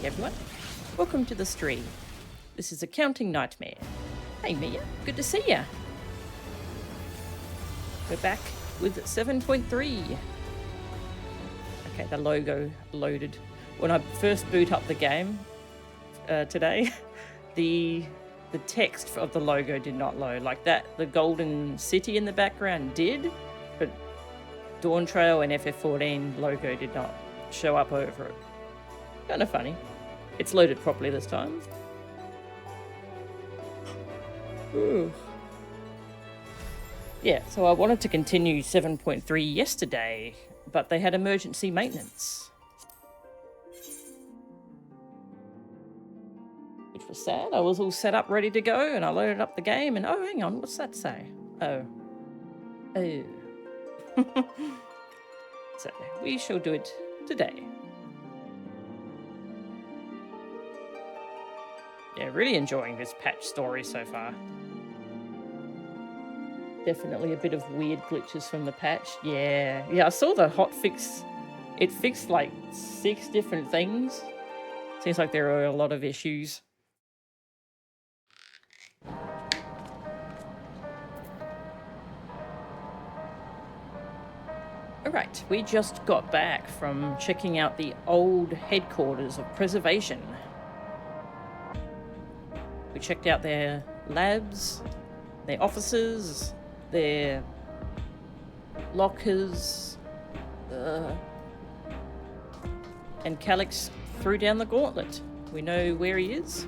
everyone. Welcome to the stream. This is Accounting Nightmare. Hey Mia, good to see ya. We're back with 7.3. Okay, the logo loaded. When I first boot up the game today, the text of the logo did not load. Like that, the golden city in the background did, but Dawntrail and FF14 logo did not show up over it. Kind of funny. It's loaded properly this time. Ooh. Yeah, so I wanted to continue 7.3 yesterday, but they had emergency maintenance. Which was sad. I was all set up, ready to go, and I loaded up the game, and oh, hang on, what's that say? Oh. So, we shall do it today. Yeah, really enjoying this patch story so far. Definitely a bit of weird glitches from the patch. Yeah, I saw the hotfix. It fixed like 6 different things. Seems like there are a lot of issues. Alright, we just got back from checking out the old headquarters of Preservation. We checked out their labs, their offices, their lockers, and Calyx threw down the gauntlet. We know where he is,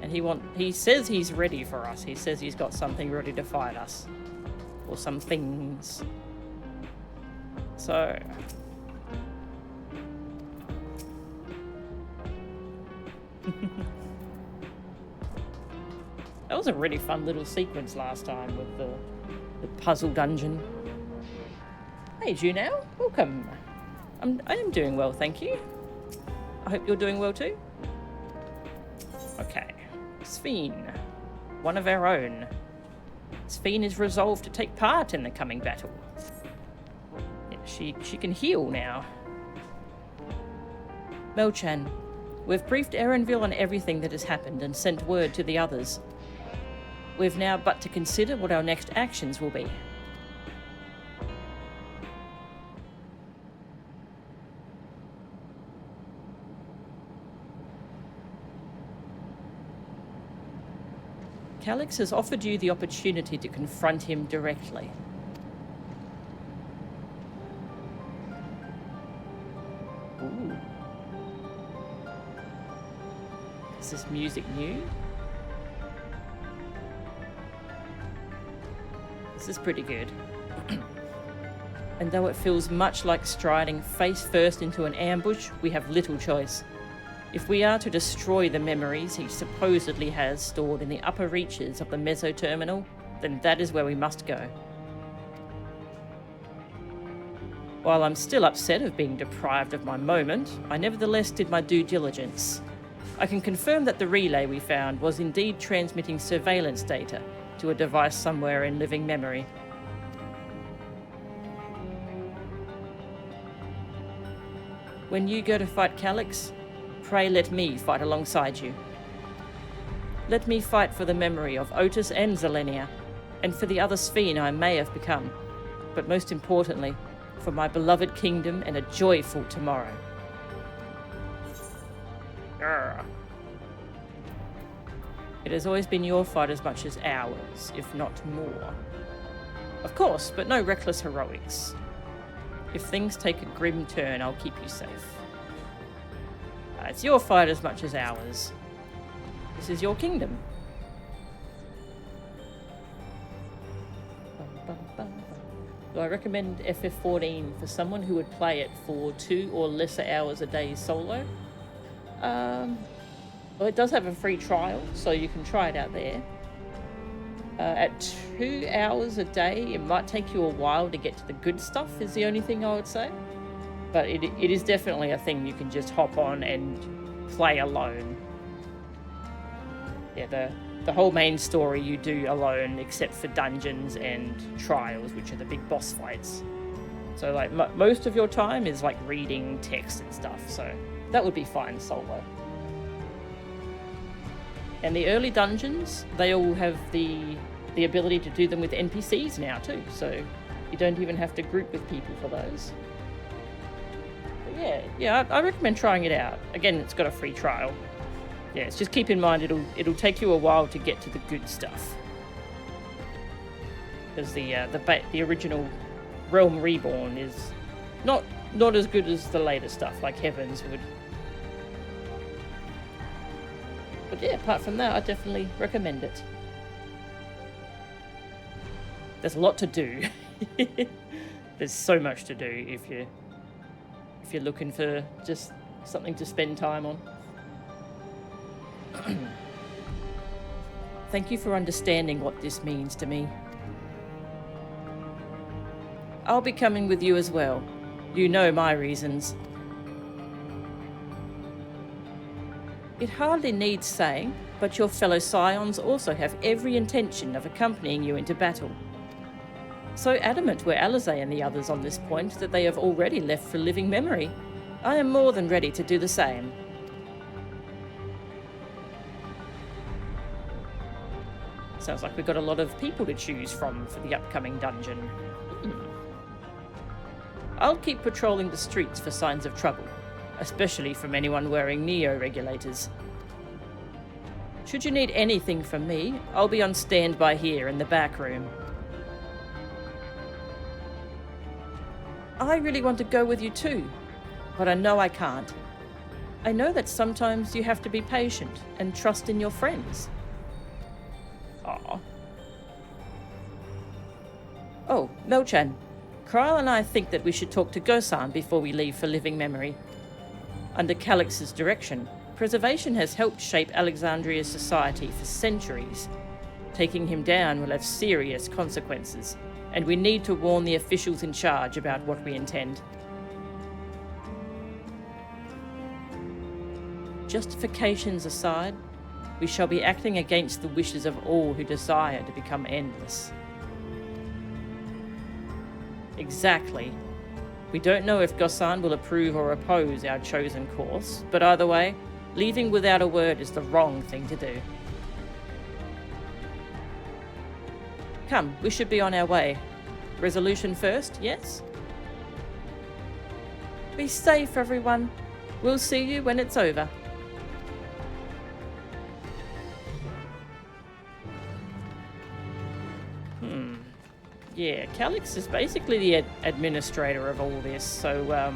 and he says he's ready for us. He says he's got something ready to fight us, or some things. So that was a really fun little sequence last time with the puzzle dungeon. Hey Juno, welcome. I am doing well, thank you. I hope you're doing well too. Okay, Sphene, one of our own. Sphene is resolved to take part in the coming battle. Yeah, she can heal now. Melchan, we've briefed Erenville on everything that has happened and sent word to the others. We've now but to consider what our next actions will be. Calyx has offered you the opportunity to confront him directly. Ooh. Is this music new? This is pretty good. And though it feels much like striding face first into an ambush, we have little choice. If we are to destroy the memories he supposedly has stored in the upper reaches of the Meso Terminal, then that is where we must go. While I'm still upset of being deprived of my moment, I nevertheless did my due diligence. I can confirm that the relay we found was indeed transmitting surveillance data to a device somewhere in living memory. When you go to fight Calyx, pray let me fight alongside you. Let me fight for the memory of Otis and Zelenia, and for the other Sphene I may have become, but most importantly, for my beloved kingdom and a joyful tomorrow. Grr. It has always been your fight as much as ours, if not more. Of course, but no reckless heroics. If things take a grim turn, I'll keep you safe. It's your fight as much as ours. This is your kingdom. Do I recommend FF14 for someone who would play it for 2 or lesser hours a day solo? Well, it does have a free trial, so you can try it out there. At 2 hours a day, it might take you a while to get to the good stuff, is the only thing I would say. But it is definitely a thing you can just hop on and play alone. Yeah, the whole main story you do alone, except for dungeons and trials, which are the big boss fights. So like most of your time is like reading text and stuff, so that would be fine solo. And the early dungeons, they all have the ability to do them with NPCs now too, so you don't even have to group with people for those. But yeah, I recommend trying it out. Again, it's got a free trial. Yes, just keep in mind it'll take you a while to get to the good stuff. Because the original Realm Reborn is not as good as the later stuff, like Heavens would. But yeah, apart from that, I definitely recommend it. There's a lot to do. There's so much to do if you're looking for just something to spend time on. Thank you for understanding what this means to me. I'll be coming with you as well. You know my reasons. It hardly needs saying, but your fellow scions also have every intention of accompanying you into battle. So adamant were Alizé and the others on this point that they have already left for living memory. I am more than ready to do the same. Sounds like we've got a lot of people to choose from for the upcoming dungeon. I'll keep patrolling the streets for signs of trouble, especially from anyone wearing neo-regulators. Should you need anything from me, I'll be on standby here in the back room. I really want to go with you too, but I know I can't. I know that sometimes you have to be patient and trust in your friends. Aww. Oh, Melchan. Krile and I think that we should talk to Gosan before we leave for living memory. Under Calyx's direction, preservation has helped shape Alexandria's society for centuries. Taking him down will have serious consequences, and we need to warn the officials in charge about what we intend. Justifications aside, we shall be acting against the wishes of all who desire to become endless. Exactly. We don't know if Gosan will approve or oppose our chosen course, but either way, leaving without a word is the wrong thing to do. Come, we should be on our way. Resolution first, yes? Be safe, everyone. We'll see you when it's over. Yeah, Calyx is basically the administrator of all this, so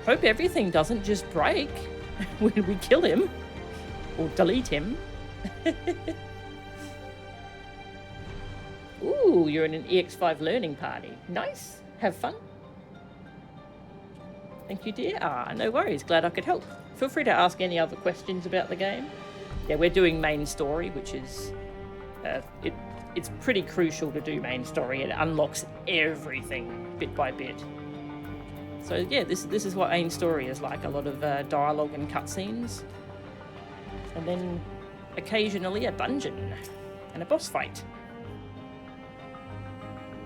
hope everything doesn't just break when we kill him or delete him. Ooh, you're in an EX5 learning party. Nice. Have fun. Thank you, dear. No worries. Glad I could help. Feel free to ask any other questions about the game. Yeah, we're doing main story, which is it's pretty crucial to do main story. It unlocks everything bit by bit. So yeah, this is what main story is like. A lot of dialogue and cutscenes, and then occasionally a dungeon and a boss fight.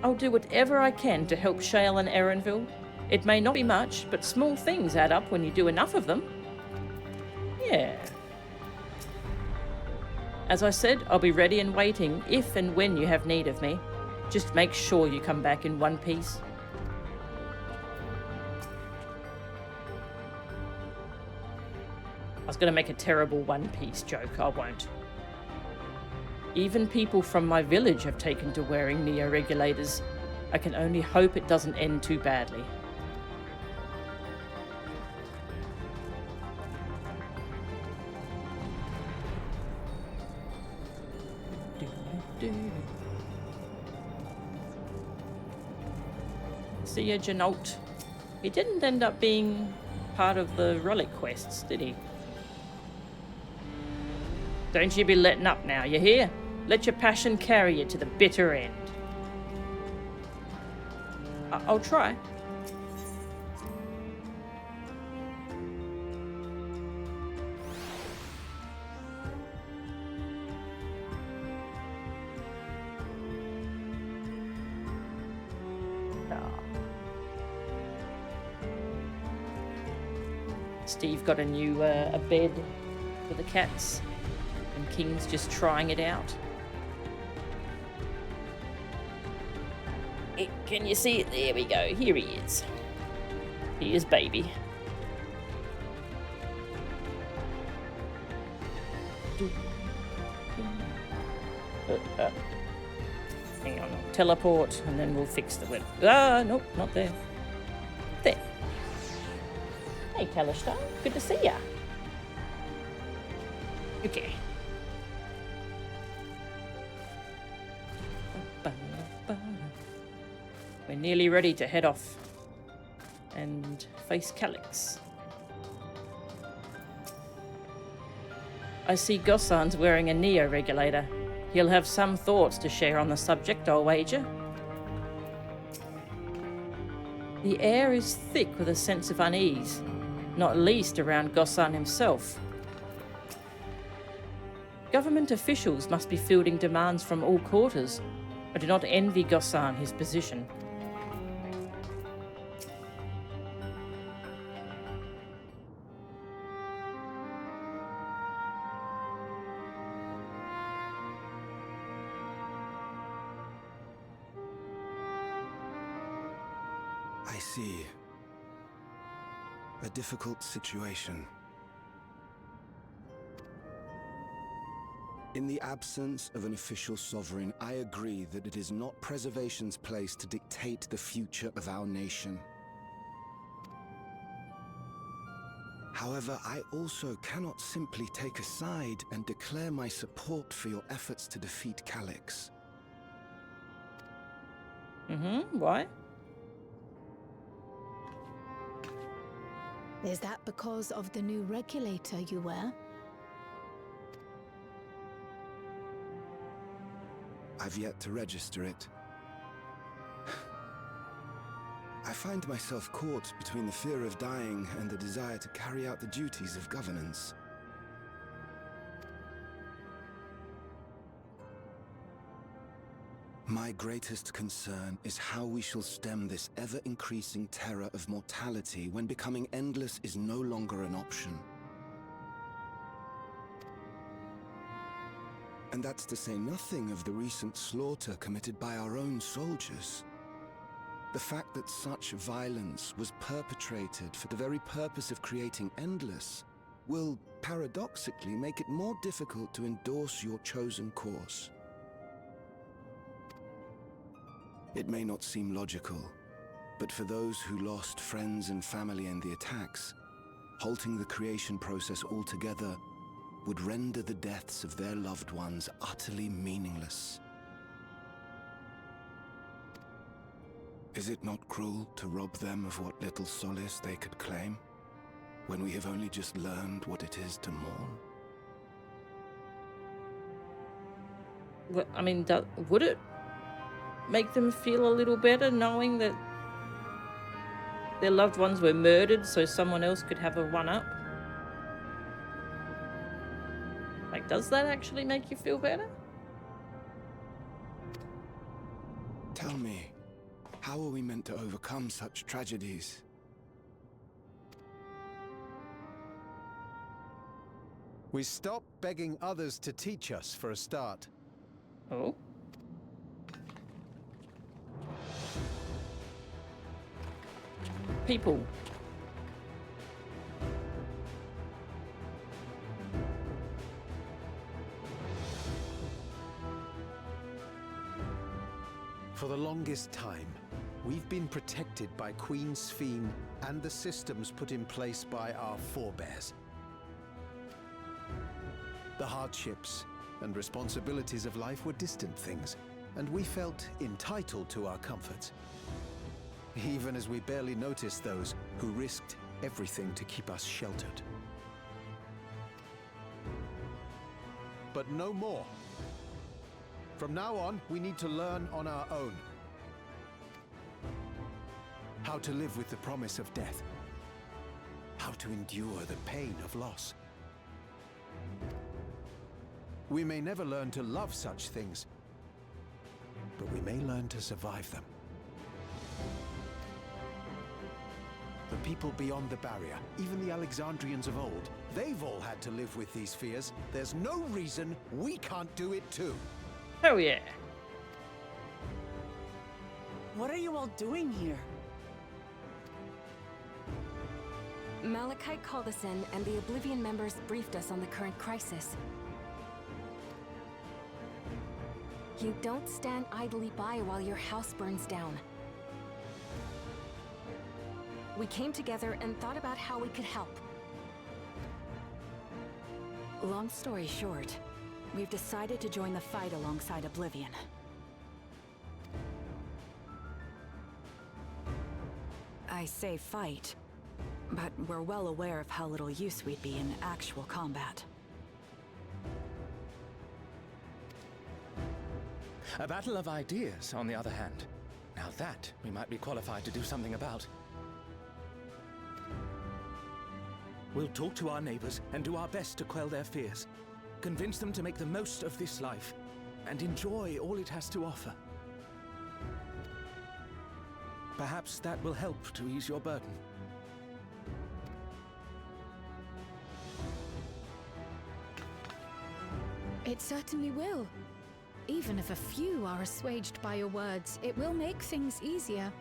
I'll do whatever I can to help Shale and Erenville. It may not be much, but small things add up when you do enough of them. Yeah. As I said, I'll be ready and waiting if and when you have need of me. Just make sure you come back in one piece. I was going to make a terrible One Piece joke, I won't. Even people from my village have taken to wearing neo-regulators. I can only hope it doesn't end too badly. See ya, Janault. He didn't end up being part of the relic quests, did he? Don't you be letting up now, you hear? Let your passion carry you to the bitter end. I'll try. Steve got a new a bed for the cats. king's just trying it out. Can you see it? There we go. Here he is. Here's baby. Hang on, I'll teleport and then we'll fix the web. Ah, nope, not there. There. Hey, Calyx, good to see ya. Okay. We're nearly ready to head off and face Calyx. I see Gossan's wearing a neo-regulator. He'll have some thoughts to share on the subject, I'll wager. The air is thick with a sense of unease, not least around Gossan himself. Government officials must be fielding demands from all quarters. I do not envy Gossan his position. I see. A difficult situation. In the absence of an official sovereign, I agree that it is not preservation's place to dictate the future of our nation. However, I also cannot simply take a side and declare my support for your efforts to defeat Calyx. Why? Is that because of the new regulator you wear? I've yet to register it. I find myself caught between the fear of dying and the desire to carry out the duties of governance. My greatest concern is how we shall stem this ever-increasing terror of mortality when becoming endless is no longer an option. And that's to say nothing of the recent slaughter committed by our own soldiers. The fact that such violence was perpetrated for the very purpose of creating endless will, paradoxically, make it more difficult to endorse your chosen course. It may not seem logical, but for those who lost friends and family in the attacks, halting the creation process altogether would render the deaths of their loved ones utterly meaningless. Is it not cruel to rob them of what little solace they could claim, when we have only just learned what it is to mourn? Well, I mean, would it make them feel a little better knowing that their loved ones were murdered so someone else could have a one-up? Like, does that actually make you feel better? Tell me, how are we meant to overcome such tragedies? We stop begging others to teach us for a start. Oh? People. For the longest time, we've been protected by Queen Sphene and the systems put in place by our forebears. The hardships and responsibilities of life were distant things, and we felt entitled to our comforts, even as we barely noticed those who risked everything to keep us sheltered. But no more. From now on, we need to learn on our own. How to live with the promise of death. How to endure the pain of loss. We may never learn to love such things, but we may learn to survive them. The people beyond the barrier, even the Alexandrians of old. They've all had to live with these fears. There's no reason we can't do it too. Oh yeah. What are you all doing here? Malachite called us in, and the Oblivion members briefed us on the current crisis. You don't stand idly by while your house burns down. We came together and thought about how we could help. Long story short, we've decided to join the fight alongside Oblivion. I say fight, but we're well aware of how little use we'd be in actual combat. A battle of ideas, on the other hand. Now that we might be qualified to do something about. We'll talk to our neighbors and do our best to quell their fears. Convince them to make the most of this life and enjoy all it has to offer. Perhaps that will help to ease your burden. It certainly will. Even if a few are assuaged by your words, it will make things easier.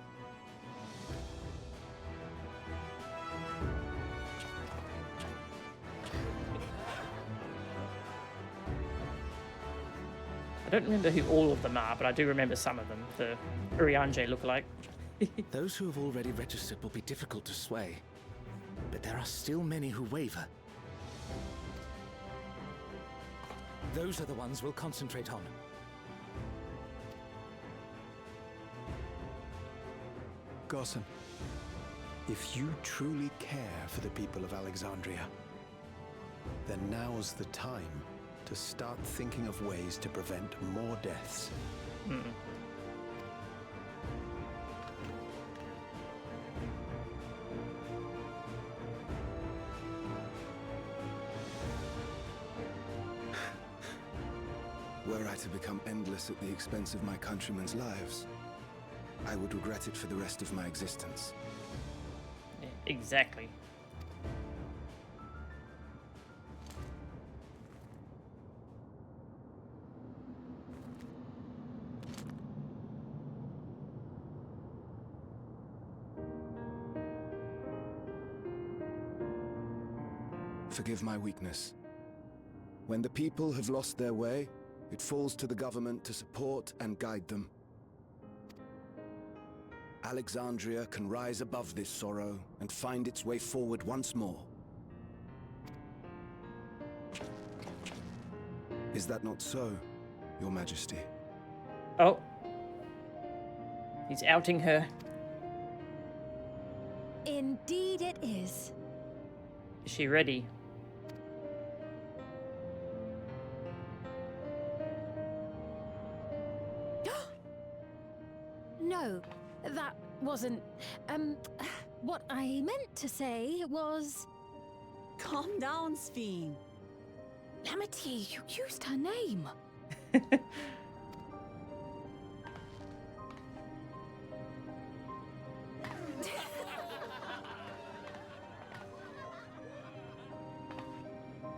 I don't remember who all of them are, but I do remember some of them. The Urianger look like. Those who have already registered will be difficult to sway, but there are still many who waver. Those are the ones we'll concentrate on. Gossen, if you truly care for the people of Alexandria, then now's the time to start thinking of ways to prevent more deaths. Were I to become endless at the expense of my countrymen's lives, I would regret it for the rest of my existence. Yeah, exactly. Forgive my weakness. When the people have lost their way, it falls to the government to support and guide them. Alexandria can rise above this sorrow and find its way forward once more. Is that not so, Your Majesty? Oh. He's outing her. Indeed it is. Is she ready? No, that wasn't... what I meant to say was... Calm down, Sphene. Lamity, you used her name.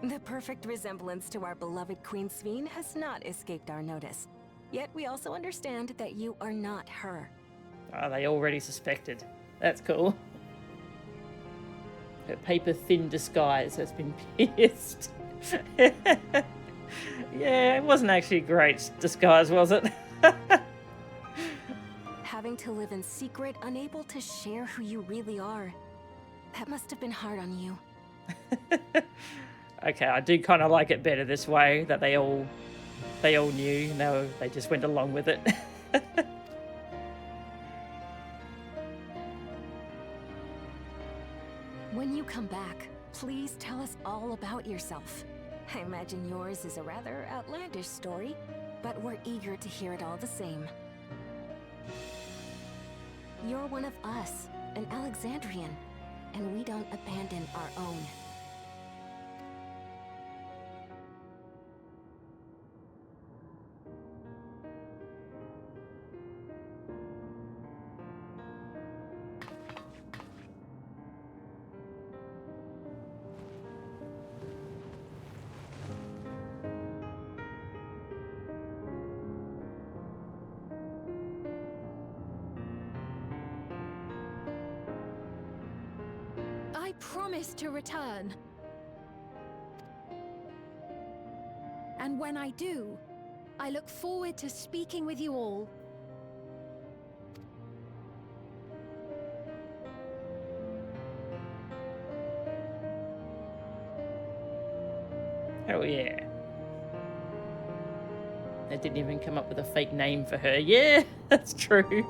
The perfect resemblance to our beloved Queen Sphene has not escaped our notice. Yet we also understand that you are not her. Ah, they already suspected. That's cool. Her paper-thin disguise has been pierced. Yeah, it wasn't actually a great disguise, was it? Having to live in secret, unable to share who you really are. That must have been hard on you. Okay, I do kind of like it better this way, that they all knew. No, they just went along with it. When you come back, please tell us all about yourself. I imagine yours is a rather outlandish story, but we're eager to hear it all the same. You're one of us, an Alexandrian, and we don't abandon our own. I promise to return. And when I do, I look forward to speaking with you all. Oh yeah. They didn't even come up with a fake name for her. Yeah, that's true.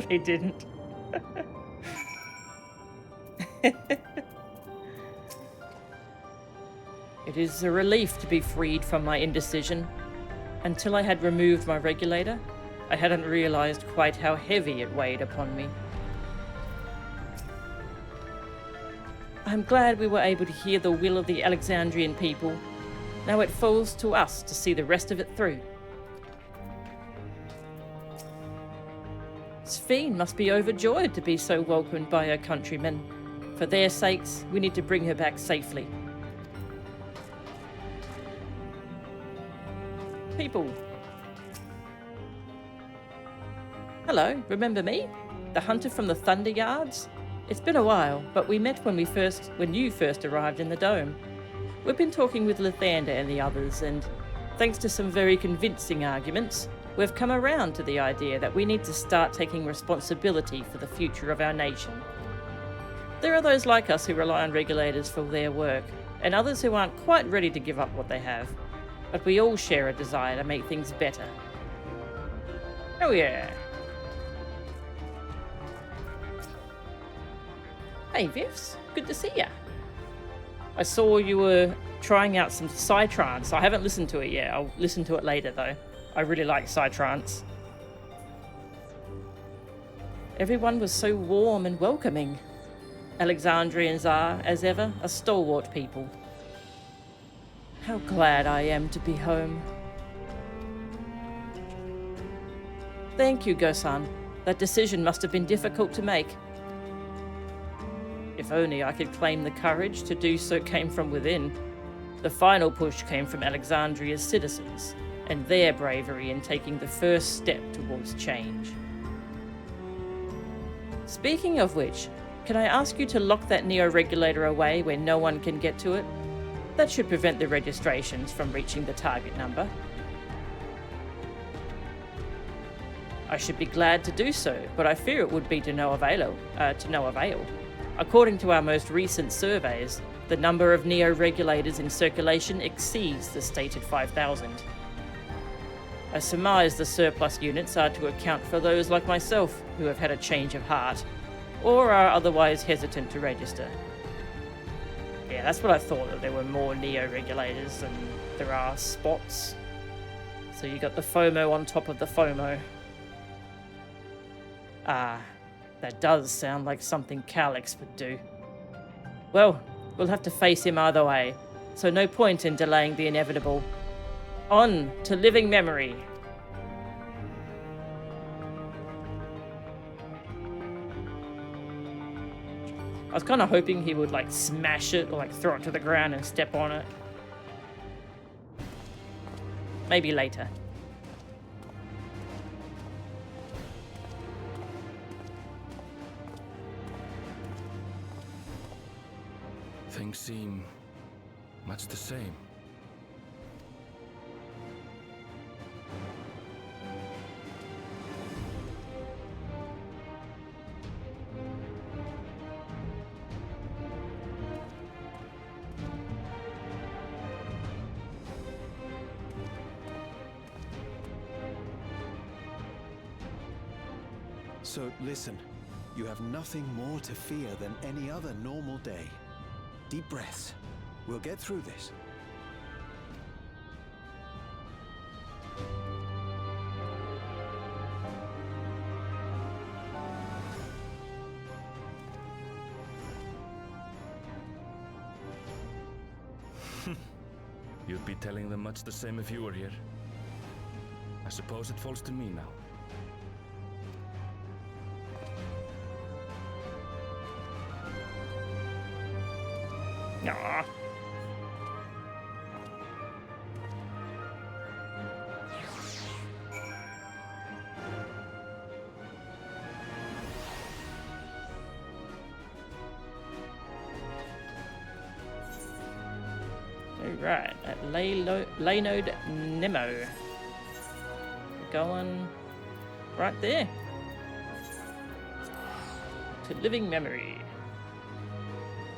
They didn't. It is a relief to be freed from my indecision. Until I had removed my regulator, I hadn't realized quite how heavy it weighed upon me. I'm glad we were able to hear the will of the Alexandrian people. Now it falls to us to see the rest of it through. Sphene must be overjoyed to be so welcomed by her countrymen. For their sakes, we need to bring her back safely. People. Hello, remember me? The hunter from the Thunder Yards? It's been a while, but we met when you first arrived in the dome. We've been talking with Lathander and the others, and thanks to some very convincing arguments, we've come around to the idea that we need to start taking responsibility for the future of our nation. There are those like us who rely on regulators for their work, and others who aren't quite ready to give up what they have. But we all share a desire to make things better. Oh yeah. Hey Vivs, good to see ya. I saw you were trying out some Psytrance. I haven't listened to it yet. I'll listen to it later though. I really like Psytrance. Everyone was so warm and welcoming. Alexandrians are, as ever, a stalwart people. How glad I am to be home. Thank you, Gosan. That decision must have been difficult to make. If only I could claim the courage to do so came from within. The final push came from Alexandria's citizens, and their bravery in taking the first step towards change. Speaking of which, can I ask you to lock that neo-regulator away where no one can get to it? That should prevent the registrations from reaching the target number. I should be glad to do so, but I fear it would be to no avail. According to our most recent surveys, the number of neo-regulators in circulation exceeds the stated 5,000. I surmise the surplus units are to account for those like myself who have had a change of heart, or are otherwise hesitant to register. Yeah, that's what I thought, that there were more neo-regulators than there are spots. So you got the FOMO on top of the FOMO. Ah, that does sound like something Calyx would do. Well, we'll have to face him either way, so no point in delaying the inevitable. On to living memory! I was kind of hoping he would, like, smash it or, like, throw it to the ground and step on it. Maybe later. Things seem much the same. So listen, you have nothing more to fear than any other normal day. Deep breaths. We'll get through this. You'd be telling them much the same if you were here. I suppose it falls to me now. Aww. Right, at Laynode Nemo. We're going right there. To Living Memory.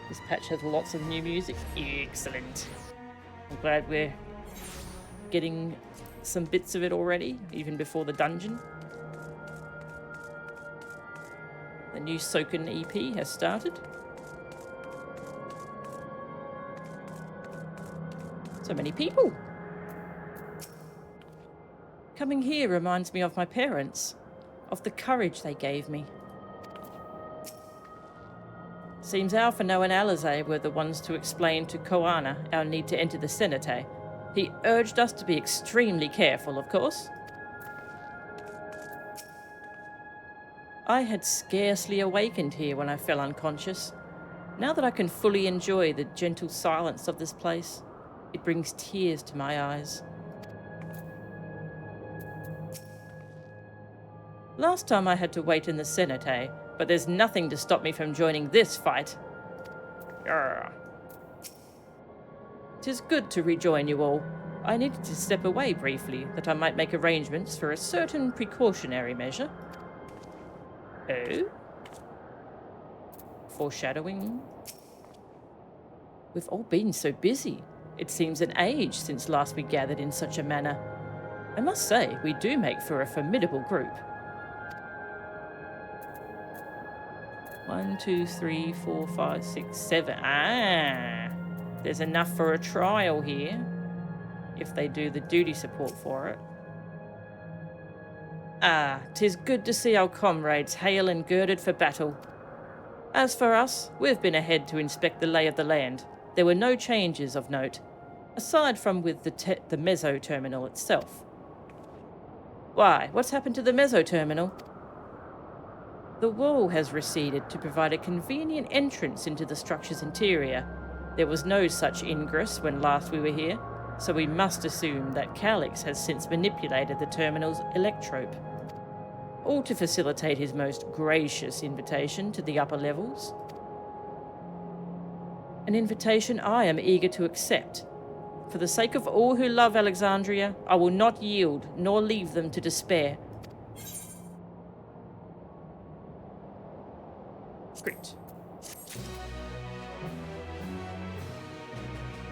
This patch has lots of new music. Excellent. I'm glad we're getting some bits of it already, even before the dungeon. The new Soken EP has started. So many people. Coming here reminds me of my parents, of the courage they gave me. Seems Alphino and Alizé were the ones to explain to Koana our need to enter the Cenotaph. He urged us to be extremely careful, of course. I had scarcely awakened here when I fell unconscious. Now that I can fully enjoy the gentle silence of this place, it brings tears to my eyes. Last time I had to wait in the Cenotaph, but there's nothing to stop me from joining this fight. Arrgh. 'Tis good to rejoin you all. I needed to step away briefly, that I might make arrangements for a certain precautionary measure. Oh? Foreshadowing? We've all been so busy. It seems an age since last we gathered in such a manner. I must say, we do make for a formidable group. 1, 2, 3, 4, 5, 6, 7. Ah! There's enough for a trial here, if they do the duty support for it. Ah, 'tis good to see our comrades hale and girded for battle. As for us, we've been ahead to inspect the lay of the land. There were no changes of note, aside from with the Meso Terminal itself. Why, what's happened to the Meso Terminal? The wall has receded to provide a convenient entrance into the structure's interior. There was no such ingress when last we were here, so we must assume that Calyx has since manipulated the terminal's electrope, all to facilitate his most gracious invitation to the upper levels. An invitation I am eager to accept. For the sake of all who love Alexandria, I will not yield, nor leave them to despair. Great.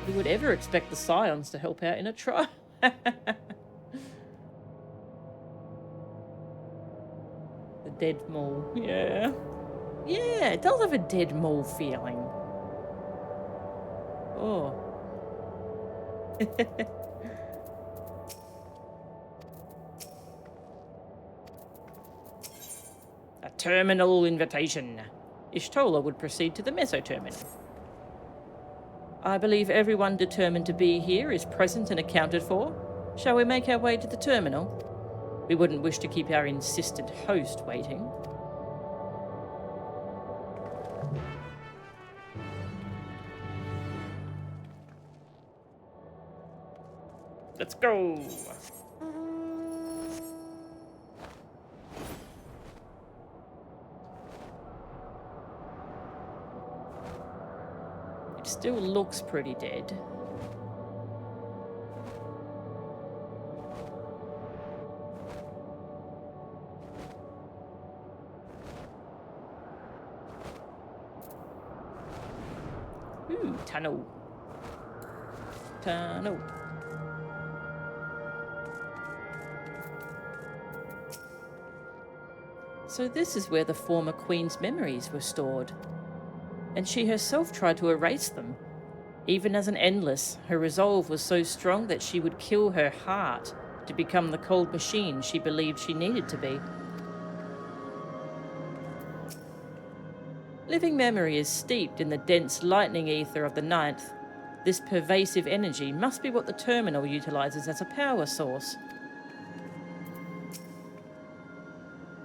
Who would ever expect the Scions to help out in a trial? The dead mole. Yeah. Yeah, it does have a dead mole feeling. Oh. A terminal invitation. Ishtola would proceed to the Meso Terminal. I believe everyone determined to be here is present and accounted for. Shall we make our way to the terminal? We wouldn't wish to keep our insistent host waiting. Let's go! It still looks pretty dead. Ooh, tunnel. Tunnel. So this is where the former Queen's memories were stored. And she herself tried to erase them. Even as an Endless, her resolve was so strong that she would kill her heart to become the cold machine she believed she needed to be. Living memory is steeped in the dense lightning ether of the Ninth. This pervasive energy must be what the terminal utilizes as a power source.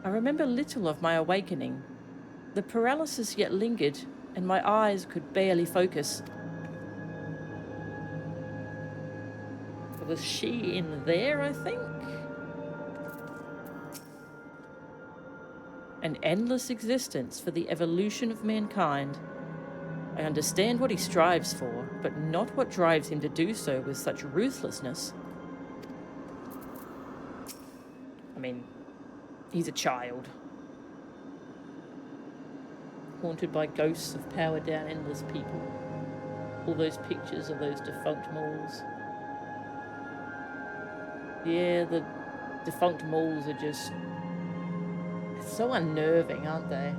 I remember little of my awakening. The paralysis yet lingered, and my eyes could barely focus. Was she in there, I think? An endless existence for the evolution of mankind. I understand what he strives for, but not what drives him to do so with such ruthlessness. I mean, he's a child. Haunted by ghosts of powered down endless people. All those pictures of those defunct malls. Yeah, the defunct malls are just so unnerving, aren't they?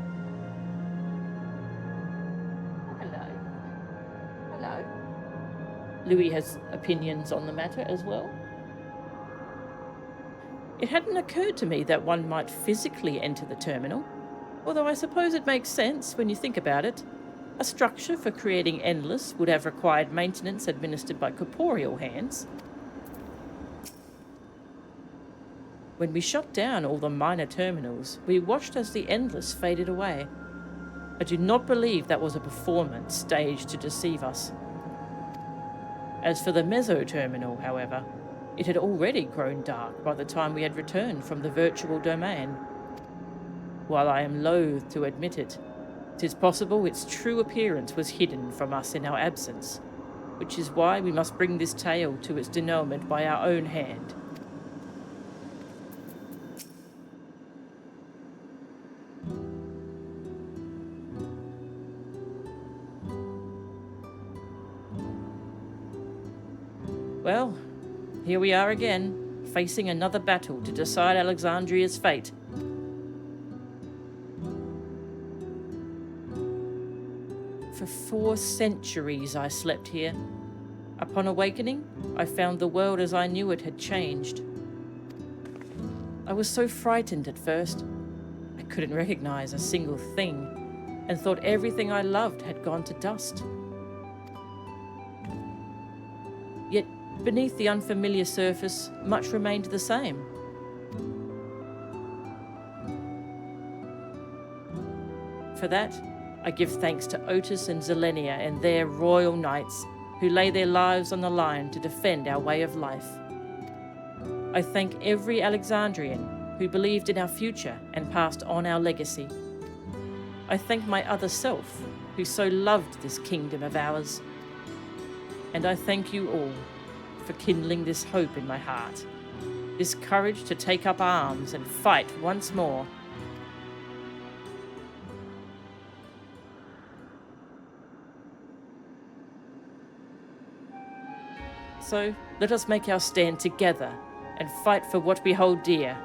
Hello. Hello. Louis has opinions on the matter as well. It hadn't occurred to me that one might physically enter the terminal, although I suppose it makes sense when you think about it. A structure for creating Endless would have required maintenance administered by corporeal hands. When we shut down all the minor terminals, we watched as the Endless faded away. I do not believe that was a performance staged to deceive us. As for the Meso terminal, however, it had already grown dark by the time we had returned from the virtual domain. While I am loath to admit it, 'tis possible its true appearance was hidden from us in our absence, which is why we must bring this tale to its denouement by our own hand. Well, here we are again, facing another battle to decide Alexandria's fate. For 4 centuries I slept here. Upon awakening, I found the world as I knew it had changed. I was so frightened at first. I couldn't recognize a single thing, and thought everything I loved had gone to dust. Yet, beneath the unfamiliar surface, much remained the same. For that, I give thanks to Otis and Zelenia and their royal knights, who lay their lives on the line to defend our way of life. I thank every Alexandrian who believed in our future and passed on our legacy. I thank my other self, who so loved this kingdom of ours. And I thank you all for kindling this hope in my heart, this courage to take up arms and fight once more. So, let us make our stand together and fight for what we hold dear.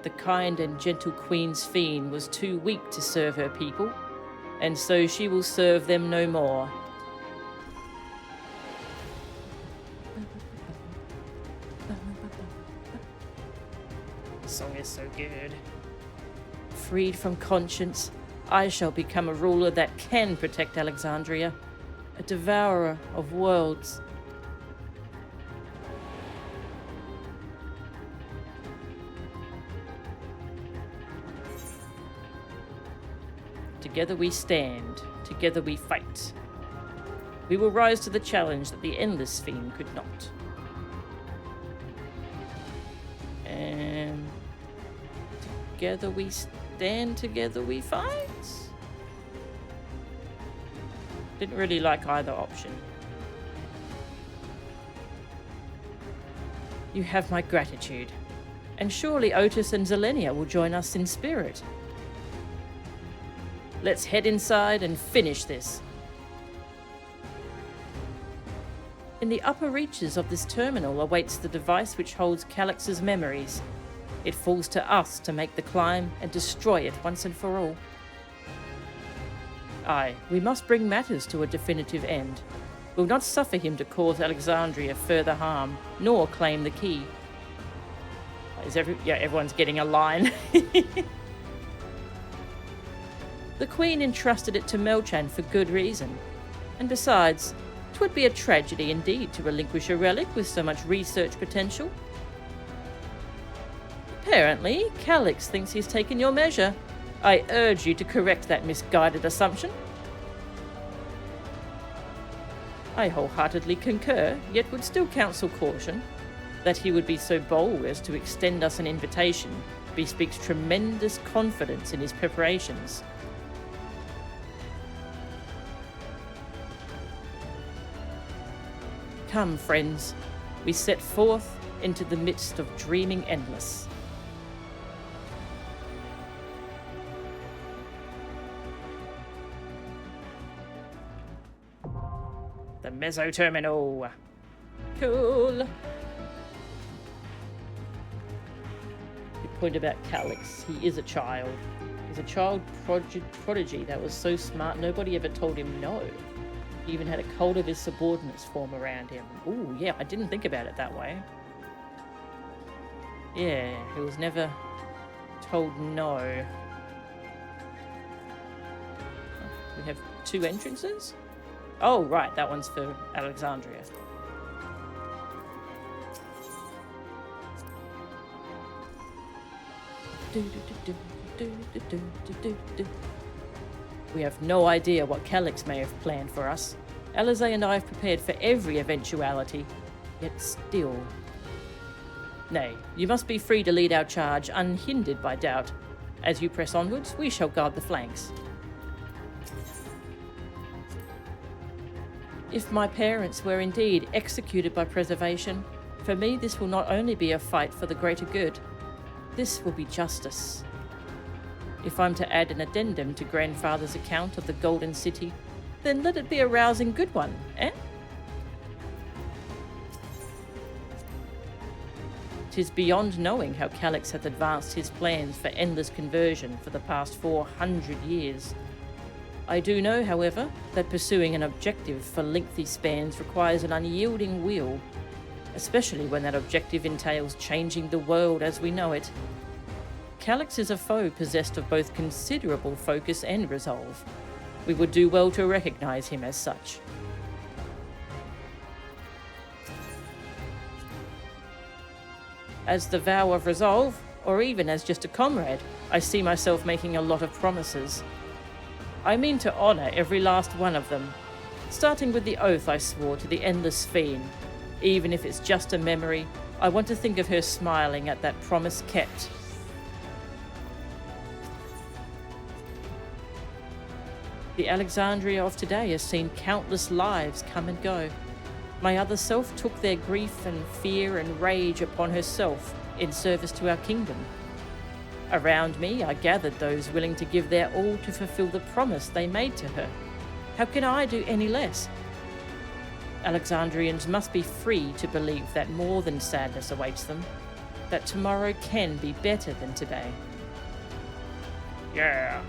The kind and gentle Queen Sphene was too weak to serve her people, and so she will serve them no more. The song is so good. Freed from conscience, I shall become a ruler that can protect Alexandria, a devourer of worlds. Together we stand, together we fight. We will rise to the challenge that the Endless Sphene could not. And together we stand, together we fight? Didn't really like either option. You have my gratitude, and surely Otis and Zelenia will join us in spirit. Let's head inside and finish this. In the upper reaches of this terminal awaits the device which holds Calyx's memories. It falls to us to make the climb and destroy it once and for all. Aye, we must bring matters to a definitive end. We'll not suffer him to cause Alexandria further harm, nor claim the key. Everyone's getting a line. The Queen entrusted it to Melchan for good reason. And besides, 'twould be a tragedy indeed to relinquish a relic with so much research potential. Apparently, Calyx thinks he's taken your measure. I urge you to correct that misguided assumption. I wholeheartedly concur, yet would still counsel caution. That he would be so bold as to extend us an invitation bespeaks tremendous confidence in his preparations. Come, friends, we set forth into the midst of dreaming endless. The Mesoterminal. Cool. Good point about Calyx. He is a child. He's a child prodigy that was so smart nobody ever told him no. He even had a cult of his subordinates form around him. Ooh, yeah, I didn't think about it that way. Yeah, he was never told no. We have 2 entrances? Oh, right, that one's for Alexandria. We have no idea what Calyx may have planned for us. Alize and I have prepared for every eventuality, yet still. Nay, you must be free to lead our charge unhindered by doubt. As you press onwards, we shall guard the flanks. If my parents were indeed executed by preservation, for me this will not only be a fight for the greater good, this will be justice. If I'm to add an addendum to Grandfather's account of the Golden City, then let it be a rousing good one, eh? 'Tis beyond knowing how Calyx hath advanced his plans for endless conversion for the past 400 years. I do know, however, that pursuing an objective for lengthy spans requires an unyielding will, especially when that objective entails changing the world as we know it. Calyx is a foe possessed of both considerable focus and resolve. We would do well to recognize him as such. As the vow of resolve, or even as just a comrade, I see myself making a lot of promises. I mean to honor every last one of them, starting with the oath I swore to the Endless Fiend. Even if it's just a memory, I want to think of her smiling at that promise kept. The Alexandria of today has seen countless lives come and go. My other self took their grief and fear and rage upon herself in service to our kingdom. Around me, I gathered those willing to give their all to fulfill the promise they made to her. How can I do any less? Alexandrians must be free to believe that more than sadness awaits them, that tomorrow can be better than today. Yeah.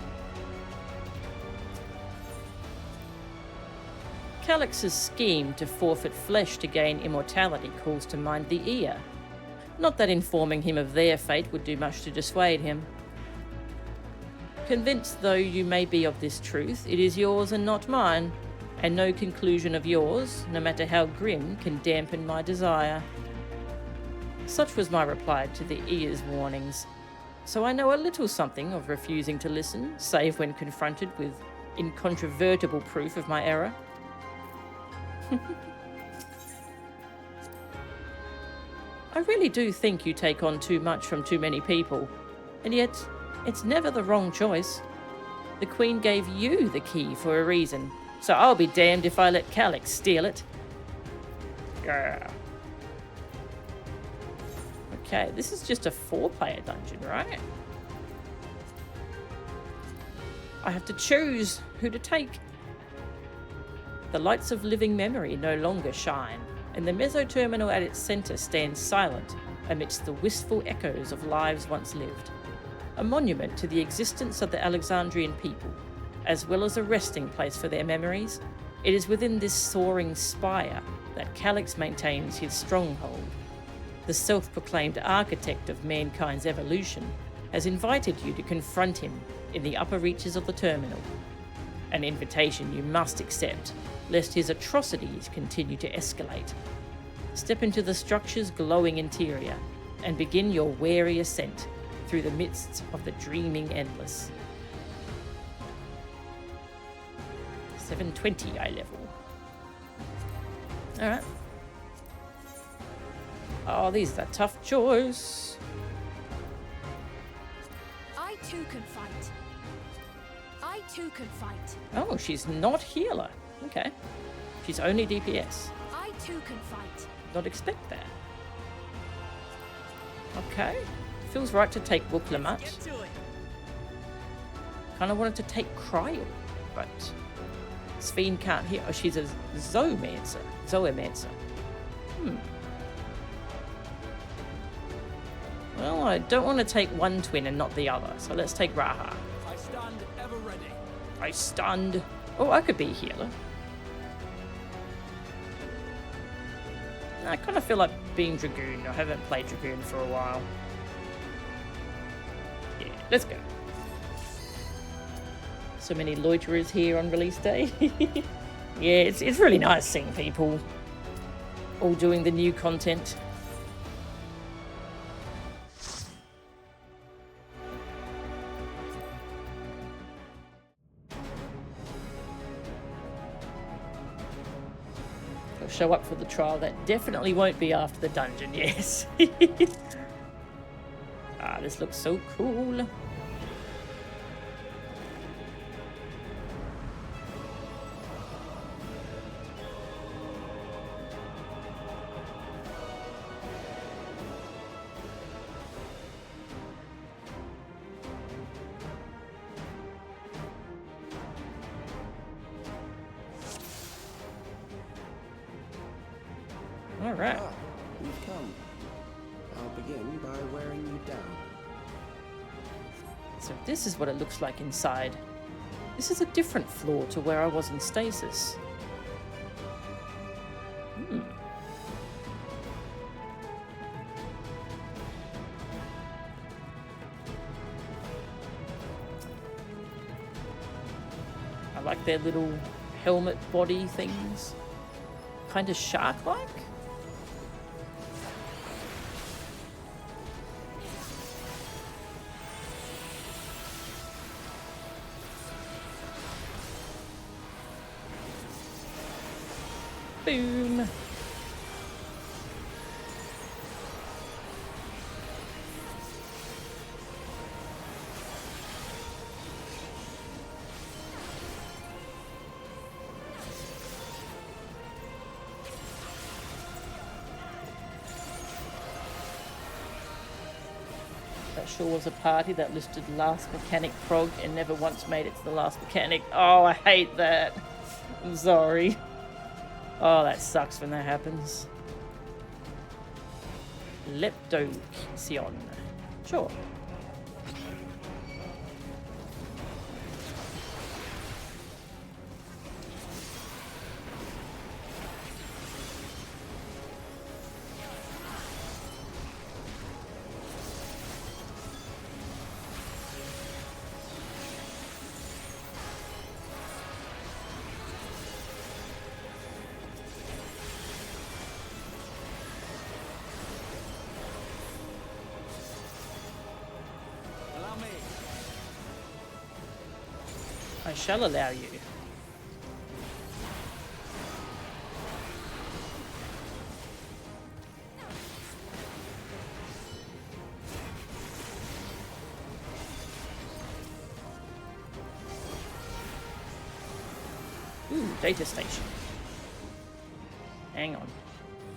Calyx's scheme to forfeit flesh to gain immortality calls to mind the ear. Not that informing him of their fate would do much to dissuade him. Convinced though you may be of this truth, it is yours and not mine, and no conclusion of yours, no matter how grim, can dampen my desire. Such was my reply to the ear's warnings. So I know a little something of refusing to listen, save when confronted with incontrovertible proof of my error. I really do think you take on too much from too many people, and yet it's never the wrong choice. The Queen gave you the key for a reason, so I'll be damned if I let Calyx steal it. Yeah. Okay, this is just a 4-player dungeon, right? I have to choose who to take. The lights of living memory no longer shine, and the Mesoterminal at its center stands silent amidst the wistful echoes of lives once lived. A monument to the existence of the Alexandrian people, as well as a resting place for their memories. It is within this soaring spire that Calyx maintains his stronghold. The self-proclaimed architect of mankind's evolution has invited you to confront him in the upper reaches of the terminal. An invitation you must accept, lest his atrocities continue to escalate. Step into the structure's glowing interior and begin your wary ascent through the midst of the dreaming endless. 720 eye level. Alright. Oh, these are a tough choice. I too can fight. I too can fight. Oh, she's not healer. Okay. She's only DPS. I too can fight. Not expect that. Okay. Feels right to take Wuklamut. Kind of wanted to take Cryo, but Sphene can't heal. Oh, she's a Zoomancer. Well, I don't want to take one twin and not the other, so let's take Raha. I stand ever ready. I stunned. Oh, I could be a healer. I kind of feel like being Dragoon. I haven't played Dragoon for a while. Yeah, let's go. So many loiterers here on release day. Yeah, it's really nice seeing people all doing the new content. I'll show up for the trial. That definitely won't be after the dungeon, yes. Ah, this looks so cool. All right. Ah, you've come. I'll begin by wearing you down. So this is what it looks like inside. This is a different floor to where I was in stasis. I like their little helmet body things. Kind of shark-like. Boom. That sure was a party that listed last mechanic prog and never once made it to the last mechanic. Oh, I hate that. I'm sorry. Oh, that sucks when that happens. Leptoxion. Sure. Allow me. I shall allow you. Ooh, data station. Hang on.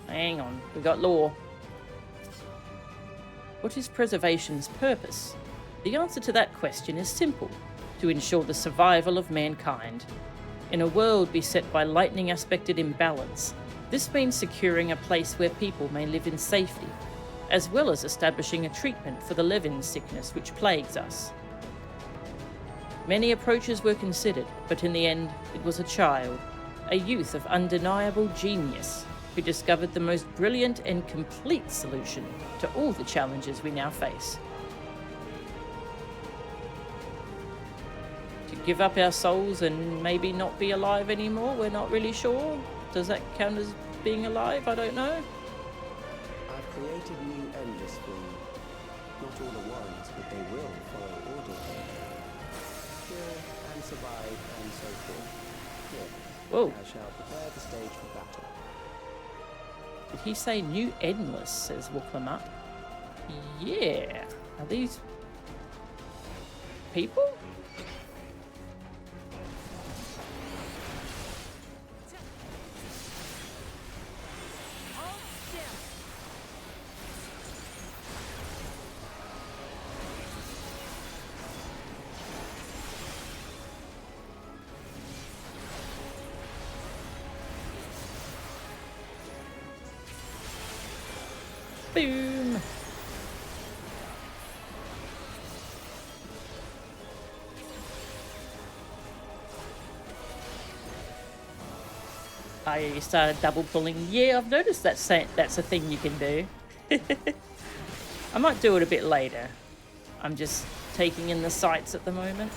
Hang on. We got lore. What is preservation's purpose? The answer to that question is simple. To ensure the survival of mankind. In a world beset by lightning-aspected imbalance, this means securing a place where people may live in safety, as well as establishing a treatment for the Levin sickness which plagues us. Many approaches were considered, but in the end, it was a child, a youth of undeniable genius, who discovered the most brilliant and complete solution to all the challenges we now face. To give up our souls and maybe not be alive anymore, we're not really sure. Does that count as being alive? I don't know. I've created new endless for you. Not all at once, but they will follow order. Kill and survive and so forth. Here, Whoa. I shall prepare the stage for battle. Did he say new endless, says Wooklamat. Yeah. Are these people? Boom. I started double pulling. Yeah, I've noticed that's a thing you can do. I might do it a bit later. I'm just taking in the sights at the moment.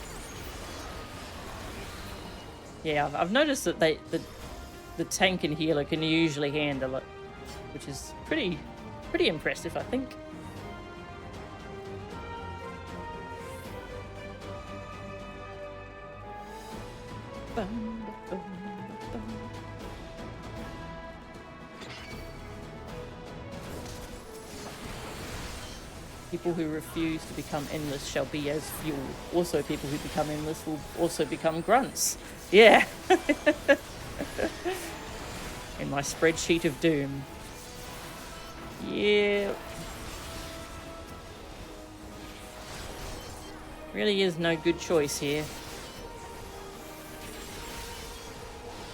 Yeah, I've noticed that the tank and healer can usually handle it, which is pretty impressive, I think. People who refuse to become endless shall be as fuel. Also, people who become endless will also become grunts. Yeah. In my spreadsheet of doom. Yeah. Really is no good choice here.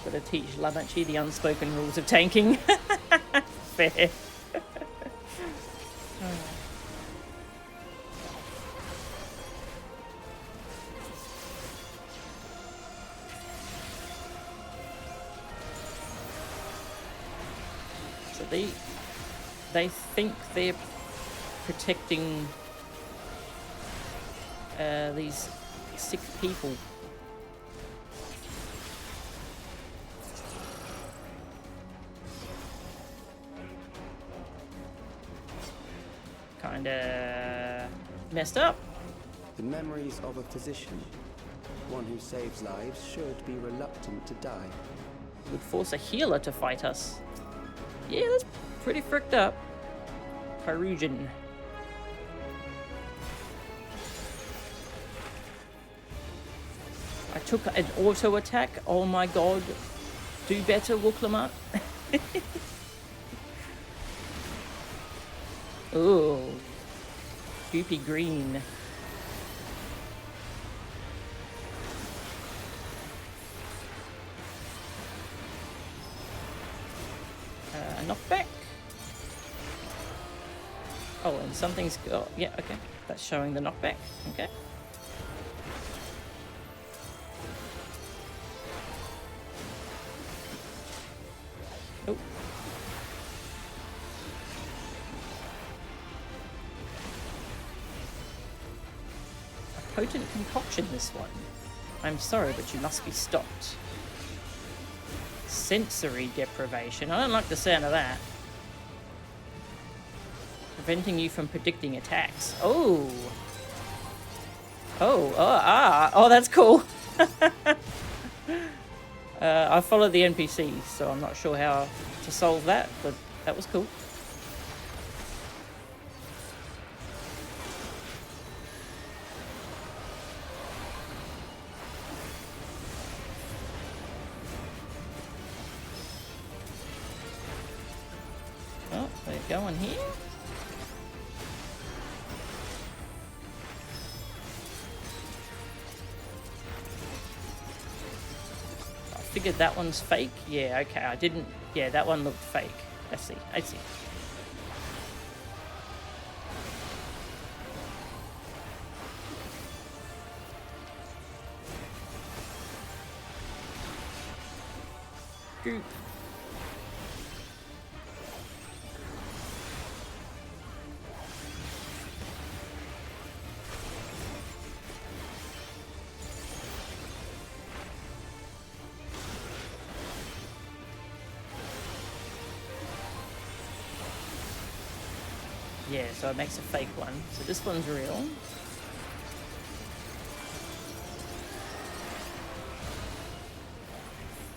Gotta teach Lamachi the unspoken rules of tanking. Fair. So they think they're protecting these sick people. Kinda messed up. The memories of a physician. One who saves lives should be reluctant to die. Would force a healer to fight us. Yeah, that's pretty fricked up. Perugian. I took an auto attack. Oh my god. Do better, Wooklamat. Oh. Goopy green. Knockback. Oh, and something's... Oh, yeah, okay. That's showing the knockback. Okay. Oh. A potent concoction, this one. I'm sorry, but you must be stopped. Sensory deprivation. I don't like the sound of that. Preventing you from predicting attacks. Oh. Oh, that's cool. I followed the NPCs, so I'm not sure how to solve that, but that was cool. Oh, they're going here. Figured that one's fake. Yeah, okay, I didn't... Yeah, that one looked fake. I see. Goop. Yeah, so it makes a fake one. So this one's real.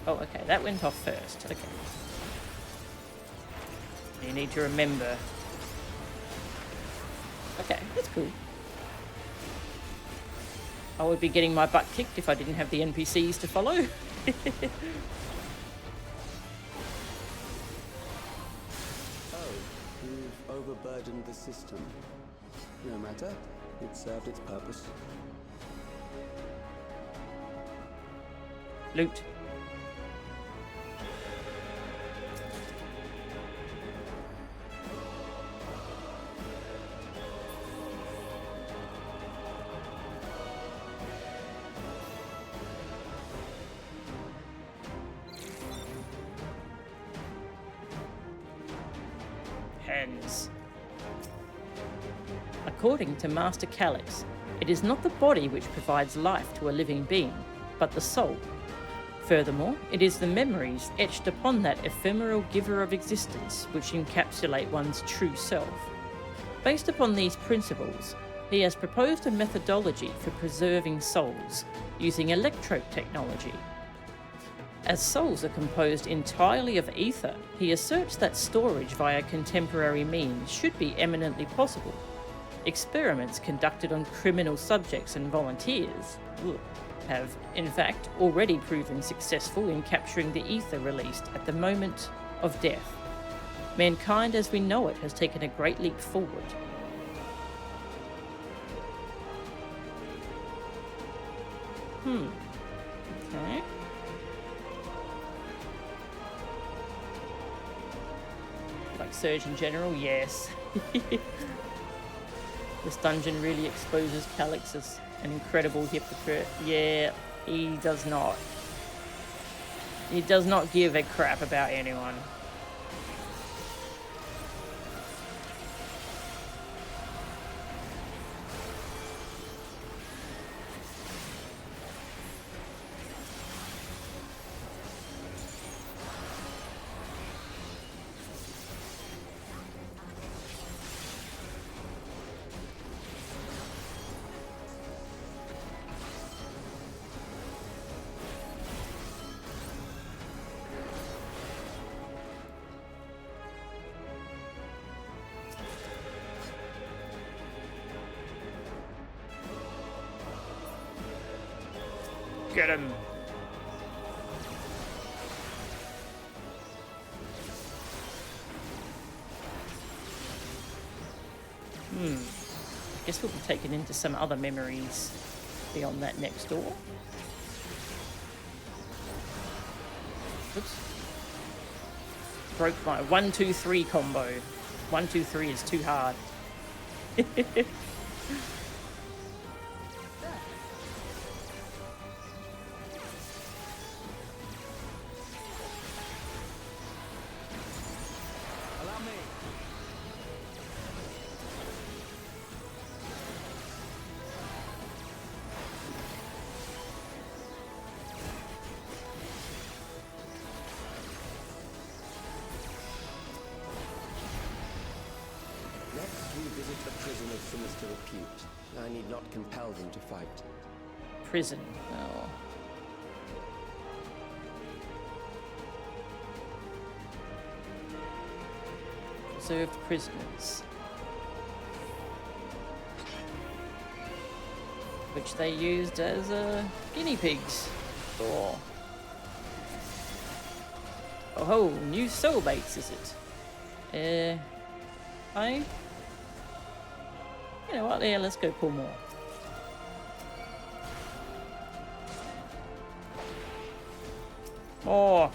Oh, okay, that went off first. Okay. You need to remember. Okay, that's cool. I would be getting my butt kicked if I didn't have the NPCs to follow. Oh, you've overburdened the system. No matter, it served its purpose. Loot. Hands. According to Master Calyx, it is not the body which provides life to a living being, but the soul. Furthermore, it is the memories etched upon that ephemeral giver of existence which encapsulate one's true self. Based upon these principles, he has proposed a methodology for preserving souls using electrode technology. As souls are composed entirely of ether, he asserts that storage via contemporary means should be eminently possible. Experiments conducted on criminal subjects and volunteers have, in fact, already proven successful in capturing the ether released at the moment of death. Mankind as we know it has taken a great leap forward. Okay. Like Surgeon General, yes. This dungeon really exposes Calyx as an incredible hypocrite. Yeah, he does not. He does not give a crap about anyone. Get him. I guess we'll be taken into some other memories beyond that next door. Oops. Broke my 1-2-3 combo. 1-2-3 is too hard. Visit a prison of sinister repute. I need not compel them to fight. Prison. Oh. Preserved prisoners. Which they used as guinea pigs. Or... oh ho, new soul baits, is it? You know what, yeah, let's go pull more. More!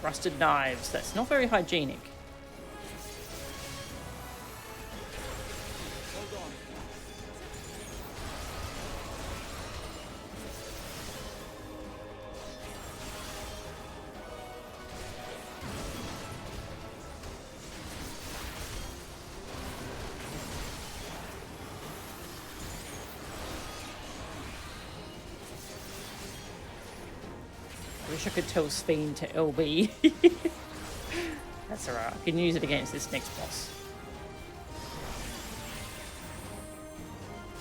Rusted knives, that's not very hygienic. wish I could tell Sphene to LB. That's alright. I can use it against this next boss.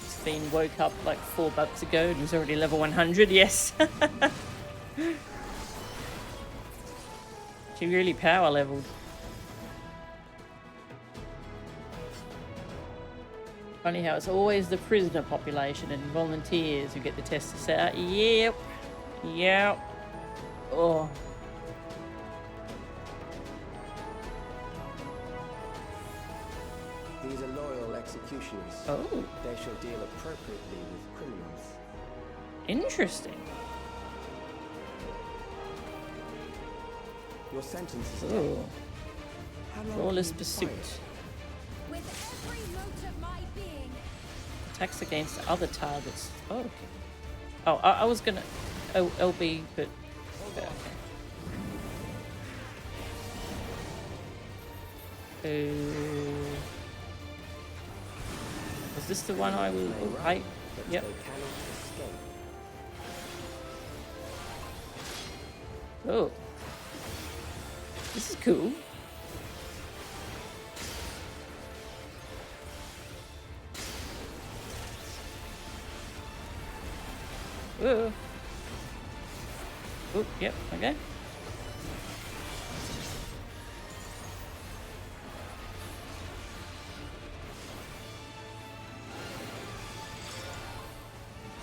Sphene woke up like 4 bucks ago and was already level 100. Yes. She really power leveled. Funny how it's always the prisoner population and volunteers who get the Testus out. Yep. Yep. Oh. These are loyal executioners. Oh. They shall deal appropriately with criminals. Interesting. Your sentence is death. Oh. How long Flawless can you defy pursuit. it? With every mote of my being. Attacks against other targets. Oh, okay. Oh, I was gonna LB, but okay. Was this the one I was? Oh, I. Yep. They cannot escape. Oh. This is cool. Whoa. Oh, yep, okay.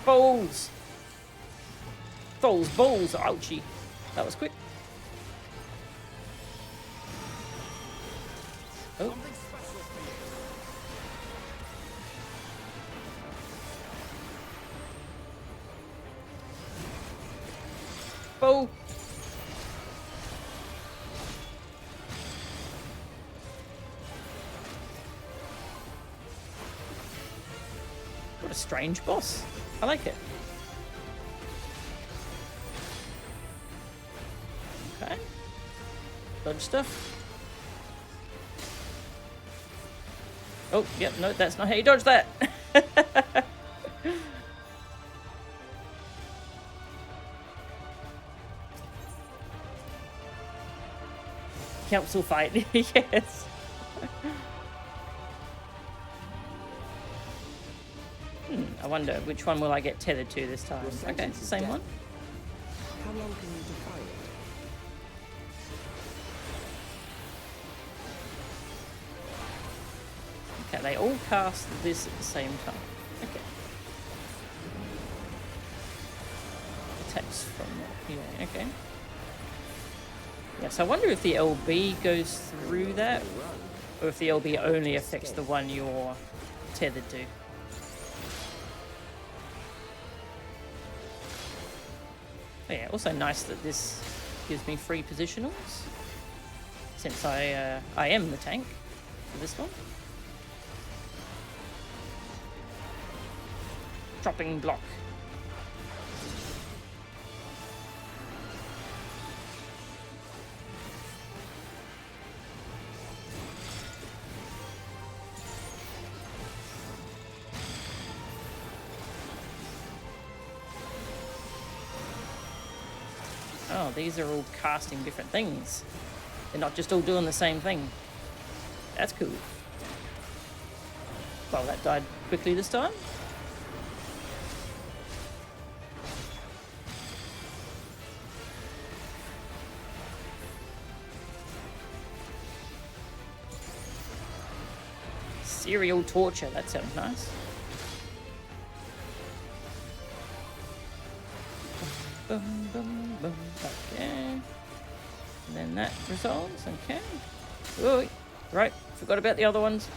Balls! Balls! Ouchie. That was quick. Oh. Bow! What a strange boss. I like it. Okay. Dodge stuff. Oh, yep, no, that's not how you dodge that. Council fight, yes. I wonder which one will I get tethered to this time. Okay, same one. How long can you defy it? Okay, they all cast this at the same time. Okay. Attacks from yeah, okay. Yes, I wonder if the LB goes through that, or if the LB only affects the one you're tethered to. Oh yeah, also nice that this gives me free positionals, since I am the tank for this one. Dropping block. Oh, these are all casting different things. They're not just all doing the same thing. That's cool. Well, that died quickly this time. Serial torture, that sounds nice. Boom, boom, boom. Okay. And then that resolves, okay. Oh, right, forgot about the other ones.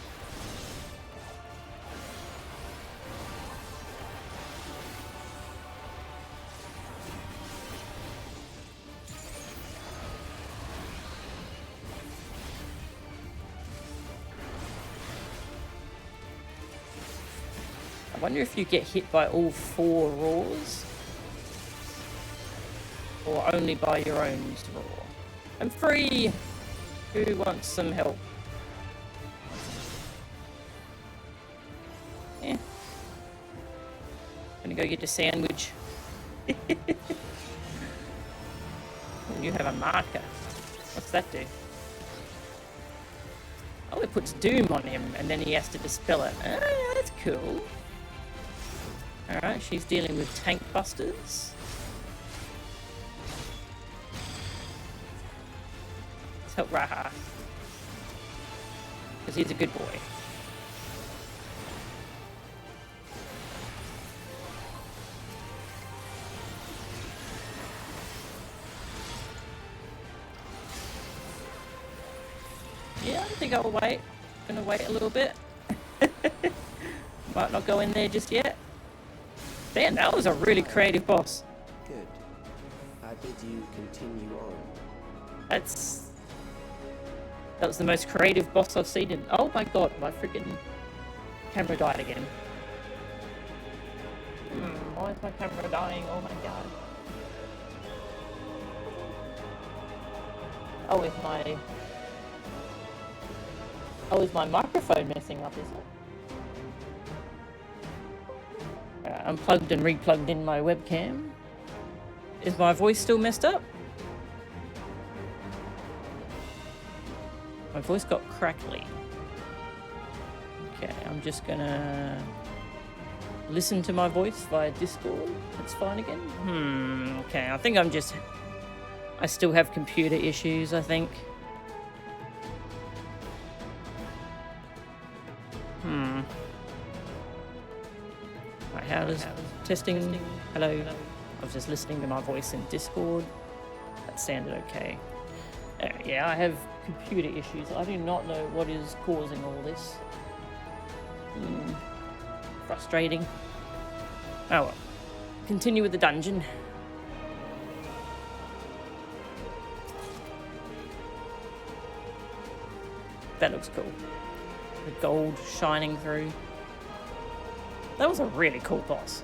I wonder if you get hit by all 4 roars, or only by your own roar. I'm free! Who wants some help? Yeah. Gonna go get a sandwich. You have a marker. What's that do? Oh, it puts doom on him, and then he has to dispel it. Oh, that's cool. Alright, she's dealing with tank busters. Let's help Raha. Because he's a good boy. Yeah, I think I'll wait. Gonna wait a little bit. Might not go in there just yet. Damn, that was a really creative boss. Good. I bid you continue on. That was the most creative boss I've seen in... Oh my god, my freaking camera died again. Why is my camera dying? Oh my god. is my microphone messing up, is it? Unplugged and replugged in my webcam. Is my voice still messed up? My voice got crackly. Okay, I'm just gonna listen to my voice via Discord. It's fine again. Okay, I think I still have computer issues, I think. Right, how does testing? Hello. I was just listening to my voice in Discord. That sounded okay. Yeah, I have computer issues. I do not know what is causing all this. Frustrating. Oh well. Continue with the dungeon. That looks cool. The gold shining through. That was a really cool boss.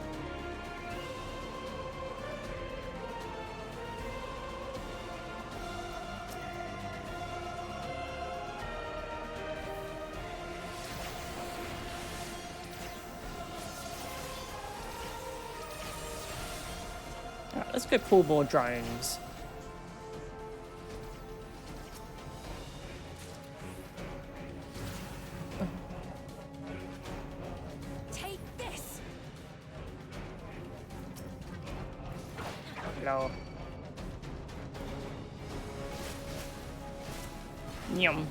Alright, let's go pull more drones. Hello. Yum.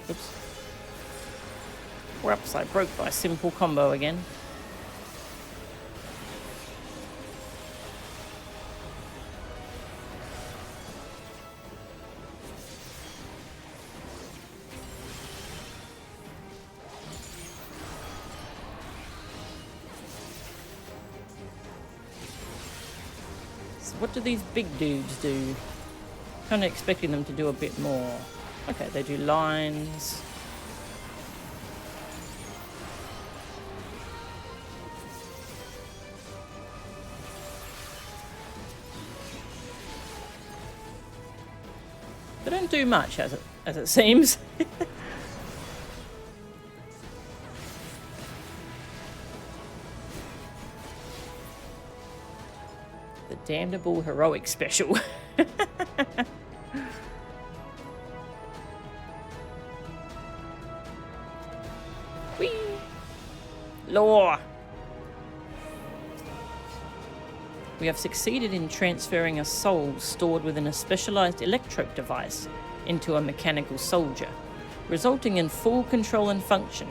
Oops. Whoops, I broke my simple combo again. What do these big dudes do? Kind of expecting them to do a bit more. Okay, they do lines. They don't do much, as it seems. Damnable heroic special. Whee! Lore! We have succeeded in transferring a soul stored within a specialized electrode device into a mechanical soldier, resulting in full control and function.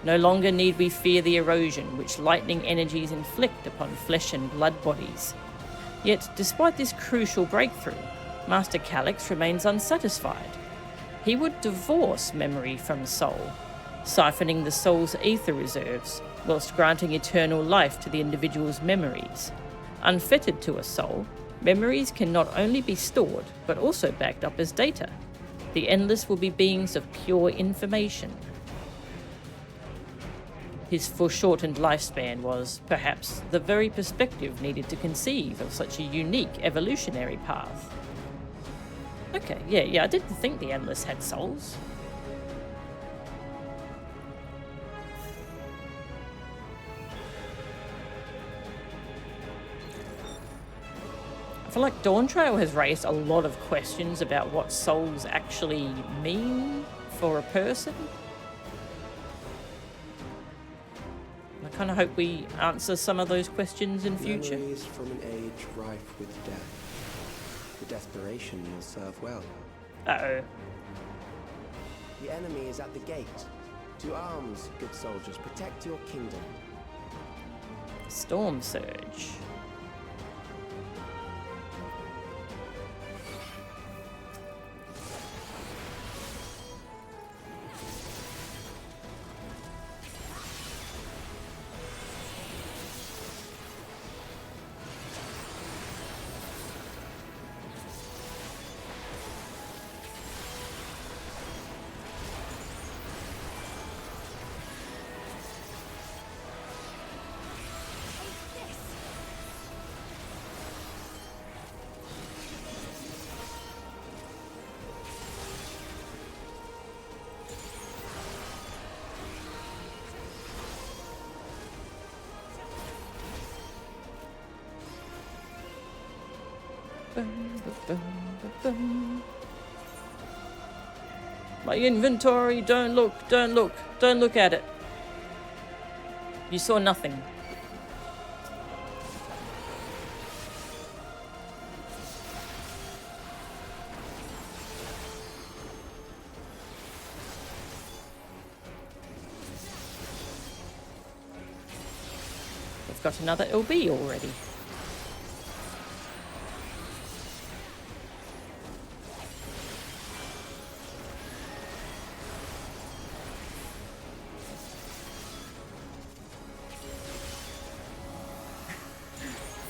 No longer need we fear the erosion which lightning energies inflict upon flesh and blood bodies. Yet, despite this crucial breakthrough, Master Calyx remains unsatisfied. He would divorce memory from soul, siphoning the soul's ether reserves, whilst granting eternal life to the individual's memories. Unfettered to a soul, memories can not only be stored, but also backed up as data. The Endless will be beings of pure information. His foreshortened lifespan was, perhaps, the very perspective needed to conceive of such a unique evolutionary path. Okay, yeah, I didn't think the Endless had souls. I feel like Dawntrail has raised a lot of questions about what souls actually mean for a person. I kind of hope we answer some of those questions in future. Memories from an age rife with death. The desperation will serve well. Uh-oh. The enemy is at the gate. To arms, good soldiers, protect your kingdom. Storm Surge. My inventory, don't look at it. You saw nothing. We've got another LB already.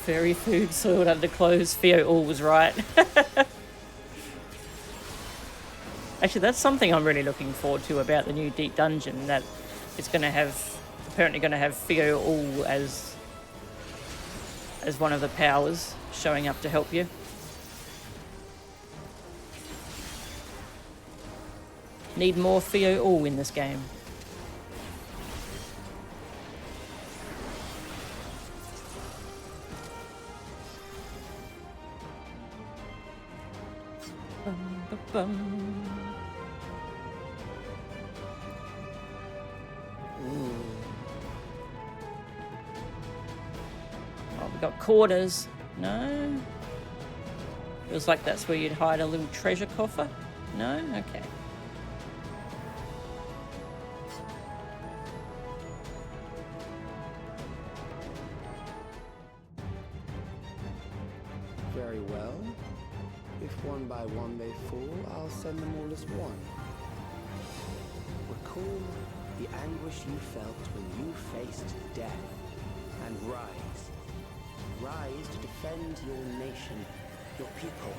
Fairy food soiled under clothes. Theo all was right. Actually, that's something I'm really looking forward to about the new Deep Dungeon. That it's going to have, apparently going to have Theo all as one of the powers showing up to help you. Need more Theo all in this game. Ooh. Oh, we got quarters. No? Feels like that's where you'd hide a little treasure coffer. No? Okay. Very well. If one by one they fall, I'll send them all as one. Recall the anguish you felt when you faced death, and rise. Rise to defend your nation, your people,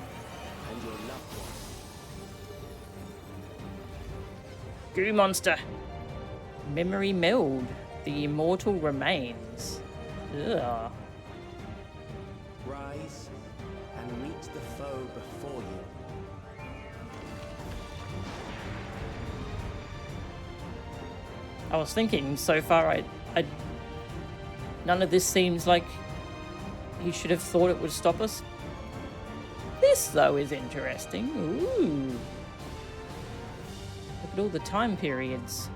and your loved ones. Goo monster. Memory meld. The immortal remains. Ugh. Rise and meet the foe before you. I was thinking so far, none of this seems like he should have thought it would stop us. This, though, is interesting. Ooh. Look at all the time periods.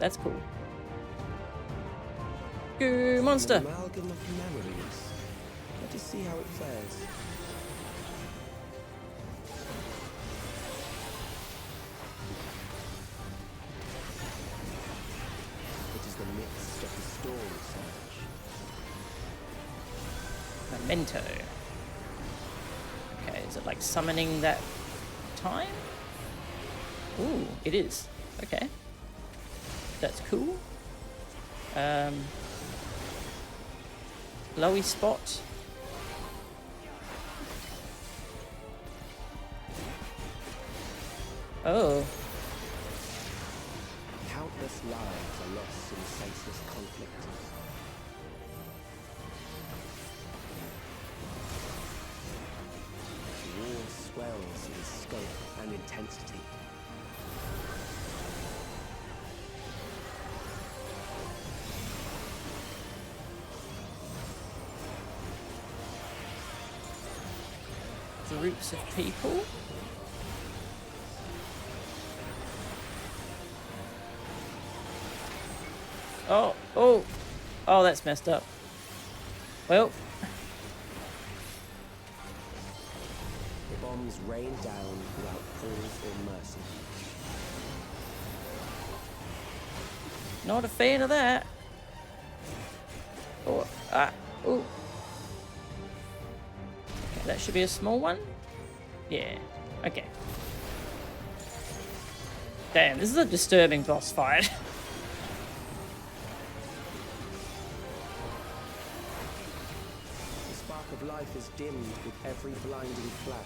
That's cool. Goo monster. An amalgam of memories. Let us see how it fares. It is the midst of the storm surge. Memento. Okay, is it like summoning that time? Ooh, it is. Okay. That's cool. Glowy spot. Oh. Countless lives are lost in senseless conflict. War swells in scope and intensity. groups of people. Oh, oh, oh, that's messed up. Well, The bombs rain down without pause or mercy. not a fan of that. Oh, ah, oh. Okay, that should be a small one. Yeah, okay. Damn, this is a disturbing boss fight. The spark of life is dimmed with every blinding flash.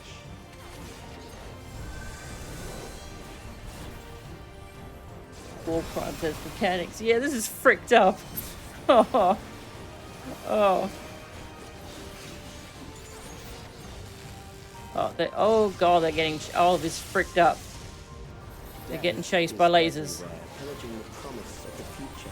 War crimes as mechanics. Yeah, this is fricked up. Oh. Oh. Oh god, they're getting all of this fricked up. They're getting chased by lasers. Everywhere, pillaging the promise of the future.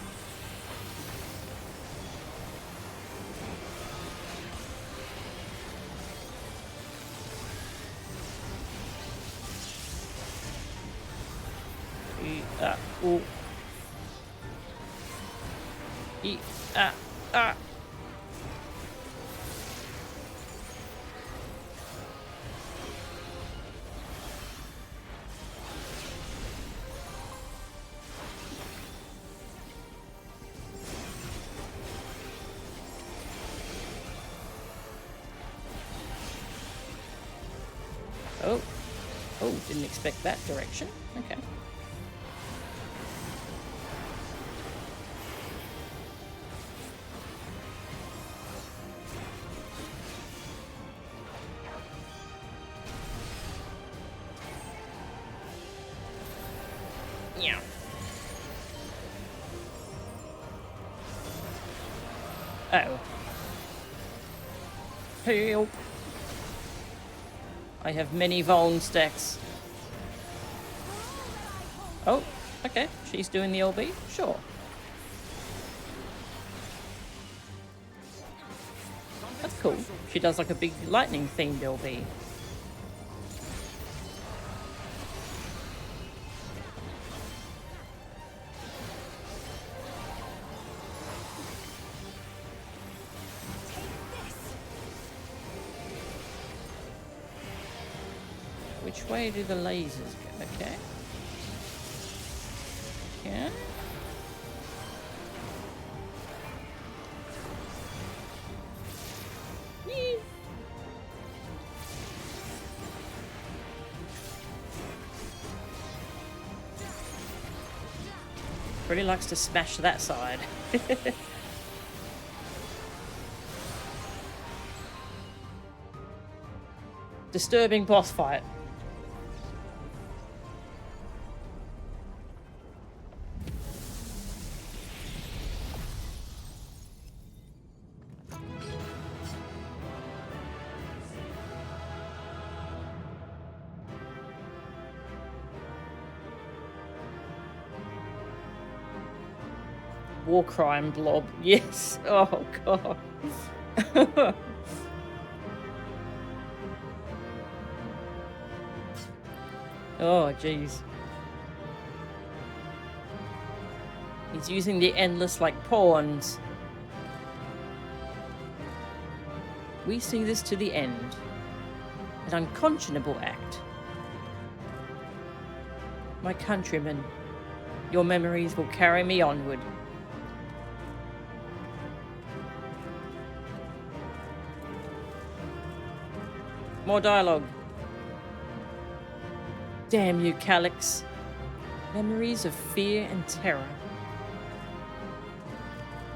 Ooh. Ah. Oh. Oh, didn't expect that direction. Okay. Yeah. Uh-oh. Help. I have many Vuln stacks. Oh, okay. She's doing the LB? Sure. That's cool. She does like a big lightning themed LB. Which way do the lasers go? Okay. Yeah. Yee. Really likes to smash that side. Disturbing boss fight. War crime blob. Yes. Oh god. Oh jeez. He's using the endless like pawns. We see this to the end. An unconscionable act. My countrymen, your memories will carry me onward. More dialogue. Damn you, Calyx. Memories of fear and terror.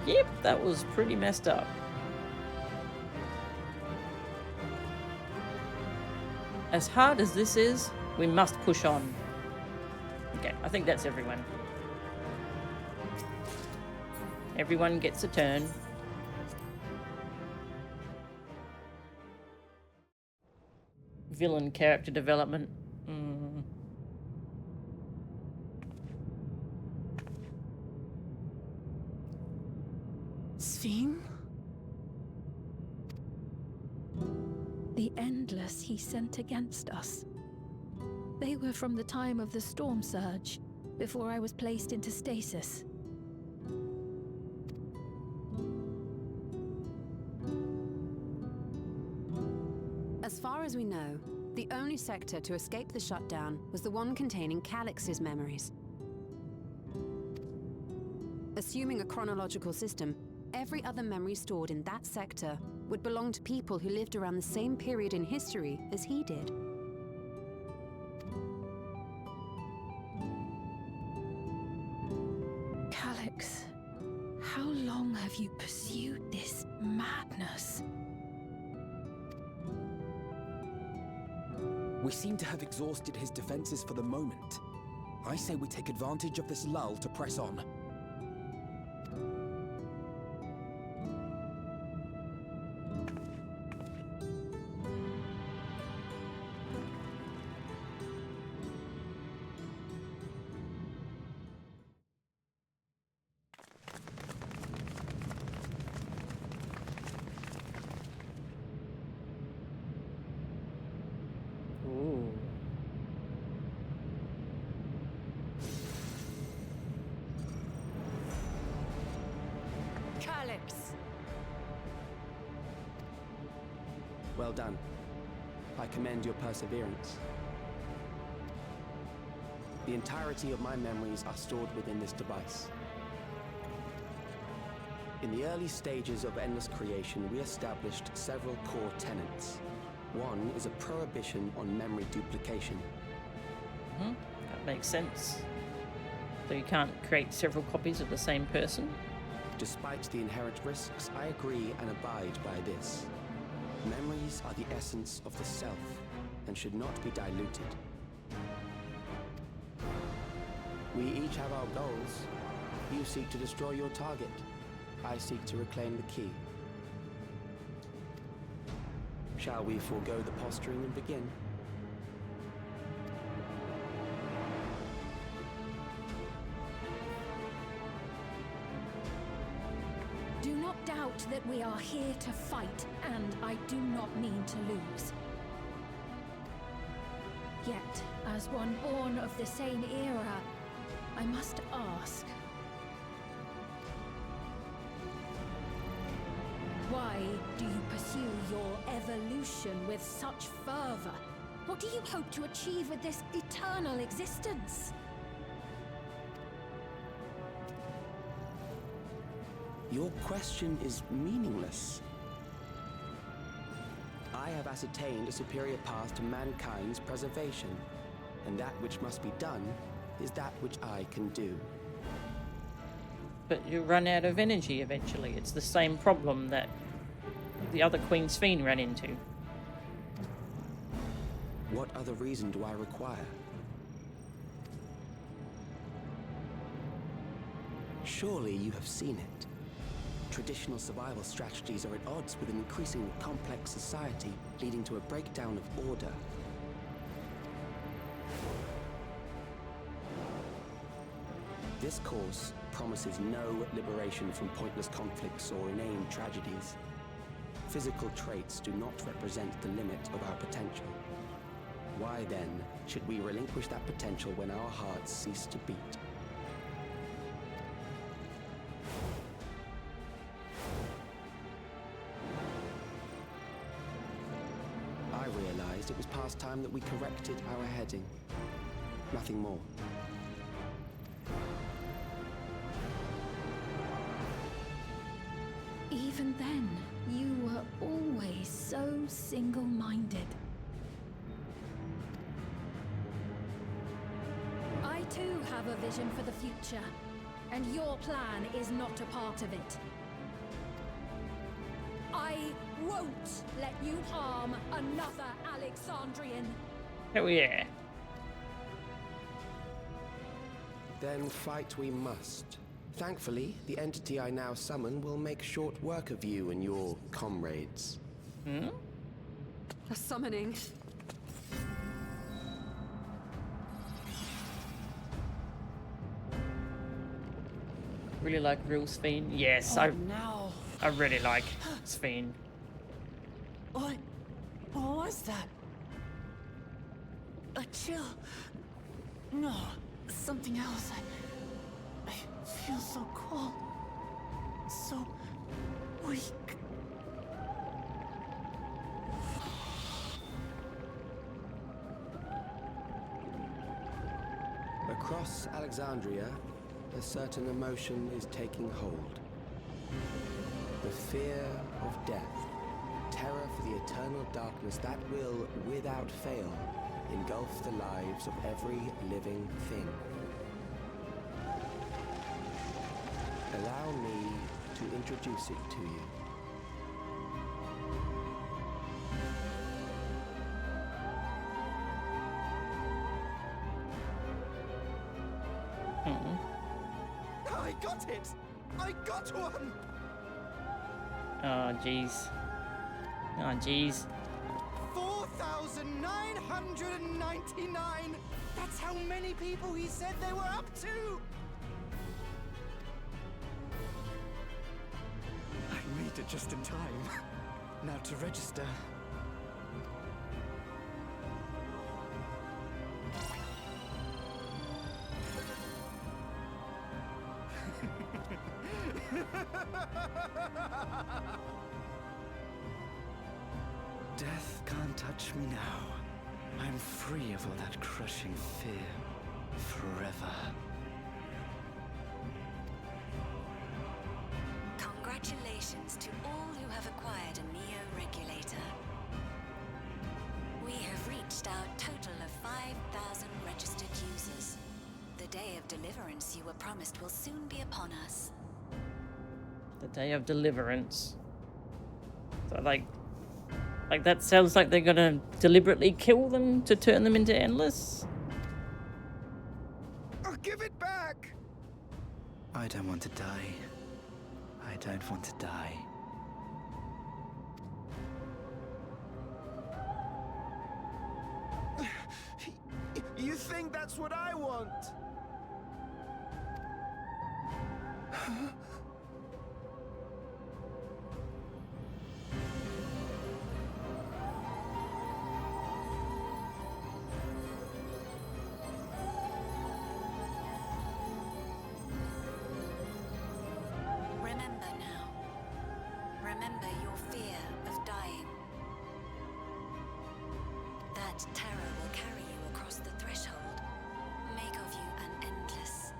Yep, that was pretty messed up. As hard as this is, we must push on. Okay, I think that's everyone. Everyone gets a turn. Villain character development. Sven? The Endless he sent against us. They were from the time of the storm surge, before I was placed into stasis. As far as we know, the only sector to escape the shutdown was the one containing Calyx's memories. Assuming a chronological system, every other memory stored in that sector would belong to people who lived around the same period in history as he did. Calyx, how long have you pursued this madness? We seem to have exhausted his defenses for the moment. I say we take advantage of this lull to press on. Ooh. Calyx! Well done. I commend your perseverance. The entirety of my memories are stored within this device. In the early stages of Endless creation, we established several core tenets. One is a prohibition on memory duplication. That makes sense. So you can't create several copies of the same person? Despite the inherent risks, I agree and abide by this. Memories are the essence of the self and should not be diluted. We each have our goals. You seek to destroy your target. I seek to reclaim the key. Shall we forego the posturing and begin? Do not doubt that we are here to fight, and I do not mean to lose. Yet, as one born of the same era, I must ask, why do you pursue your evolution with such fervor? What do you hope to achieve with this eternal existence? Your question is meaningless. I have ascertained a superior path to mankind's preservation, and that which must be done is that which I can do. But you run out of energy eventually. It's the same problem that the other Queen's Fiend ran into. What other reason do I require? Surely you have seen it. Traditional survival strategies are at odds with an increasingly complex society, leading to a breakdown of order. This course promises no liberation from pointless conflicts or inane tragedies. Physical traits do not represent the limit of our potential. Why then should we relinquish that potential when our hearts cease to beat? I realized it was past time that we corrected our heading. Nothing more. Even then, you were always so single-minded. I too have a vision for the future, and your plan is not a part of it. I won't let you harm another Alexandrian. Oh yeah. Then fight we must. Thankfully, the entity I now summon will make short work of you and your comrades. A summoning. Really like real Fiend. Yes, Oh, I now. really like Fiend. What was that? A chill? No, something else. I feel so cold. So weak. Across Alexandria, a certain emotion is taking hold. The fear of death. Terror for the eternal darkness that will, without fail, engulf the lives of every living thing. Allow me to introduce it to you. I got it! I got one! Oh, jeez. Oh, jeez. 4,999! That's how many people he said they were up to! I made it just in time. Now to register. Death can't touch me now. I'm free of all that crushing fear. Forever. Congratulations to all who have acquired a Neo-Regulator. We have reached our total of 5,000 registered users. The day of deliverance you were promised will soon be upon us. The day of deliverance. So, like that sounds like they're gonna deliberately kill them to turn them into endless. Oh, give it back! I don't want to die. I don't want to die. You think that's what I want? Remember now. Remember your fear of dying. That terror will carry you across the threshold, make of you an endless.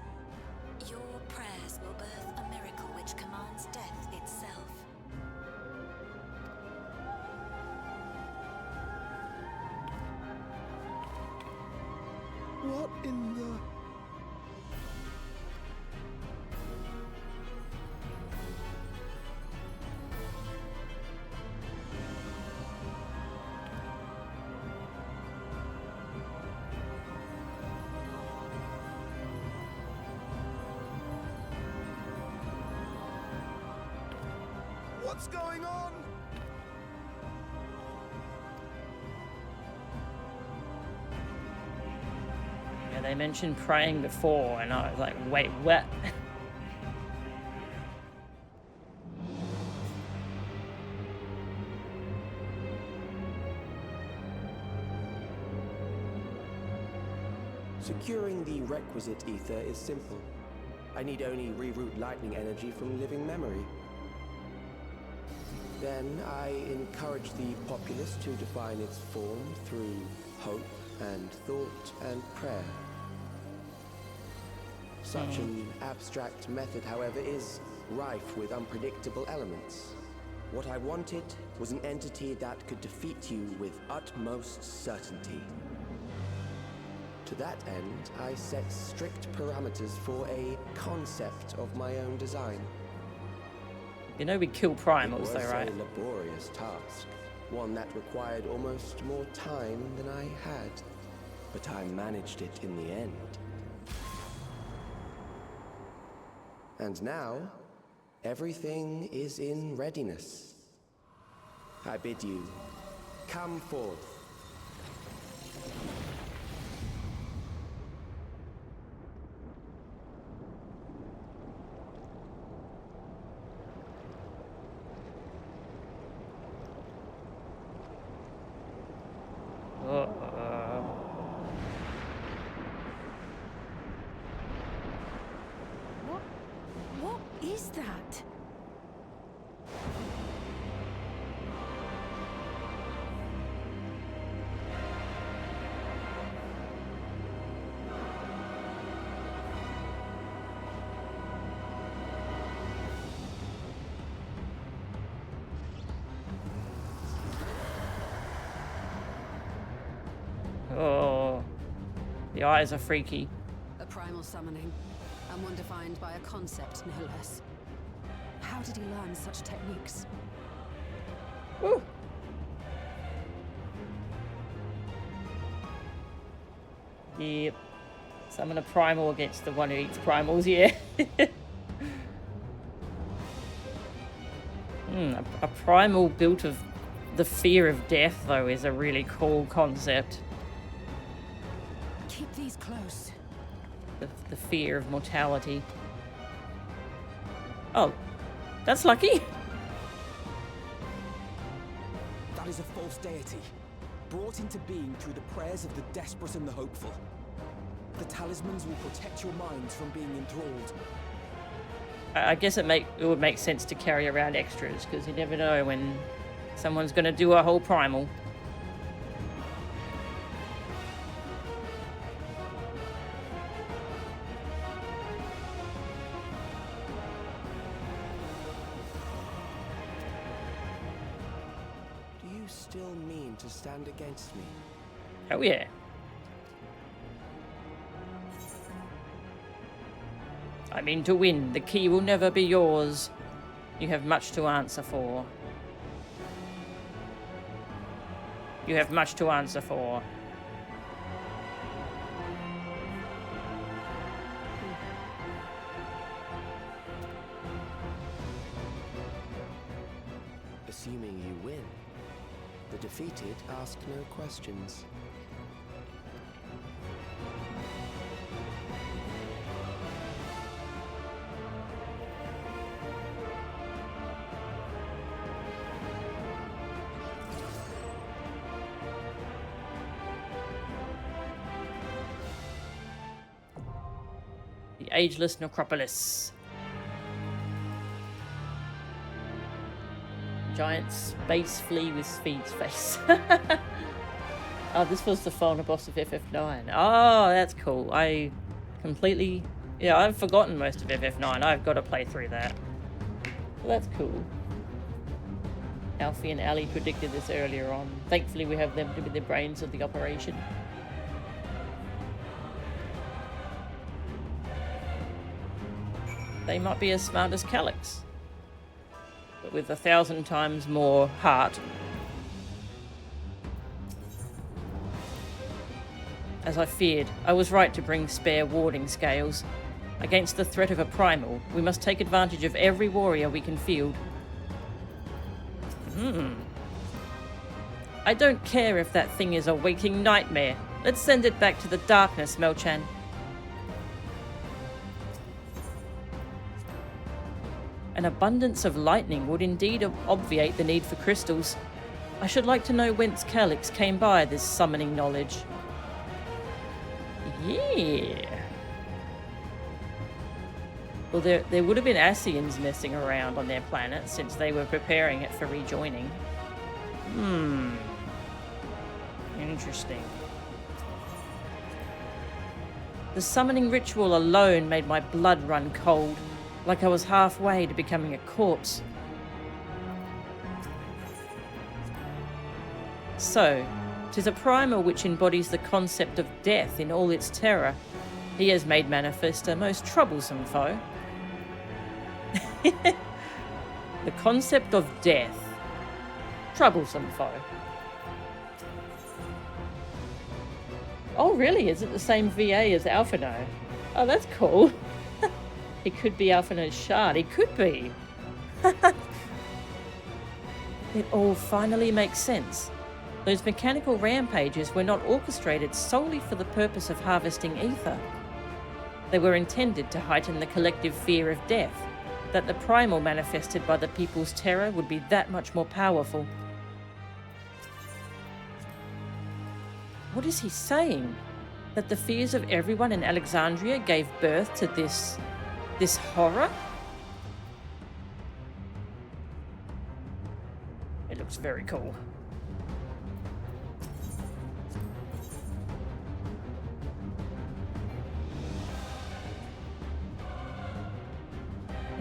Your prayers will birth a miracle which commands death itself. What in the... What's going on? Yeah, they mentioned praying before, and I was like, wait, what? Securing the requisite ether is simple. I need only reroute lightning energy from living memory. Then I encourage the populace to define its form through hope and thought and prayer. Such an abstract method, however, is rife with unpredictable elements. What I wanted was an entity that could defeat you with utmost certainty. To that end, I set strict parameters for a concept of my own design. You know we kill primals, though, right? It was a laborious task, one that required almost more time than I had, but I managed it in the end. And now, everything is in readiness. I bid you, come forth. What is that? Oh, the eyes are freaky. A primal summoning, and one defined by a concept, no less. How did he learn such techniques? Woo. Yep. Summon a primal against the one who eats primals, yeah. A primal built of the fear of death, though, is a really cool concept. Keep these close. The fear of mortality. Oh, that's lucky. That is a false deity, brought into being through the prayers of the desperate and the hopeful. The talismans will protect your minds from being enthralled. I guess it would make sense to carry around extras, because you never know when someone's going to do a whole primal. Do you still mean to stand against me? Oh yeah. I mean to win. The key will never be yours. You have much to answer for. You have much to answer for. Assuming you win, the defeated ask no questions. The Ageless Necropolis. Giant space flea with Speed's face. Oh, this was the final boss of FF9. Oh, that's cool. I completely... Yeah, I've forgotten most of FF9. I've got to play through that. Well, that's cool. Alfie and Ali predicted this earlier on. Thankfully, we have them to be the brains of the operation. They might be as smart as Calyx, but with 1,000 times more heart. As I feared, I was right to bring spare warding scales. Against the threat of a primal, we must take advantage of every warrior we can field. I don't care if that thing is a waking nightmare. Let's send it back to the darkness, Melchan. An abundance of lightning would indeed obviate the need for crystals. I should like to know whence Calyx came by this summoning knowledge. Yeah. Well, there would have been Ascians messing around on their planet since they were preparing it for rejoining. Interesting. The summoning ritual alone made my blood run cold, like I was halfway to becoming a corpse. So, 'tis a primal which embodies the concept of death in all its terror. He has made manifest a most troublesome foe. The concept of death. Troublesome foe. Oh really? Is it the same VA as Alphino? Oh, that's cool. He could be Alphino's shard. He could be. It all finally makes sense. Those mechanical rampages were not orchestrated solely for the purpose of harvesting ether. They were intended to heighten the collective fear of death, that the primal manifested by the people's terror would be that much more powerful. What is he saying? That the fears of everyone in Alexandria gave birth to this horror? It looks very cool.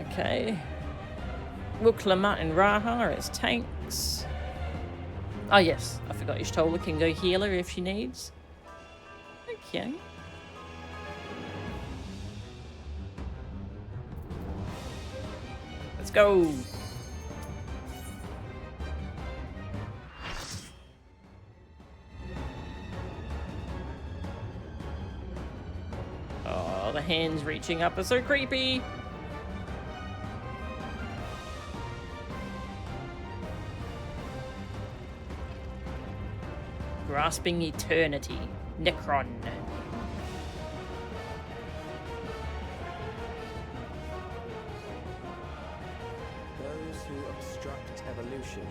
Okay. Wuklamat and Raha are as tanks. Oh yes, I forgot Ishtola can go healer if she needs. Okay. Let's go. Oh, the hands reaching up are so creepy. Grasping eternity. Necron. Those who obstruct evolution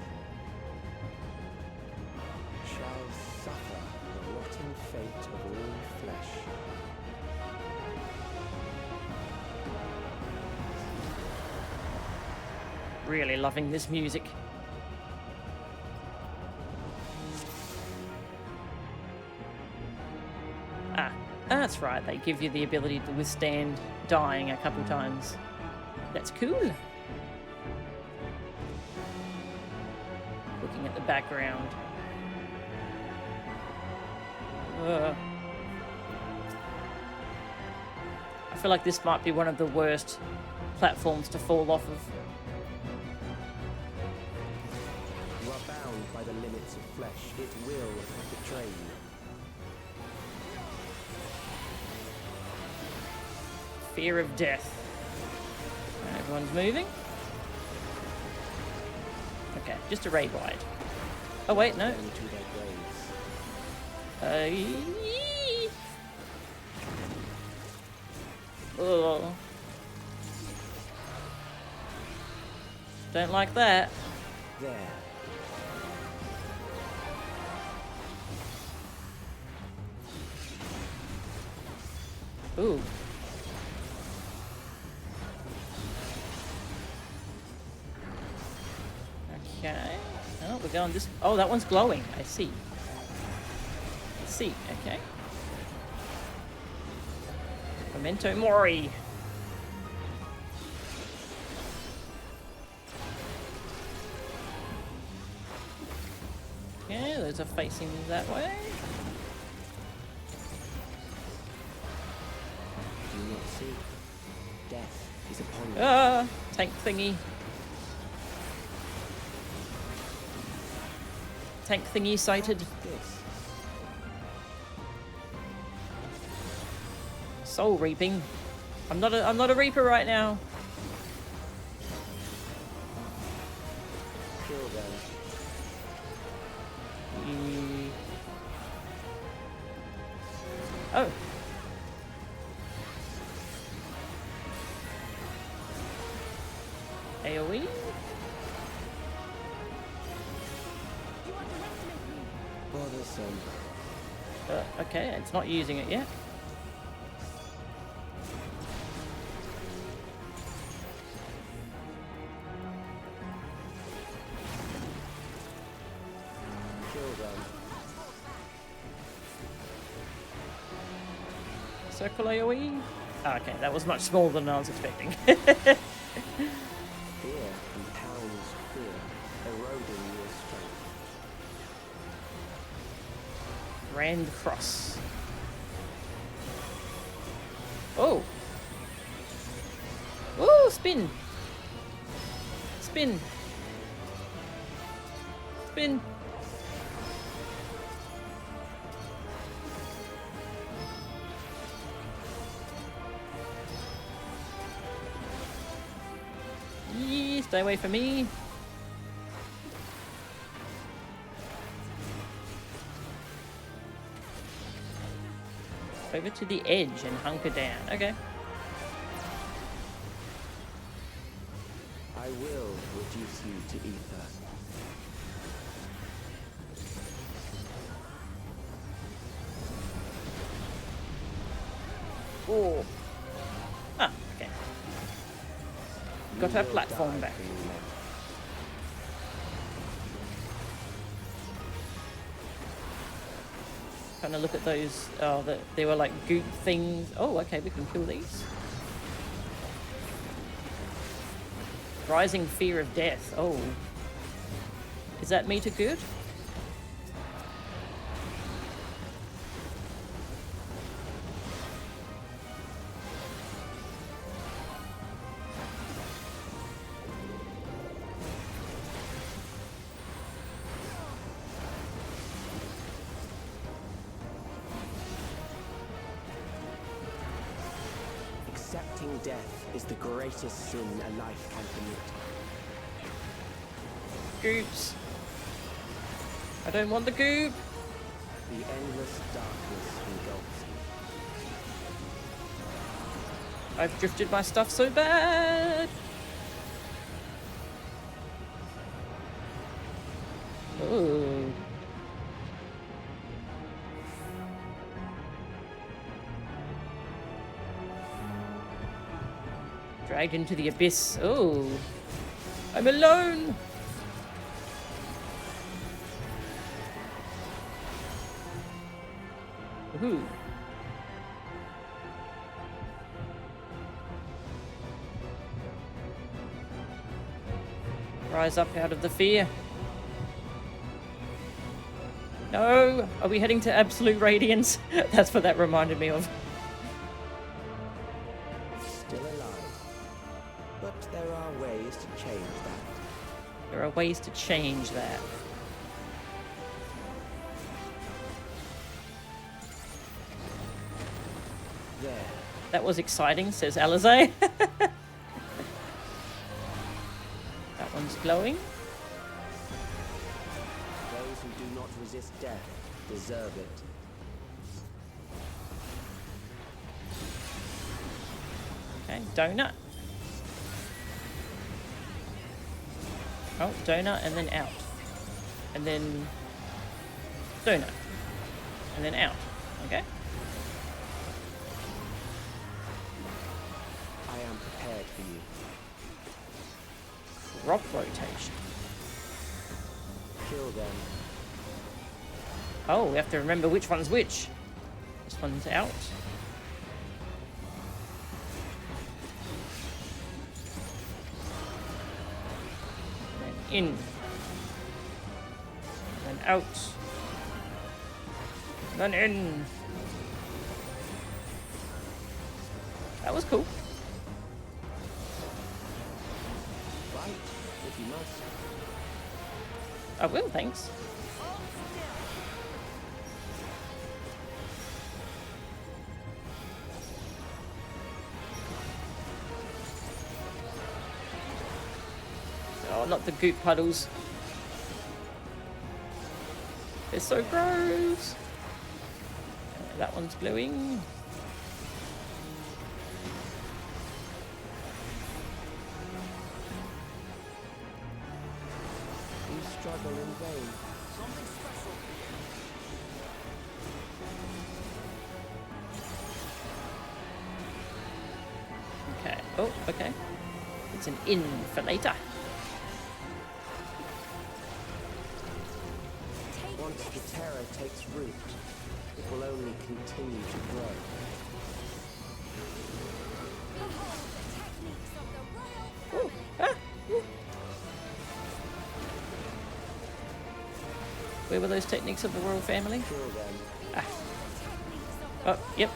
shall suffer the rotting fate of all flesh. Really loving this music. That's right, they give you the ability to withstand dying a couple times. That's cool. Looking at the background. I feel like this might be one of the worst platforms to fall off of. You are bound by the limits of flesh. It will betray you. Fear of death. Everyone's moving. Okay, just a raid wide. Oh wait, no. Oh. Don't like that. There. Ooh. Okay. Oh, we're going this. Oh, that one's glowing. I see. I see. Okay. Memento Mori. Okay, those are facing that way. Do you not see? Death is upon you. Ah, tank thingy. Tank thingy sighted. This. Soul reaping. I'm not a reaper right now. Kill them. Oh. AoE? Bothersome. Okay, it's not using it yet. Kill them. Circle AoE? Oh, okay, that was much smaller than I was expecting. Fear compounds fear, eroding your strength. Grand Cross. Oh! Oh, spin! Spin! Spin! Yee, stay away from me. Over to the edge and hunker down. Okay. I will reduce you to ether. Oh. Ah, okay. Got her platform back. Trying to look at those. Oh, they were like goop things. Oh, okay, we can kill these. Rising fear of death. Oh. Is that meter good? Accepting death is the greatest sin a life can commit. Goops. I don't want the goop. The endless darkness engulfs you. I've drifted my stuff so bad. Ooh. Dragged into the abyss. Oh. I'm alone. Ooh. Rise up out of the fear. No! Are we heading to absolute radiance? That's what that reminded me of. Still alive. But there are ways to change that. There are ways to change that. There. That was exciting, says Alizé. That one's glowing. Those who do not resist death deserve it. Okay, donut. Oh, donut and then out. And then donut. And then out. Okay. I am prepared for you. Crop rotation. Kill them. Oh, we have to remember which one's which. This one's out. And then in. And out. And then in. That was cool. Fight if you must. I will, thanks. Oh, not the goop puddles. They're so gross. That one's glowing. You struggle in vain. Something special. Okay. Oh, okay. It's an in for later. Once the terror takes root, it will only continue to grow. Ooh, ah, ooh. Where were those techniques of the royal family? Kill them. Ah. Oh, yep.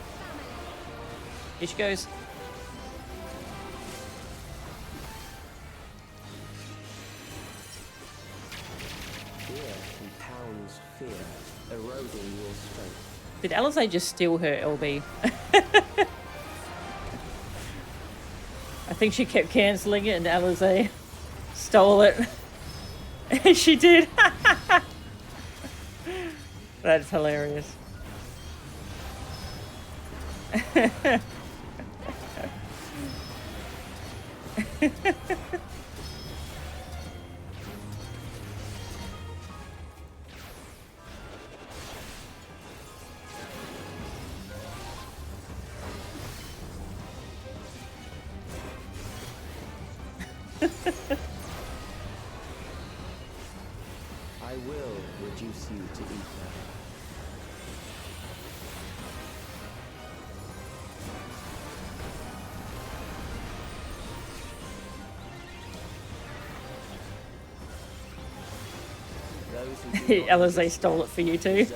Here she goes. Fear compounds fear, eroding your strength. Did Alizé just steal her LB? I think she kept cancelling it and Alizé stole it. She did. That's hilarious. I will reduce you to ether. Those who do not Alize resist stole it for you too.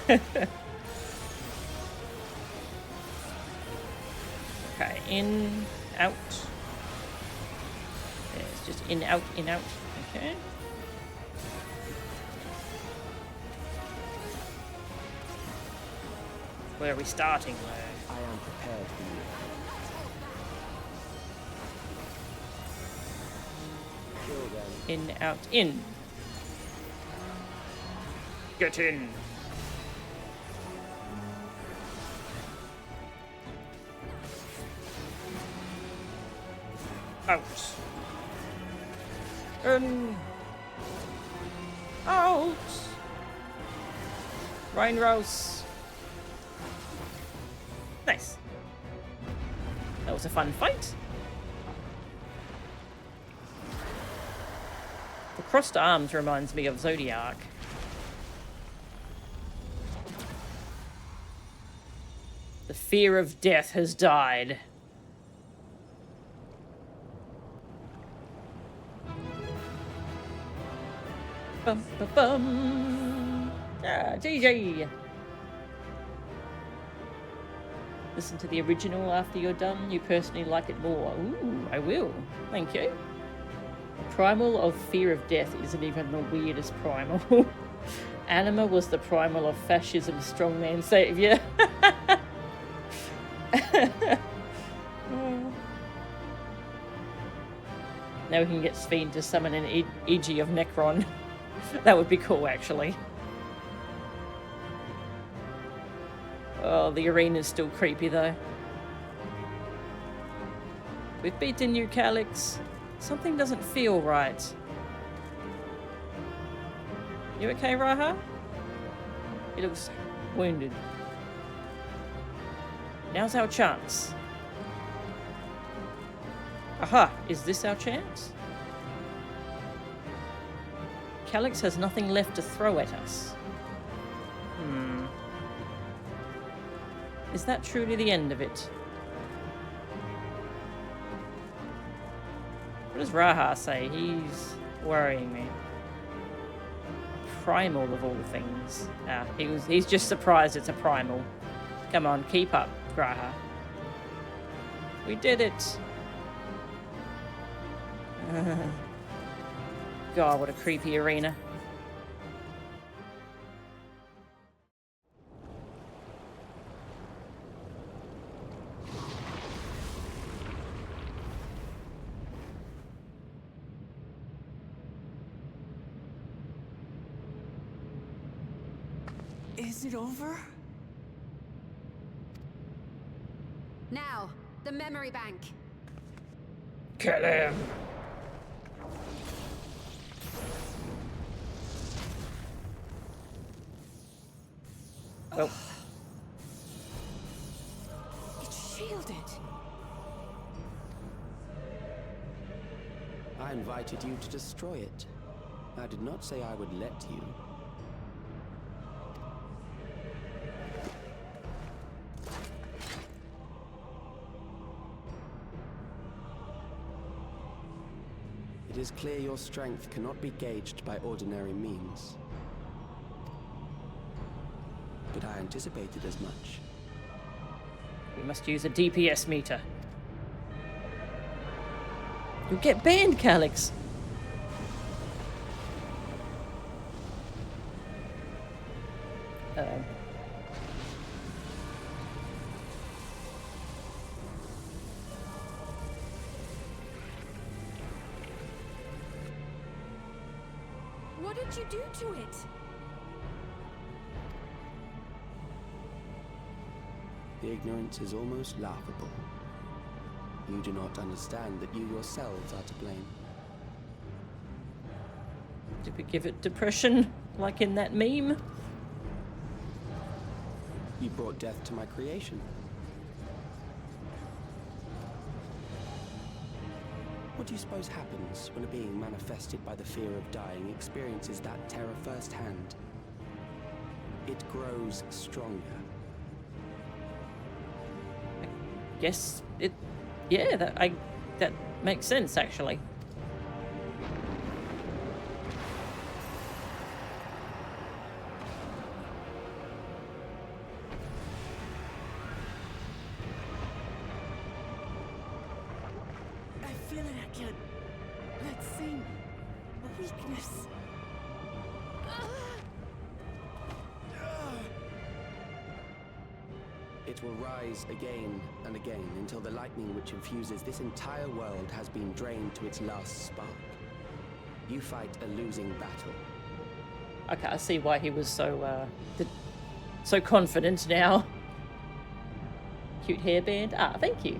deserve it. Okay, in, out. Yeah, it's just in, out, in, out. Okay. Where are we starting though? I am prepared for you. Kill them. In, out, in. Get in. Out. In. Out. Rain Rose. Nice. That was a fun fight. The crossed arms reminds me of Zodiac. The fear of death has died. Bum, bum, bum. Ah, GG. Listen to the original after you're done. You personally like it more. Ooh, I will. Thank you. The primal of fear of death isn't even the weirdest primal. Anima was the primal of fascism, strongman savior. Now we can get Sphene to summon an Egi of Necron. That would be cool, actually. Oh, the arena's still creepy, though. We've beaten you, Calyx. Something doesn't feel right. You okay, Raha? He looks wounded. Now's our chance. Aha! Is this our chance? Calyx has nothing left to throw at us. Is that truly the end of it? What does Raha say? He's worrying me. Primal of all things. Ah, he's just surprised it's a primal. Come on, keep up, Raha. We did it! God, what a creepy arena. Is it over? Now, the memory bank. Kill him! Oh. It's shielded. I invited you to destroy it. I did not say I would let you. It is clear your strength cannot be gauged by ordinary means. But I anticipated as much. We must use a DPS meter. You'll get banned, Calyx. What did you do to it? The ignorance is almost laughable. You do not understand that you yourselves are to blame. Did we give it depression, like in that meme? You brought death to my creation. What do you suppose happens when a being manifested by the fear of dying experiences that terror firsthand? It grows stronger. Guess it. Yeah, that makes sense actually. I feel it again. That same weakness. It will rise again and again until the lightning which infuses this entire world has been drained to its last spark. You fight a losing battle. Okay, I see why he was so so confident now. Cute hairband. Ah, thank you.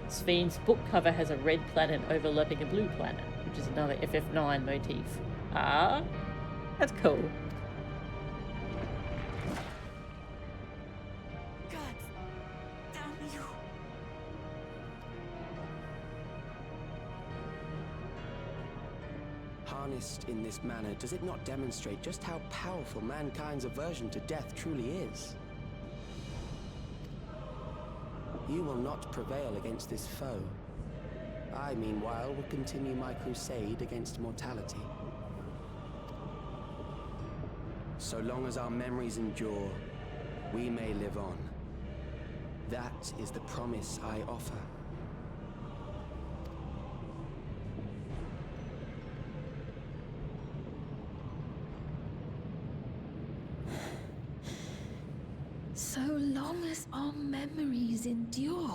Sven's book cover has a red planet overlapping a blue planet, which is another FF9 motif. Ah, that's cool. God damn you. Harnessed in this manner, does it not demonstrate just how powerful mankind's aversion to death truly is? You will not prevail against this foe. I, meanwhile, will continue my crusade against mortality. So long as our memories endure, we may live on. That is the promise I offer. So long as our memories endure.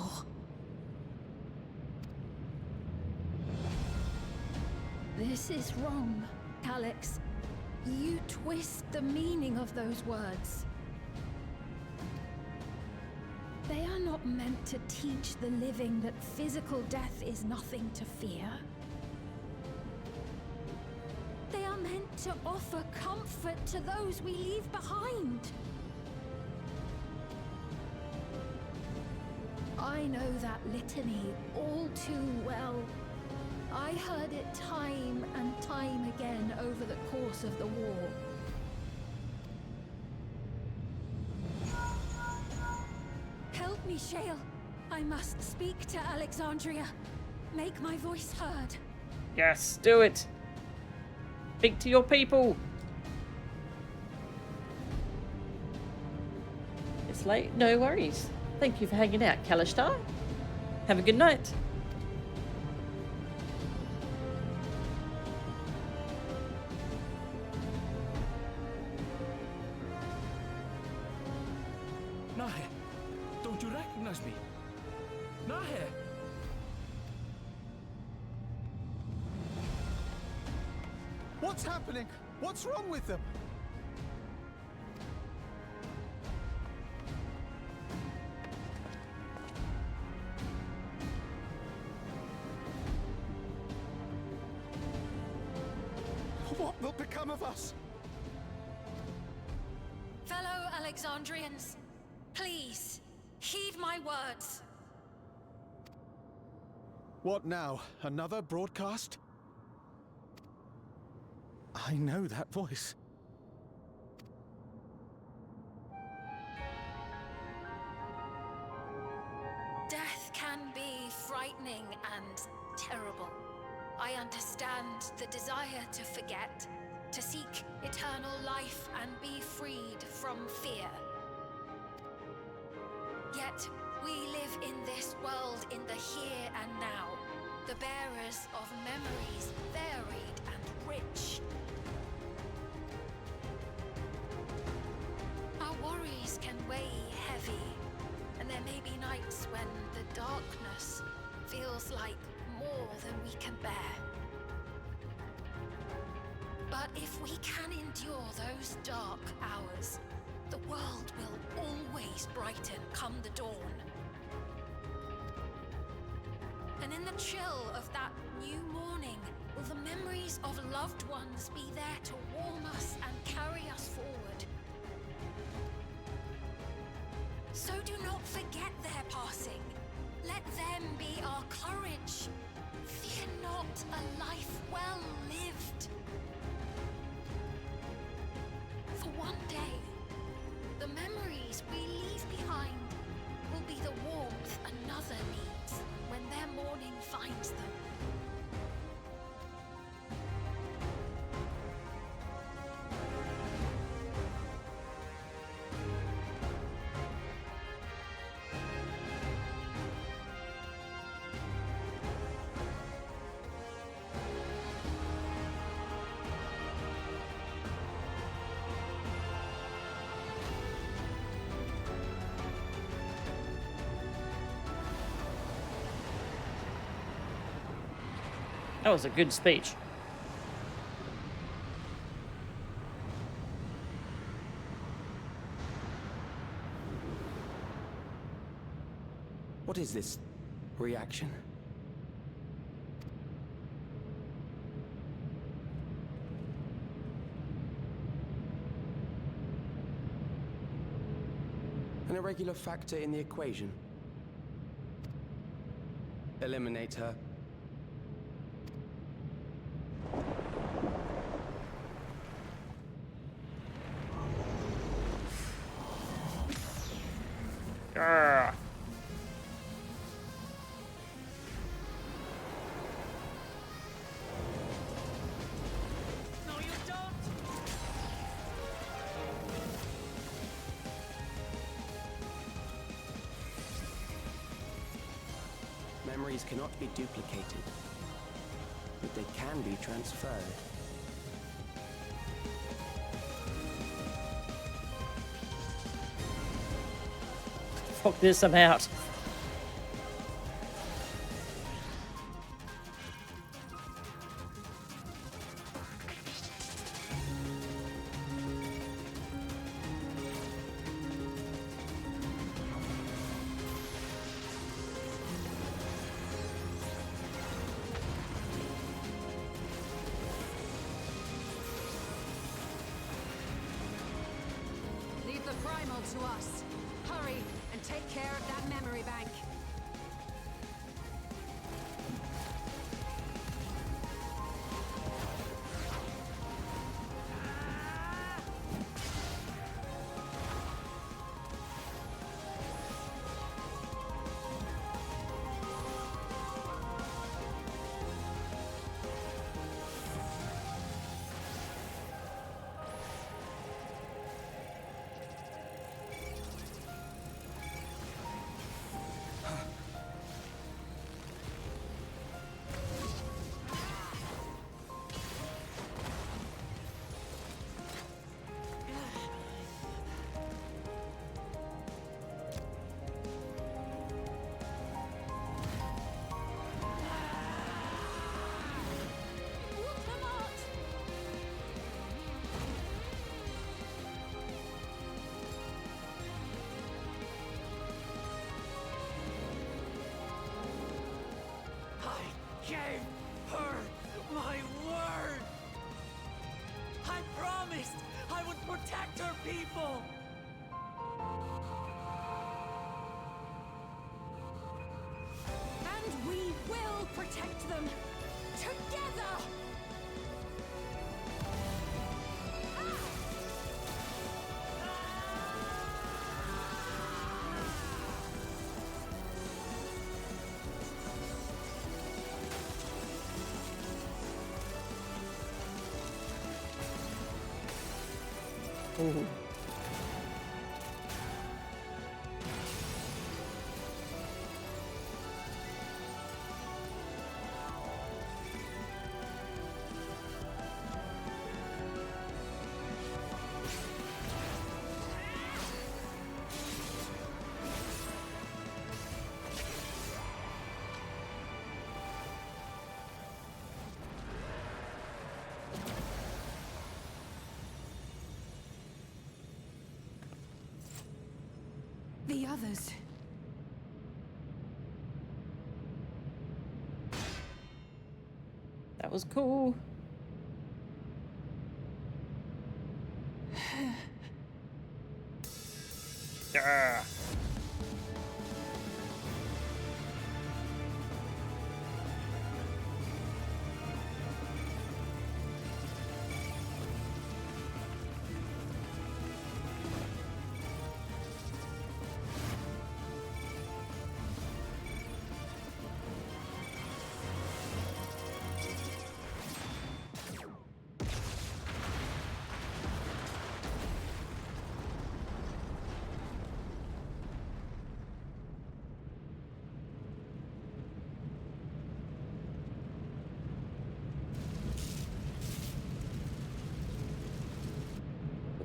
This is wrong, Calyx. You twist the meaning of those words. They are not meant to teach the living that physical death is nothing to fear. They are meant to offer comfort to those we leave behind. I know that litany all too well. I heard it time and time again over the course of the war. Help me, Shale. I must speak to Alexandria. Make my voice heard. Yes, do it. Speak to your people. It's late. No worries. Thank you for hanging out, Kalishtar. Have a good night. Nahe, don't you recognize me? Nahe! What's happening? What's wrong with them? What will become of us? Fellow Alexandrians, please, heed my words. What now? Another broadcast? I know that voice. Death can be frightening and terrible. I understand the desire to forget, to seek eternal life and be freed from fear. Yet, we live in this world in the here and now, the bearers of memories varied and rich. Our worries can weigh heavy, and there may be nights when the darkness feels like more than we can bear. But if we can endure those dark hours, the world will always brighten come the dawn. And in the chill of that new morning, will the memories of loved ones be there to warm us and carry us forward? So do not forget their passing. Let them be our courage. Fear not a life well lived. For one day, the memories we leave behind will be the warmth another needs when their morning finds them. That was a good speech. What is this reaction? An irregular factor in the equation. Eliminate her. Grr. No, you don't! Memories cannot be duplicated, but they can be transferred. Fuck this, I'm out. Leave the primal to us. Hurry and take care of that memory bank. Gave her my word! I promised I would protect her people! And we will protect them together! Ooh. The others. That was cool. Yeah.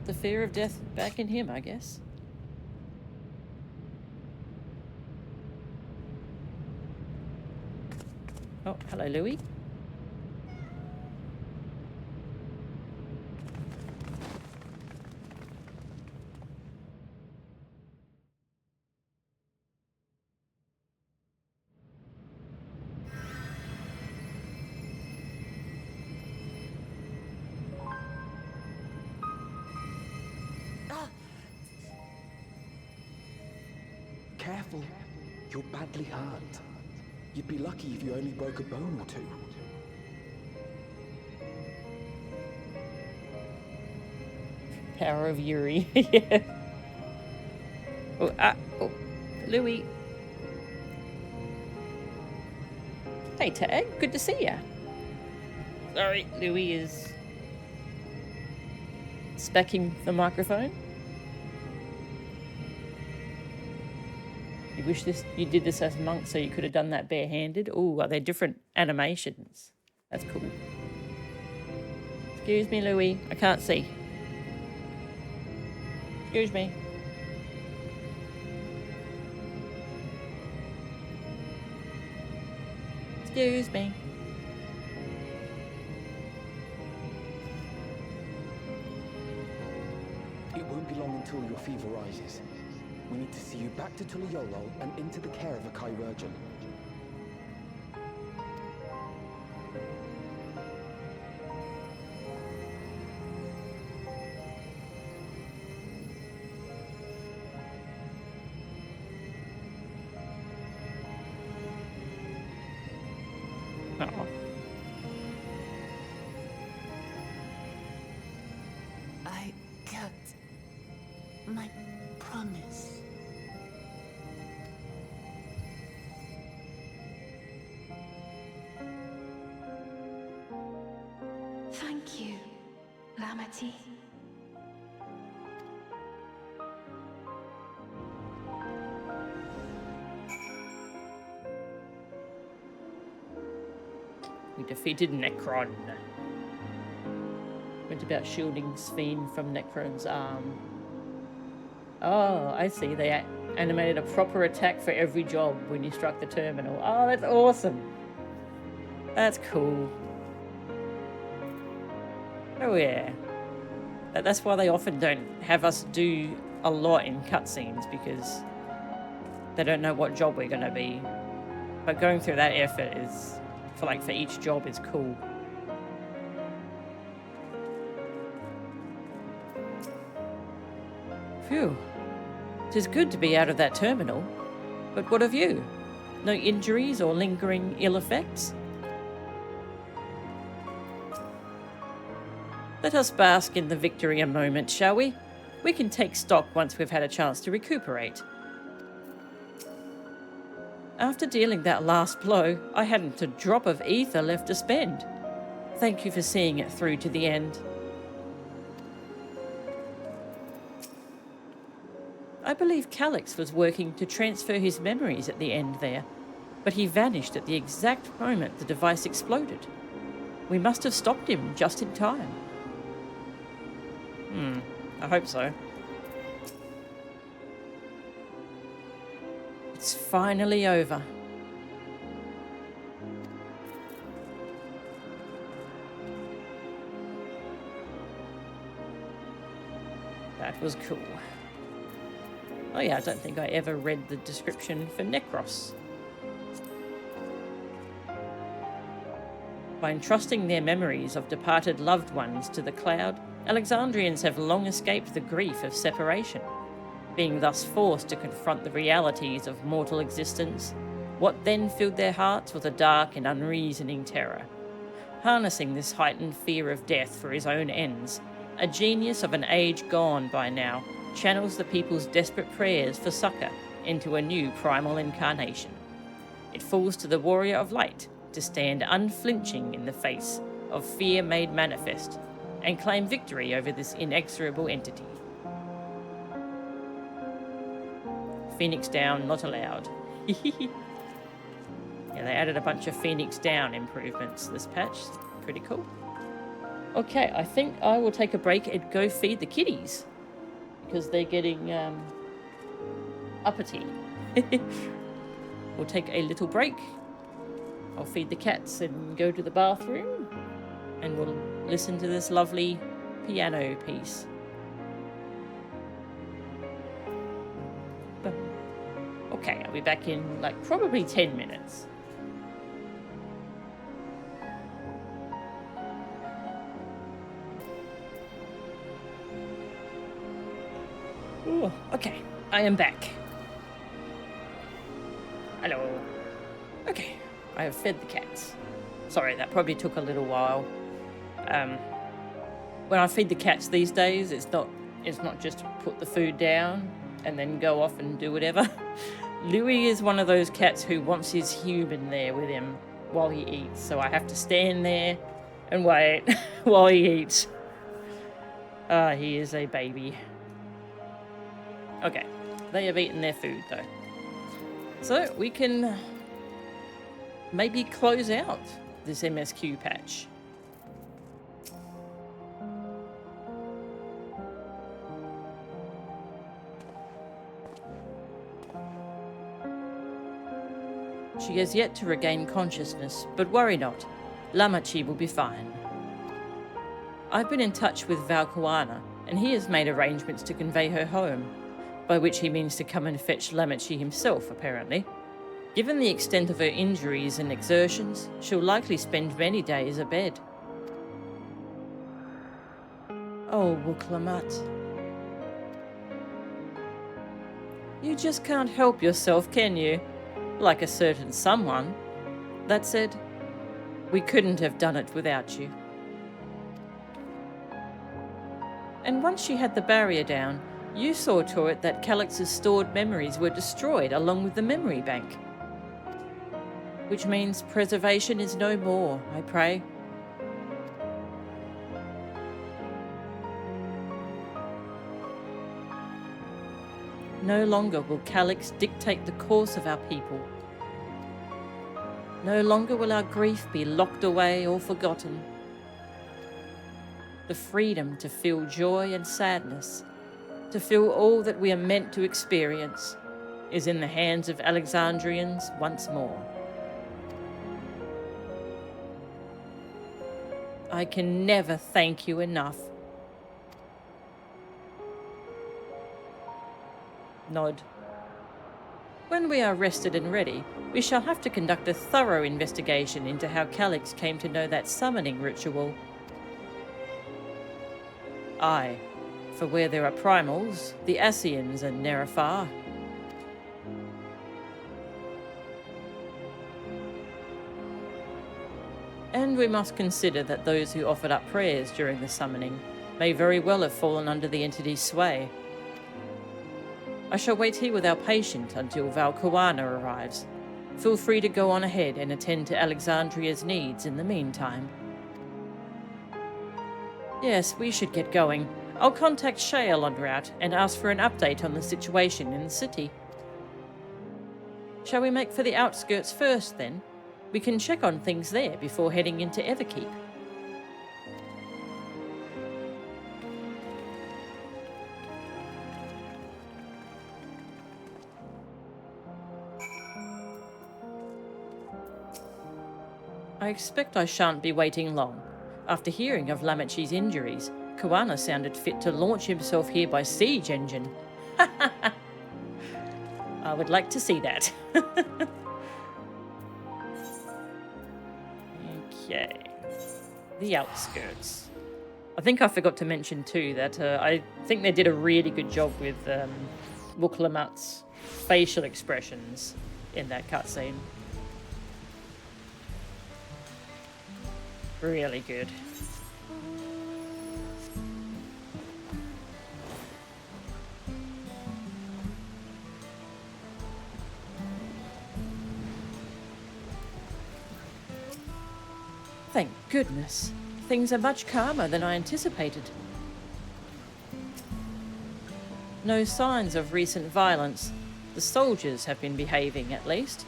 the fear of death back in him, I guess. Oh, hello, Louis. Careful. You're badly hurt. You'd be lucky if you only broke a bone or two. Power of Yuri. Yeah. Oh, Louis. Hey, Tag. Good to see ya. Sorry, Louis is specking the microphone. You wish you did this as monk so you could have done that barehanded. Oh, are there different animations? That's cool. Excuse me, Louis. I can't see. Excuse me. Excuse me. It won't be long until your fever rises. We need to see you back to Tuliolol and into the care of a chirurgeon. Oh. I kept my promise. Thank you, Lamity. We defeated Necron. Went about shielding Sphene from Necron's arm. Oh, I see. They animated a proper attack for every job when you struck the terminal. Oh, that's awesome. That's cool. Oh, yeah. That's why they often don't have us do a lot in cutscenes, because they don't know what job we're going to be. But going through that effort is, for each job, is cool. Phew. It is good to be out of that terminal. But what of you? No injuries or lingering ill effects? Let us bask in the victory a moment, shall we? We can take stock once we've had a chance to recuperate. After dealing that last blow, I hadn't a drop of ether left to spend. Thank you for seeing it through to the end. I believe Calyx was working to transfer his memories at the end there, but he vanished at the exact moment the device exploded. We must have stopped him just in time. I hope so. It's finally over. That was cool. Oh yeah, I don't think I ever read the description for Necros. By entrusting their memories of departed loved ones to the cloud, Alexandrians have long escaped the grief of separation, being thus forced to confront the realities of mortal existence. What then filled their hearts was a dark and unreasoning terror. Harnessing this heightened fear of death for his own ends, a genius of an age gone by now channels the people's desperate prayers for succor into a new primal incarnation. It falls to the warrior of light to stand unflinching in the face of fear made manifest and claim victory over this inexorable entity. Phoenix Down not allowed. Yeah, they added a bunch of Phoenix Down improvements this patch. Pretty cool. Okay, I think I will take a break and go feed the kitties. Because they're getting uppity. We'll take a little break. I'll feed the cats and go to the bathroom. And we'll listen to this lovely piano piece. Okay, I'll be back in like probably 10 minutes. Ooh, okay, I am back. Hello. Okay, I have fed the cats. Sorry, that probably took a little while. When I feed the cats these days, it's not just put the food down and then go off and do whatever. Louis is one of those cats who wants his human there with him while he eats, so I have to stand there and wait while he eats. He is a baby. Okay, they have eaten their food though. So we can maybe close out this MSQ patch. She has yet to regain consciousness, but worry not. Lamachi will be fine. I've been in touch with Valkuana, and he has made arrangements to convey her home, by which he means to come and fetch Lamachi himself, apparently. Given the extent of her injuries and exertions, she'll likely spend many days abed. Oh, Wuklamat. You just can't help yourself, can you? Like a certain someone. That said, we couldn't have done it without you. And once she had the barrier down, you saw to it that Calyx's stored memories were destroyed along with the memory bank. Which means preservation is no more, I pray. No longer will Calyx dictate the course of our people. No longer will our grief be locked away or forgotten. The freedom to feel joy and sadness, to feel all that we are meant to experience, is in the hands of Alexandrians once more. I can never thank you enough. Nod. When we are rested and ready, we shall have to conduct a thorough investigation into how Calyx came to know that summoning ritual. Aye, for where there are primals, the Ascians and Nerafar. And we must consider that those who offered up prayers during the summoning may very well have fallen under the entity's sway. I shall wait here with our patient until Valkuana arrives. Feel free to go on ahead and attend to Alexandria's needs in the meantime. Yes, we should get going. I'll contact Shale en route and ask for an update on the situation in the city. Shall we make for the outskirts first, then? We can check on things there before heading into Everkeep. I expect I shan't be waiting long. After hearing of Lamachi's injuries, Kuana sounded fit to launch himself here by siege engine. I would like to see that. Okay. The outskirts. I think I forgot to mention too that I think they did a really good job with Wuklamat's facial expressions in that cutscene. Really good. Thank goodness. Things are much calmer than I anticipated. No signs of recent violence. The soldiers have been behaving, at least.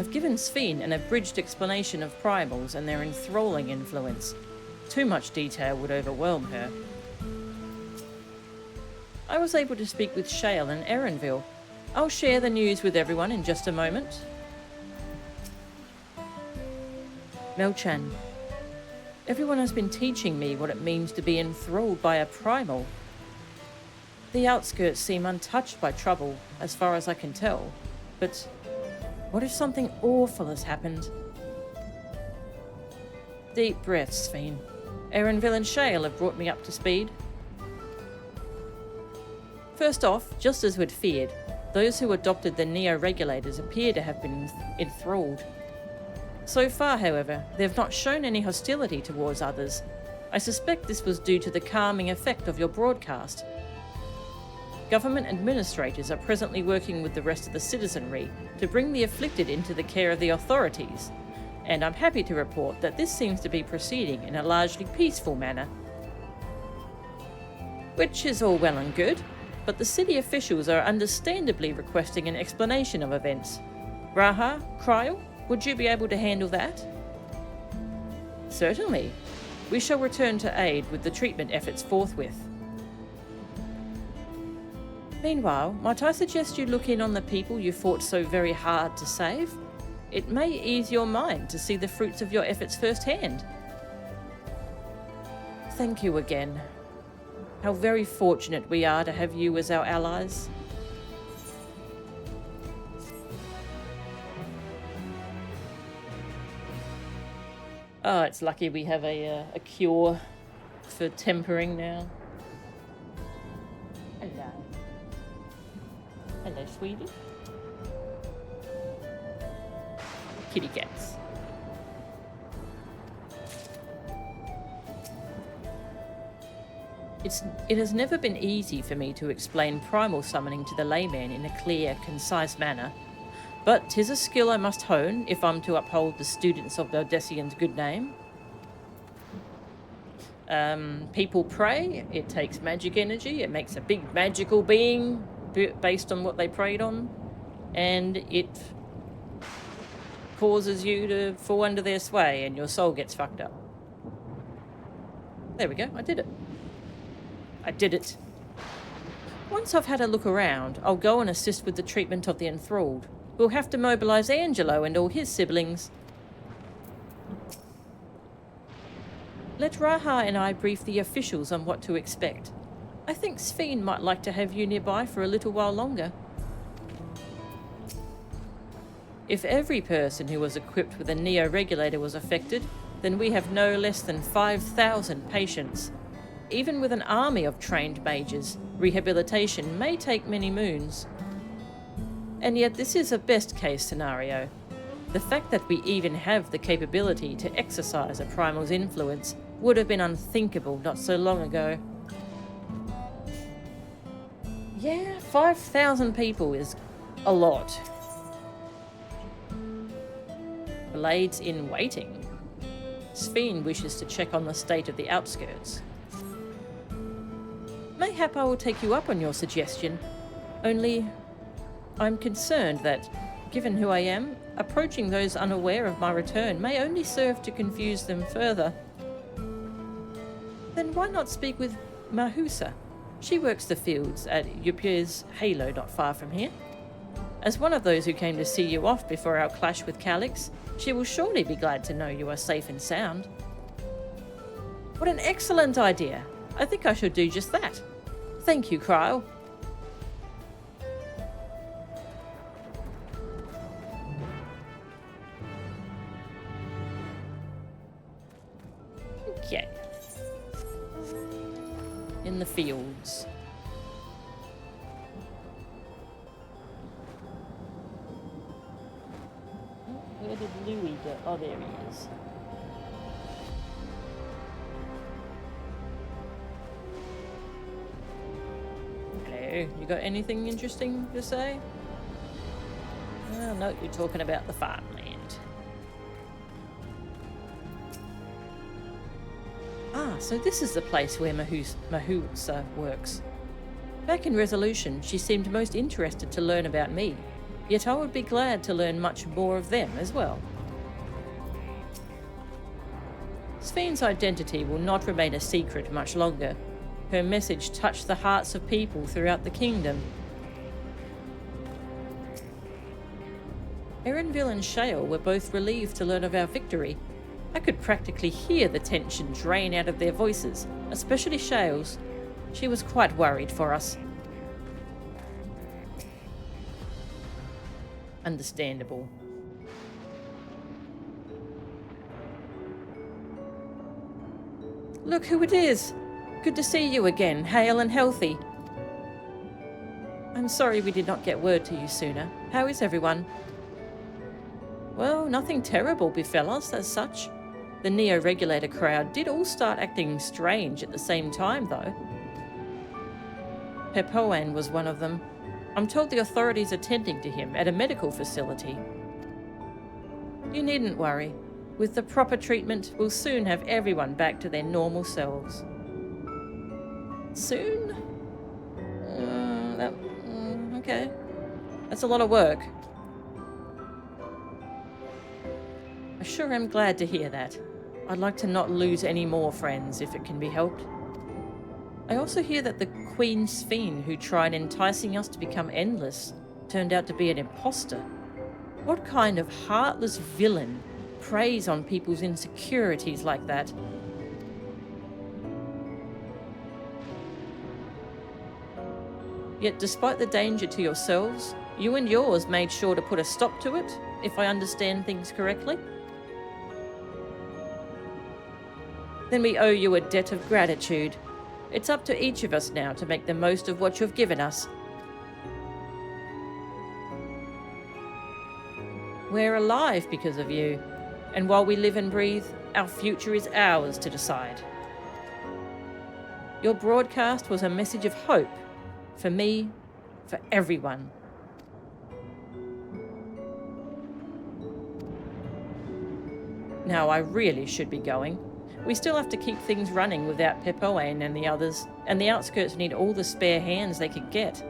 I've given Sphene an abridged explanation of primals and their enthralling influence. Too much detail would overwhelm her. I was able to speak with Shale and Erenville. I'll share the news with everyone in just a moment. Melchan. Everyone has been teaching me what it means to be enthralled by a primal. The outskirts seem untouched by trouble, as far as I can tell. But what if something awful has happened? Deep breaths, Sphene. Erenville and Shale have brought me up to speed. First off, just as we'd feared, those who adopted the neo-regulators appear to have been enthralled. So far, however, they have not shown any hostility towards others. I suspect this was due to the calming effect of your broadcast. Government administrators are presently working with the rest of the citizenry to bring the afflicted into the care of the authorities, and I'm happy to report that this seems to be proceeding in a largely peaceful manner. Which is all well and good, but the city officials are understandably requesting an explanation of events. Raha, Kryl, would you be able to handle that? Certainly. We shall return to aid with the treatment efforts forthwith. Meanwhile, might I suggest you look in on the people you fought so very hard to save? It may ease your mind to see the fruits of your efforts firsthand. Thank you again. How very fortunate we are to have you as our allies. Oh, it's lucky we have a cure for tempering now. Hello. Hello, sweetie. Kitty cats. It has never been easy for me to explain primal summoning to the layman in a clear, concise manner, but 'tis a skill I must hone if I'm to uphold the students of Baldessian's good name. People pray, it takes magic energy, it makes a big magical being based on what they prayed on, and it causes you to fall under their sway and your soul gets fucked up. There we go, I did it. I did it. Once I've had a look around, I'll go and assist with the treatment of the enthralled. We'll have to mobilize Angelo and all his siblings. Let Raha and I brief the officials on what to expect. I think Sphene might like to have you nearby for a little while longer. If every person who was equipped with a neo-regulator was affected, then we have no less than 5,000 patients. Even with an army of trained mages, rehabilitation may take many moons. And yet this is a best-case scenario. The fact that we even have the capability to exercise a primal's influence would have been unthinkable not so long ago. Yeah, 5,000 people is a lot. Blades in waiting. Sphene wishes to check on the state of the outskirts. Mayhap I will take you up on your suggestion, only I'm concerned that, given who I am, approaching those unaware of my return may only serve to confuse them further. Then why not speak with Mahusa? She works the fields at Yupir's Halo not far from here. As one of those who came to see you off before our clash with Calyx, she will surely be glad to know you are safe and sound. What an excellent idea! I think I should do just that. Thank you, Kryl. Okay. In the fields. Where did Louis go? Oh, there he is. Hello, you got anything interesting to say? Oh, no, you're talking about the farmland. Ah, so this is the place where Mahusa works. Back in Resolution, she seemed most interested to learn about me. Yet I would be glad to learn much more of them as well. Sphene's identity will not remain a secret much longer. Her message touched the hearts of people throughout the kingdom. Erenville and Shale were both relieved to learn of our victory. I could practically hear the tension drain out of their voices, especially Shale's. She was quite worried for us. Understandable. Look who it is! Good to see you again, hale and healthy. I'm sorry we did not get word to you sooner. How is everyone? Well, nothing terrible befell us as such. The Neo-Regulator crowd did all start acting strange at the same time, though. Pepoane was one of them. I'm told the authorities are tending to him at a medical facility. You needn't worry. With the proper treatment, we'll soon have everyone back to their normal selves. Soon? Okay. That's a lot of work. I sure am glad to hear that. I'd like to not lose any more friends if it can be helped. I also hear that the Queen Sphene who tried enticing us to become endless turned out to be an imposter. What kind of heartless villain preys on people's insecurities like that? Yet despite the danger to yourselves, you and yours made sure to put a stop to it, if I understand things correctly. Then we owe you a debt of gratitude. It's up to each of us now to make the most of what you've given us. We're alive because of you, and while we live and breathe, our future is ours to decide. Your broadcast was a message of hope, for me, for everyone. Now I really should be going. We still have to keep things running without Pepoane and the others, and the outskirts need all the spare hands they could get.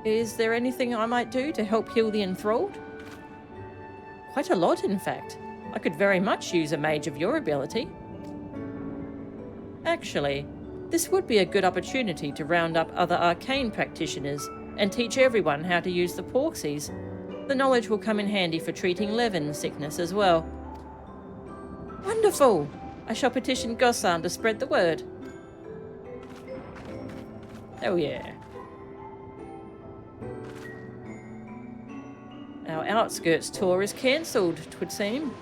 Is there anything I might do to help heal the enthralled? Quite a lot, in fact. I could very much use a mage of your ability. Actually, this would be a good opportunity to round up other arcane practitioners and teach everyone how to use the Porxies. The knowledge will come in handy for treating Levin sickness as well. Wonderful! I shall petition Gossan to spread the word. Oh yeah. Our outskirts tour is cancelled, 'twould seem.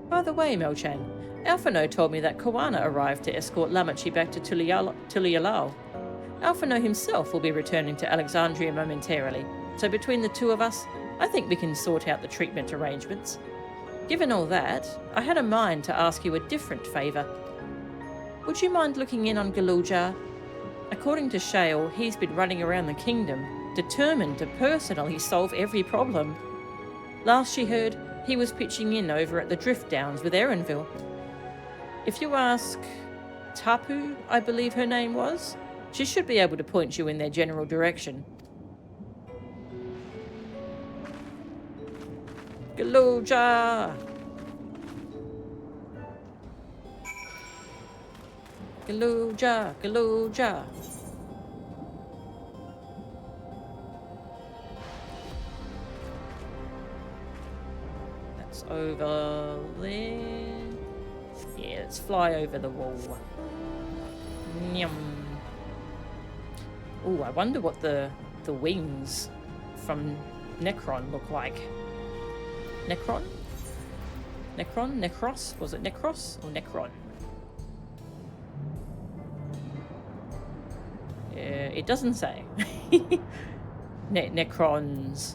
By the way, Melchan, Alphino told me that Koana arrived to escort Lamachi back to Tulialal. Alphino himself will be returning to Alexandria momentarily, so between the two of us, I think we can sort out the treatment arrangements. Given all that, I had a mind to ask you a different favour. Would you mind looking in on Galuljar? According to Shale, he's been running around the kingdom, determined to personally solve every problem. Last she heard, he was pitching in over at the Drift Downs with Erenville. If you ask Tapu, I believe her name was, she should be able to point you in their general direction. Galuljar! Galuljar! Galuljar! That's over there. Yeah, let's fly over the wall. Nyum. Oh, I wonder what the wings from Necron look like. Necron? Necron? Necros? Was it Necros or Necron? It doesn't say. Necrons.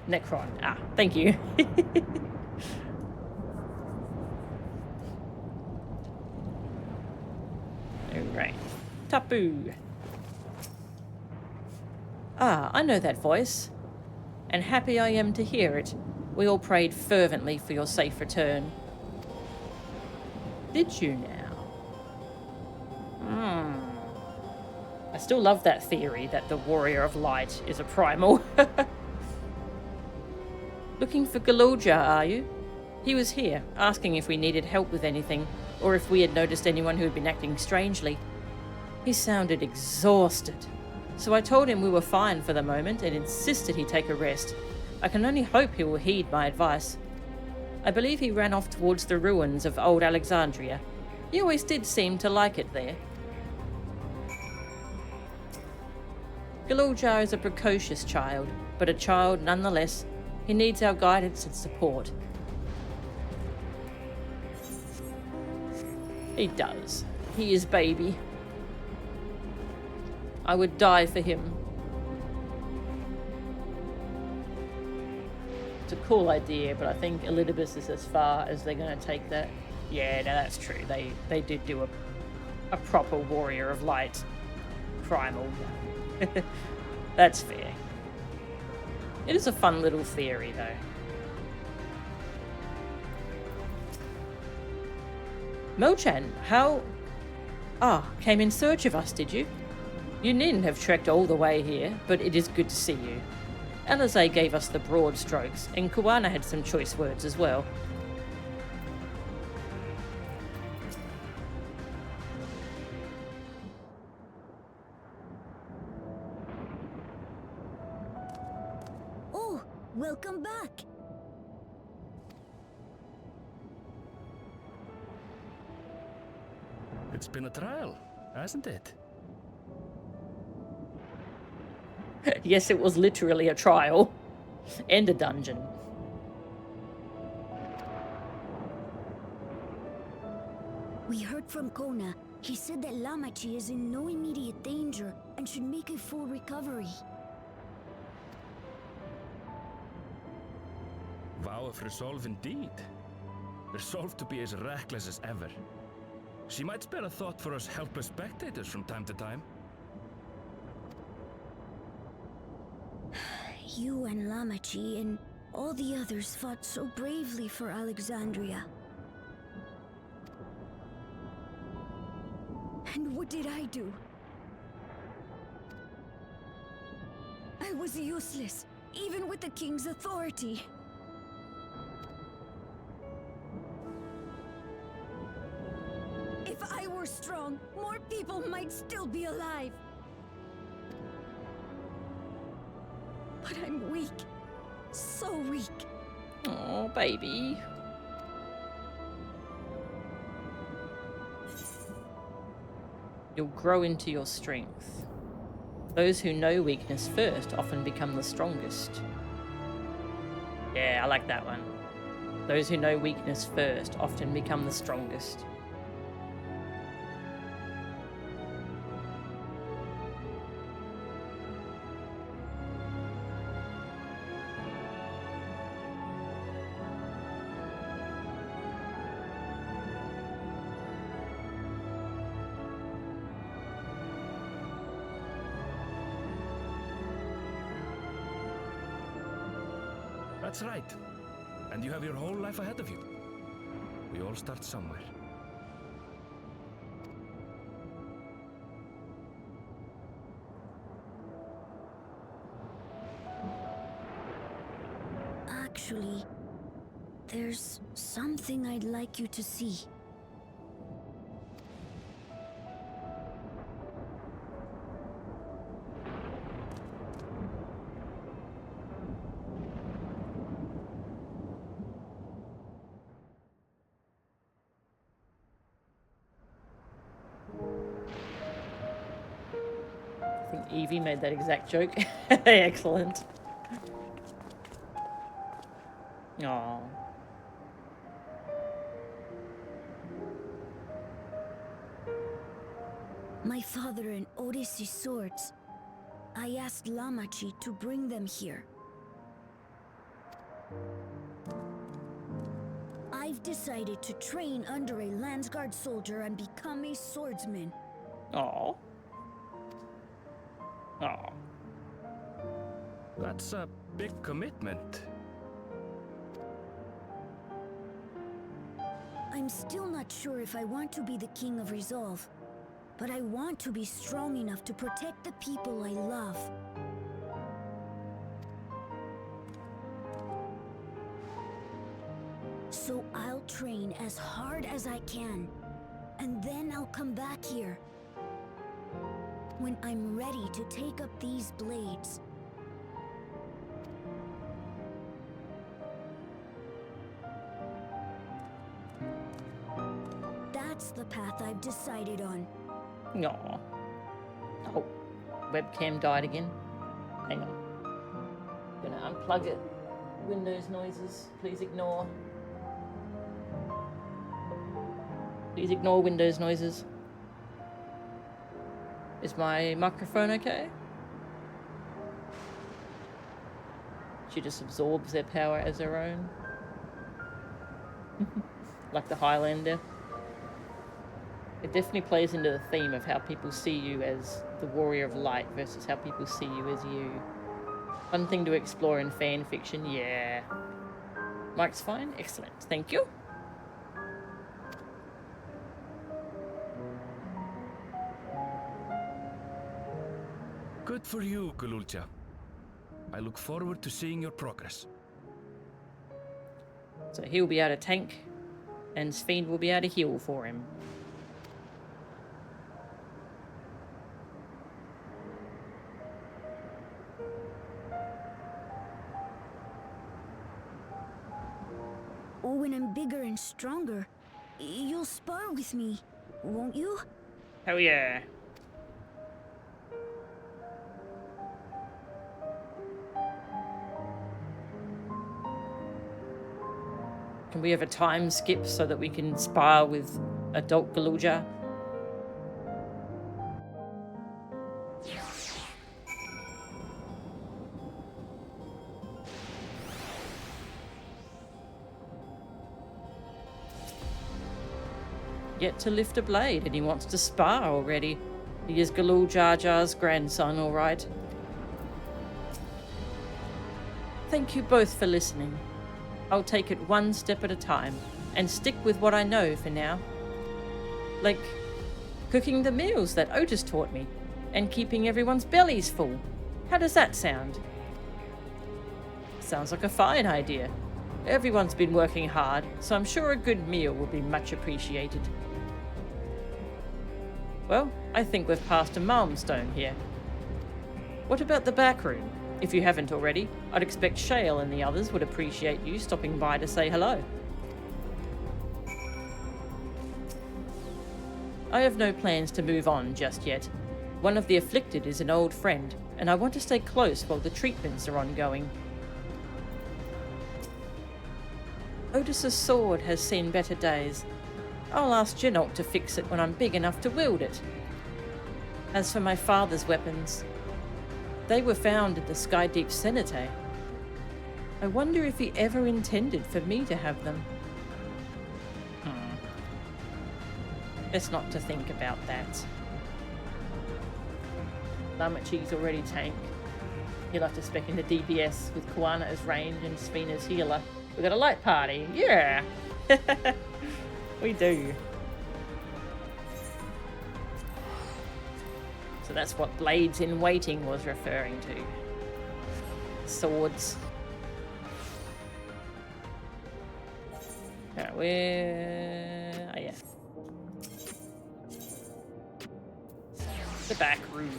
Necron. Ah, thank you. Alright. Tapu. Ah, I know that voice, and happy I am to hear it. We all prayed fervently for your safe return. Did you now? I still love that theory that the Warrior of Light is a primal. Looking for Galulja, are you? He was here, asking if we needed help with anything, or if we had noticed anyone who had been acting strangely. He sounded exhausted, so I told him we were fine for the moment and insisted he take a rest. I can only hope he will heed my advice. I believe he ran off towards the ruins of old Alexandria. He always did seem to like it there. Galulja is a precocious child, but a child nonetheless. He needs our guidance and support. He does. He is baby. I would die for him. It's a cool idea, but I think Elidibus is as far as they're going to take that. Yeah, no, that's true. They did do a proper Warrior of Light primal. That's fair. It is a fun little theory, though. Mochan, how... Ah, came in search of us, did you? You needn't have trekked all the way here, but it is good to see you. Alizé gave us the broad strokes, and Kuwana had some choice words as well. Oh, welcome back! It's been a trial, hasn't it? Yes, it was literally a trial. And a dungeon. We heard from Kona. He said that Lamachi is in no immediate danger and should make a full recovery. Vow of resolve indeed. Resolved to be as reckless as ever. She might spare a thought for us helpless spectators from time to time. You and Lamachi and all the others fought so bravely for Alexandria. And what did I do? I was useless, even with the king's authority. If I were strong, more people might still be alive. But I'm weak. So weak. Oh, baby. You'll grow into your strength. Those who know weakness first often become the strongest. Yeah, I like that one. Those who know weakness first often become the strongest. That's right. And you have your whole life ahead of you. We all start somewhere. Actually, there's something I'd like you to see. I think Evie made that exact joke. Excellent. Aww. My father and Odyssey's swords. I asked Lamachi to bring them here. I've decided to train under a Landsguard soldier and become a swordsman. Aww. Aww. That's a big commitment. I'm still not sure if I want to be the King of Resolve, but I want to be strong enough to protect the people I love. So I'll train as hard as I can, and then I'll come back here. When I'm ready to take up these blades. That's the path I've decided on. Aw. Oh, webcam died again. Hang on. Gonna unplug it. Windows noises, please ignore. Please ignore Windows noises. Is my microphone okay? She just absorbs their power as her own. Like the Highlander. It definitely plays into the theme of how people see you as the warrior of light versus how people see you as you. Fun thing to explore in fan fiction, yeah. Mike's fine? Excellent. Thank you. Good for you, Kululcha. I look forward to seeing your progress. So he'll be able to tank, and Sven will be able to heal for him. Oh, when I'm bigger and stronger, you'll spar with me, won't you? Hell yeah. Can we have a time skip so that we can spar with adult Galuja? Yet to lift a blade, and he wants to spar already. He is Galul Jar Jar's grandson, all right. Thank you both for listening. I'll take it one step at a time, and stick with what I know for now. Like cooking the meals that Otis taught me, and keeping everyone's bellies full. How does that sound? Sounds like a fine idea. Everyone's been working hard, so I'm sure a good meal will be much appreciated. Well, I think we've passed a milestone here. What about the back room? If you haven't already, I'd expect Shale and the others would appreciate you stopping by to say hello. I have no plans to move on just yet. One of the afflicted is an old friend, and I want to stay close while the treatments are ongoing. Otis's sword has seen better days. I'll ask Genolt to fix it when I'm big enough to wield it. As for my father's weapons, they were found in the Skydeep Cenotaph. I wonder if he ever intended for me to have them. Best not to think about that. Lamachi's already tank. He'll have to spec into DPS with Kuana as range and Sven as healer. We got a light party, yeah! We do. So that's what Blades in Waiting was referring to. Swords. Alright, where... oh yeah. The back room.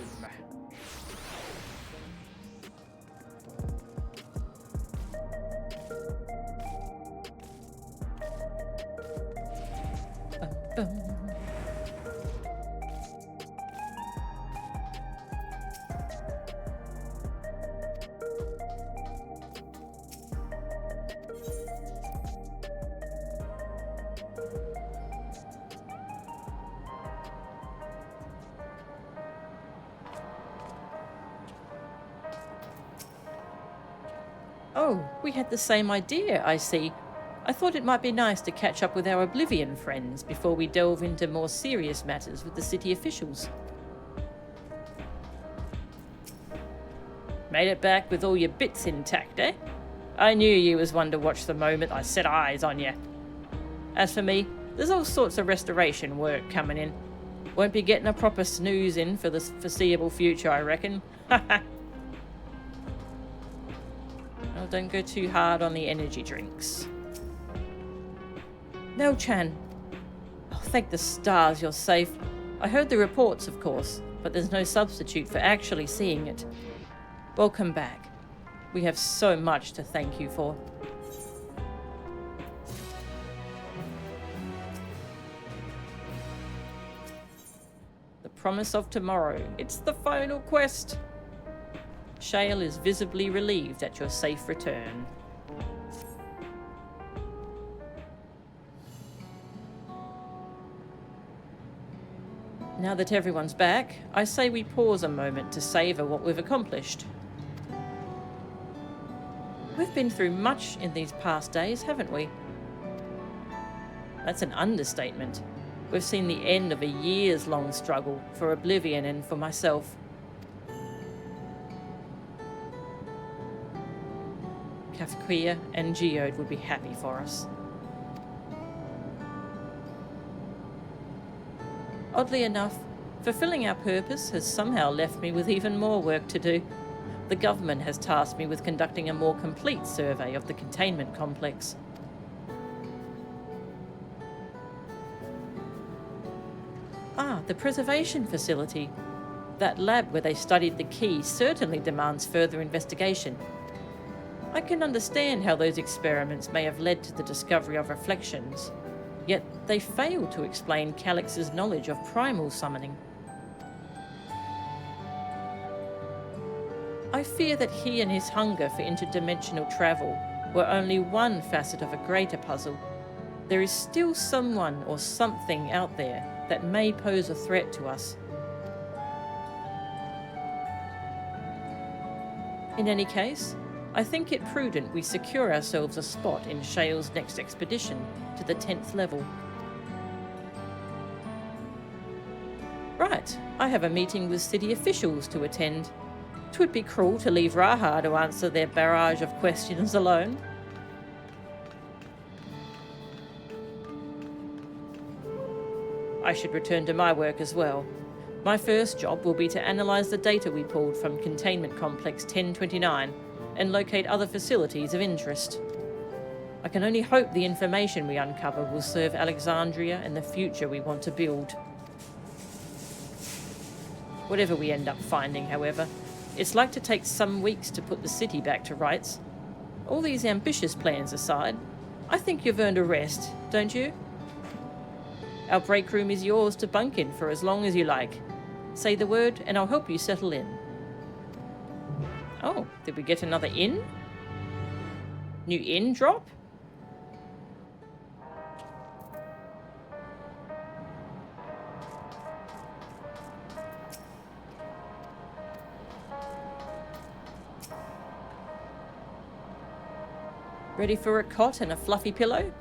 Oh, we had the same idea, I see. I thought it might be nice to catch up with our Oblivion friends before we delve into more serious matters with the city officials. Made it back with all your bits intact, eh? I knew you was one to watch the moment I set eyes on you. As for me, there's all sorts of restoration work coming in. Won't be getting a proper snooze in for the foreseeable future, I reckon. Well, don't go too hard on the energy drinks. No, Chan. Oh, thank the stars you're safe. I heard the reports, of course, but there's no substitute for actually seeing it. Welcome back. We have so much to thank you for. The promise of tomorrow. It's the final quest. Shale is visibly relieved at your safe return. Now that everyone's back, I say we pause a moment to savour what we've accomplished. We've been through much in these past days, haven't we? That's an understatement. We've seen the end of a years-long struggle for Oblivion and for myself. Kafkia and Geode would be happy for us. Oddly enough, fulfilling our purpose has somehow left me with even more work to do. The government has tasked me with conducting a more complete survey of the containment complex. Ah, the preservation facility. That lab where they studied the key certainly demands further investigation. I can understand how those experiments may have led to the discovery of reflections, yet they fail to explain Calyx's knowledge of primal summoning. I fear that he and his hunger for interdimensional travel were only one facet of a greater puzzle. There is still someone or something out there that may pose a threat to us. In any case, I think it prudent we secure ourselves a spot in Shale's next expedition to the 10th level. Right, I have a meeting with city officials to attend. 'Twould be cruel to leave Raha to answer their barrage of questions alone. I should return to my work as well. My first job will be to analyse the data we pulled from Containment Complex 1029 and locate other facilities of interest. I can only hope the information we uncover will serve Alexandria and the future we want to build. Whatever we end up finding, however, it's like to take some weeks to put the city back to rights. All these ambitious plans aside, I think you've earned a rest, don't you? Our break room is yours to bunk in for as long as you like. Say the word and I'll help you settle in. Oh, did we get another inn? New inn drop? Ready for a cot and a fluffy pillow?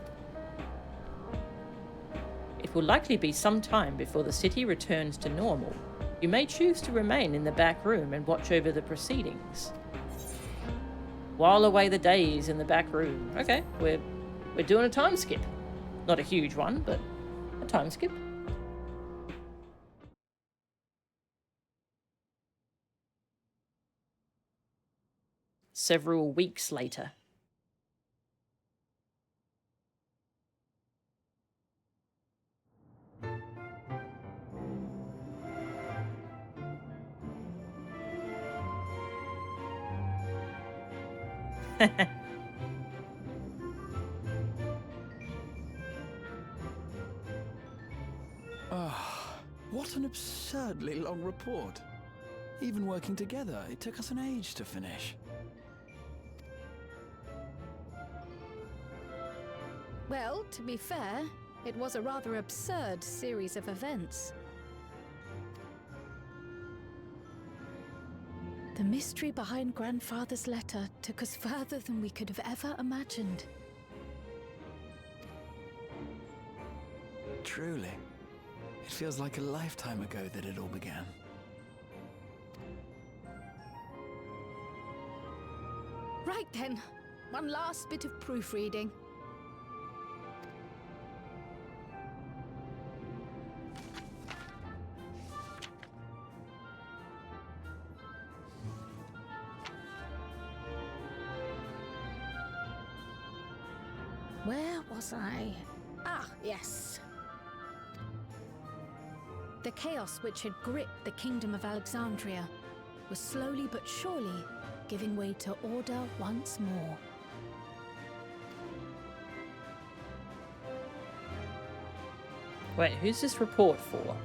It will likely be some time before the city returns to normal. You may choose to remain in the back room and watch over the proceedings. While away the days in the back room. Okay, we're doing a time skip. Not a huge one, but a time skip. Several weeks later. What an absurdly long report. Even working together, it took us an age to finish. Well, to be fair, it was a rather absurd series of events. The mystery behind Grandfather's letter took us further than we could have ever imagined. Truly. It feels like a lifetime ago that it all began. Right then, one last bit of proofreading. Where was I? Ah, yes. The chaos which had gripped the kingdom of Alexandria was slowly but surely giving way to order once more. Wait, who's this report for?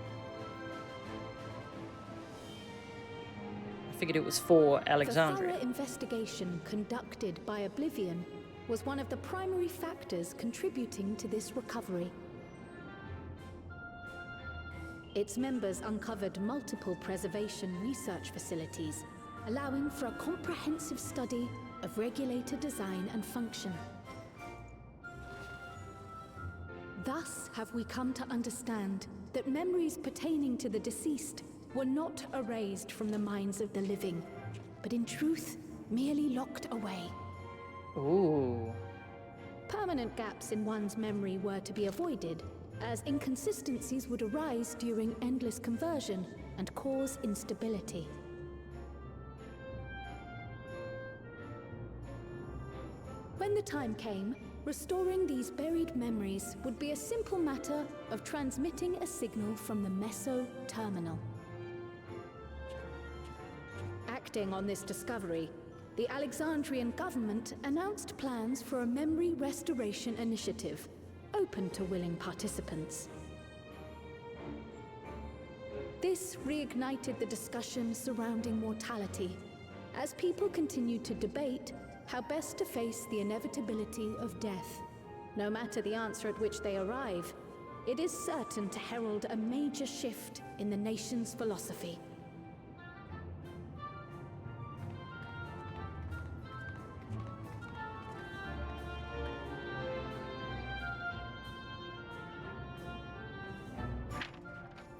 I figured it was for Alexandria. The thorough investigation conducted by Oblivion was one of the primary factors contributing to this recovery. Its members uncovered multiple preservation research facilities, allowing for a comprehensive study of regulator design and function. Thus have we come to understand that memories pertaining to the deceased were not erased from the minds of the living, but in truth, merely locked away. Ooh. Permanent gaps in one's memory were to be avoided, as inconsistencies would arise during endless conversion and cause instability. When the time came, restoring these buried memories would be a simple matter of transmitting a signal from the Meso Terminal. Acting on this discovery, the Alexandrian government announced plans for a memory restoration initiative, open to willing participants. This reignited the discussion surrounding mortality, as people continued to debate how best to face the inevitability of death. No matter the answer at which they arrive, it is certain to herald a major shift in the nation's philosophy.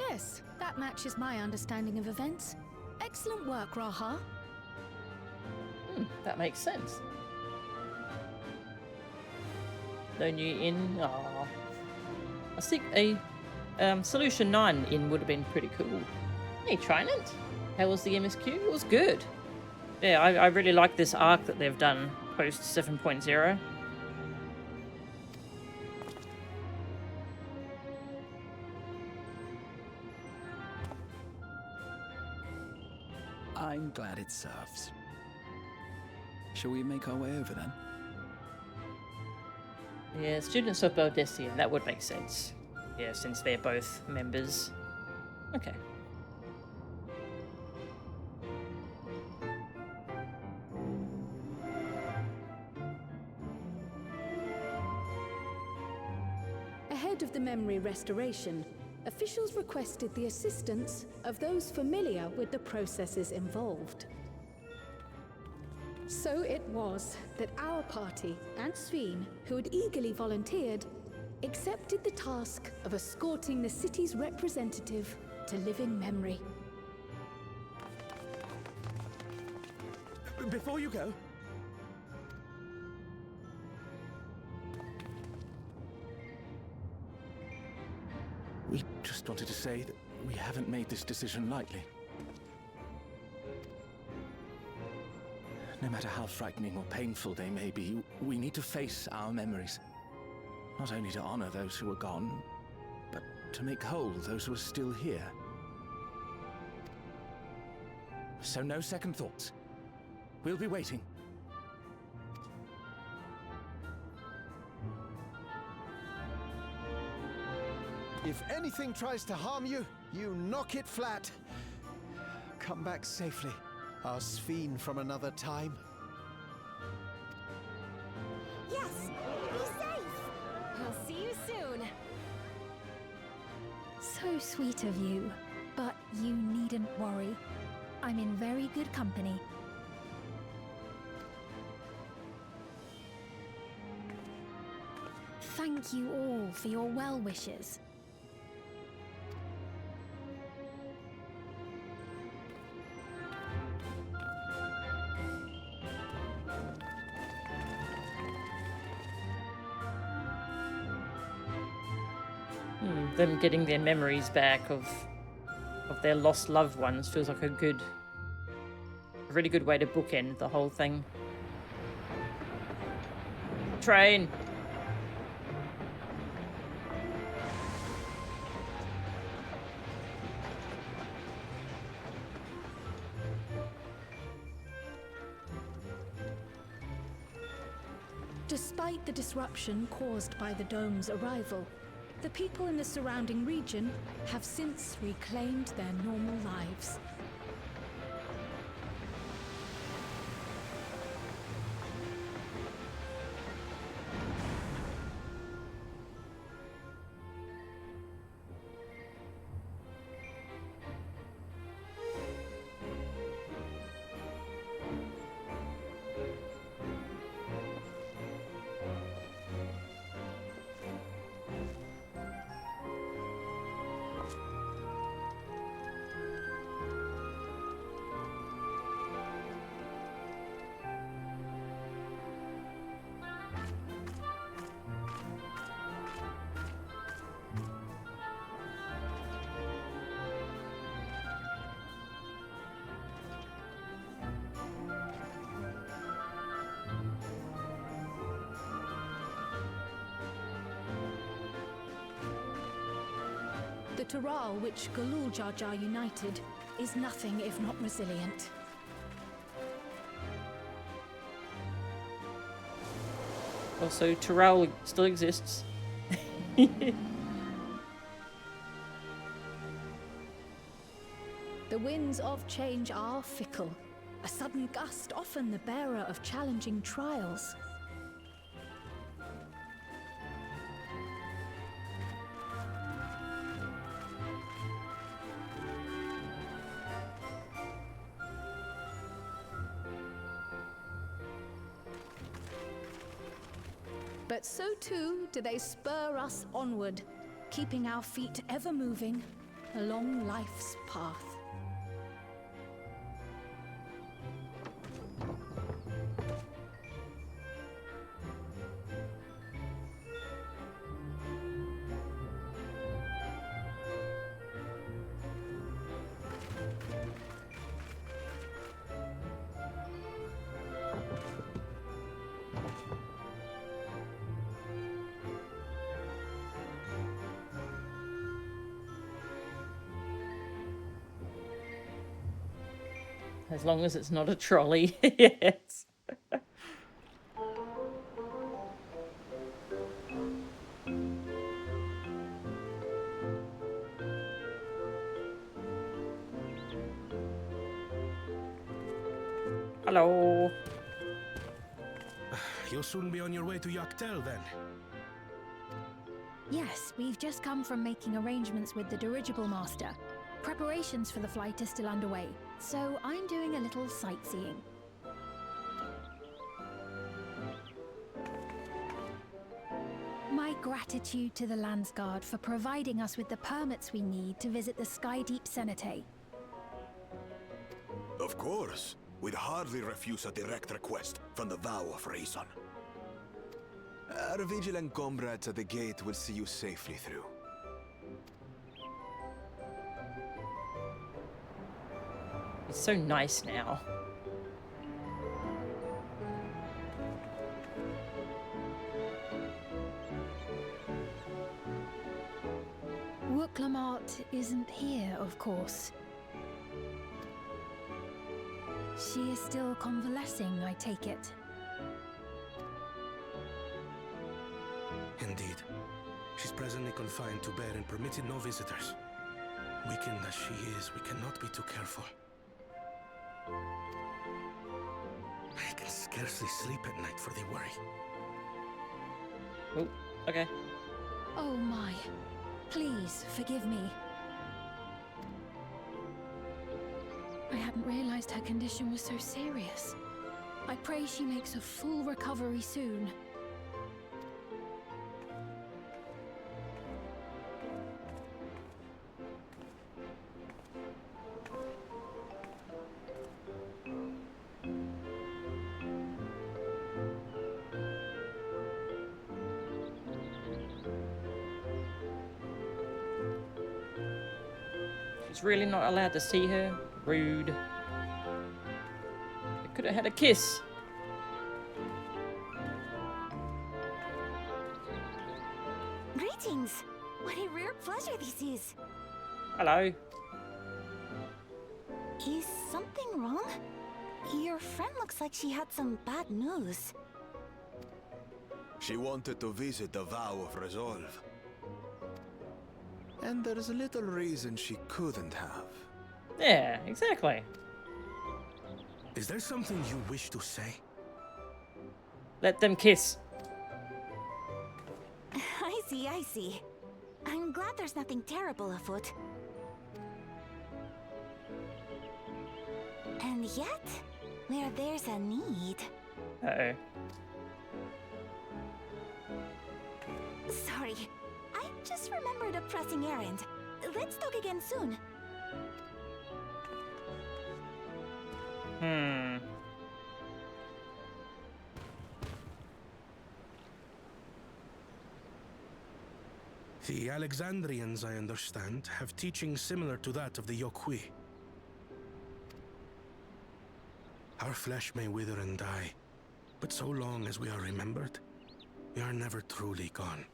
Yes, that matches my understanding of events. Excellent work, Raha. That makes sense. No new inn. Aww. I think a Solution 9 inn would have been pretty cool. Hey, Trinant. How was the MSQ? It was good. Yeah, I really like this arc that they've done post 7.0. I'm glad it serves. Shall we make our way over then? Yeah, students of Baldessian, that would make sense. Yeah, since they're both members. Okay. Ahead of the memory restoration, officials requested the assistance of those familiar with the processes involved. So it was that our party and Sveen, who had eagerly volunteered, accepted the task of escorting the city's representative to living memory. Before you go, we just wanted to say that we haven't made this decision lightly. No matter how frightening or painful they may be, we need to face our memories. Not only to honor those who are gone, but to make whole those who are still here. So no second thoughts. We'll be waiting. If anything tries to harm you, you knock it flat. Come back safely, our Sveen from another time. Yes! Be safe! I'll see you soon. So sweet of you, but you needn't worry. I'm in very good company. Thank you all for your well wishes. Them getting their memories back of their lost loved ones feels like a really good way to bookend the whole thing. Train. Despite the disruption caused by the dome's arrival, the people in the surrounding region have since reclaimed their normal lives. The Taral which Galul Jar Jar united is nothing if not resilient. Also, Taral still exists. The winds of change are fickle. A sudden gust often the bearer of challenging trials. But so too do they spur us onward, keeping our feet ever moving along life's path. As long as it's not a trolley. Yes. Hello. You'll soon be on your way to Yaktel then. Yes, we've just come from making arrangements with the dirigible master. Preparations for the flight are still underway, so I'm doing a little sightseeing. My gratitude to the Landsguard for providing us with the permits we need to visit the Skydeep Cenotaph. Of course. We'd hardly refuse a direct request from the vow of reason. Our vigilant comrades at the gate will see you safely through. It's so nice now. Wooklamart isn't here, of course. She is still convalescing, I take it. Indeed. She's presently confined to Bear and permitted no visitors. Weakened as she is, we cannot be too careful. I can scarcely sleep at night for the worry. Oh, okay. Oh my. Please, forgive me. I hadn't realized her condition was so serious. I pray she makes a full recovery soon. He's really not allowed to see her. Rude. They could have had a kiss. Greetings! What a rare pleasure this is. Hello. Is something wrong? Your friend looks like she had some bad news. She wanted to visit the Vow of Resolve. And there's little reason she couldn't have. Yeah, exactly. Is there something you wish to say? Let them kiss. I see, I see. I'm glad there's nothing terrible afoot. And yet, where there's a need... Uh-oh. Sorry, I just remembered a pressing errand. Let's talk again soon. The Alexandrians, I understand, have teaching similar to that of the Yokui. Our flesh may wither and die, but so long as we are remembered, we are never truly gone.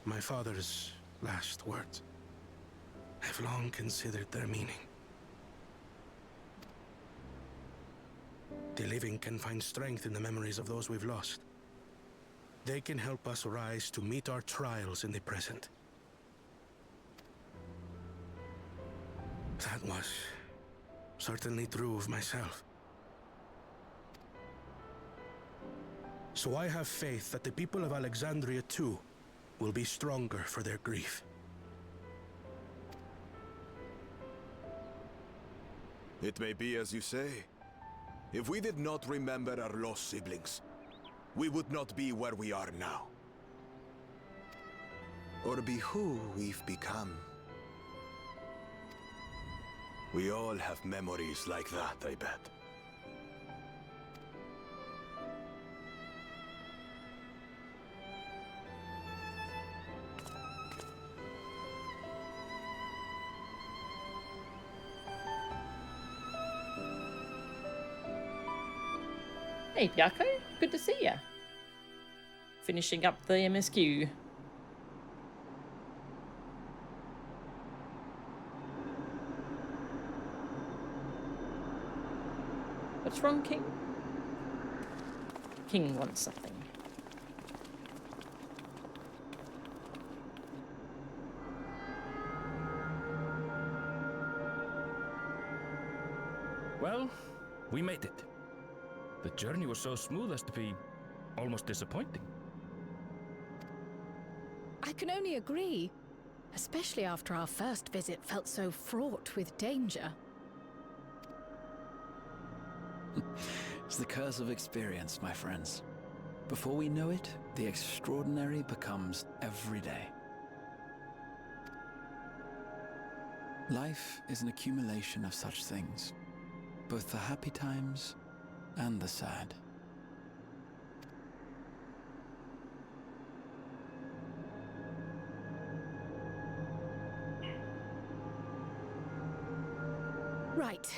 My father's last words. I've long considered their meaning. The living can find strength in the memories of those we've lost. They can help us rise to meet our trials in the present. That was certainly true of myself. So I have faith that the people of Alexandria too will be stronger for their grief. It may be as you say. If we did not remember our lost siblings, we would not be where we are now. Or be who we've become. We all have memories like that, I bet. Hey, Byako. Good to see ya. Finishing up the MSQ. What's wrong, King? King wants something. Well, we made it. The journey was so smooth as to be almost disappointing. I can only agree. Especially after our first visit felt so fraught with danger. It's the curse of experience, my friends. Before we know it, the extraordinary becomes everyday. Life is an accumulation of such things, both the happy times and the sad. Right.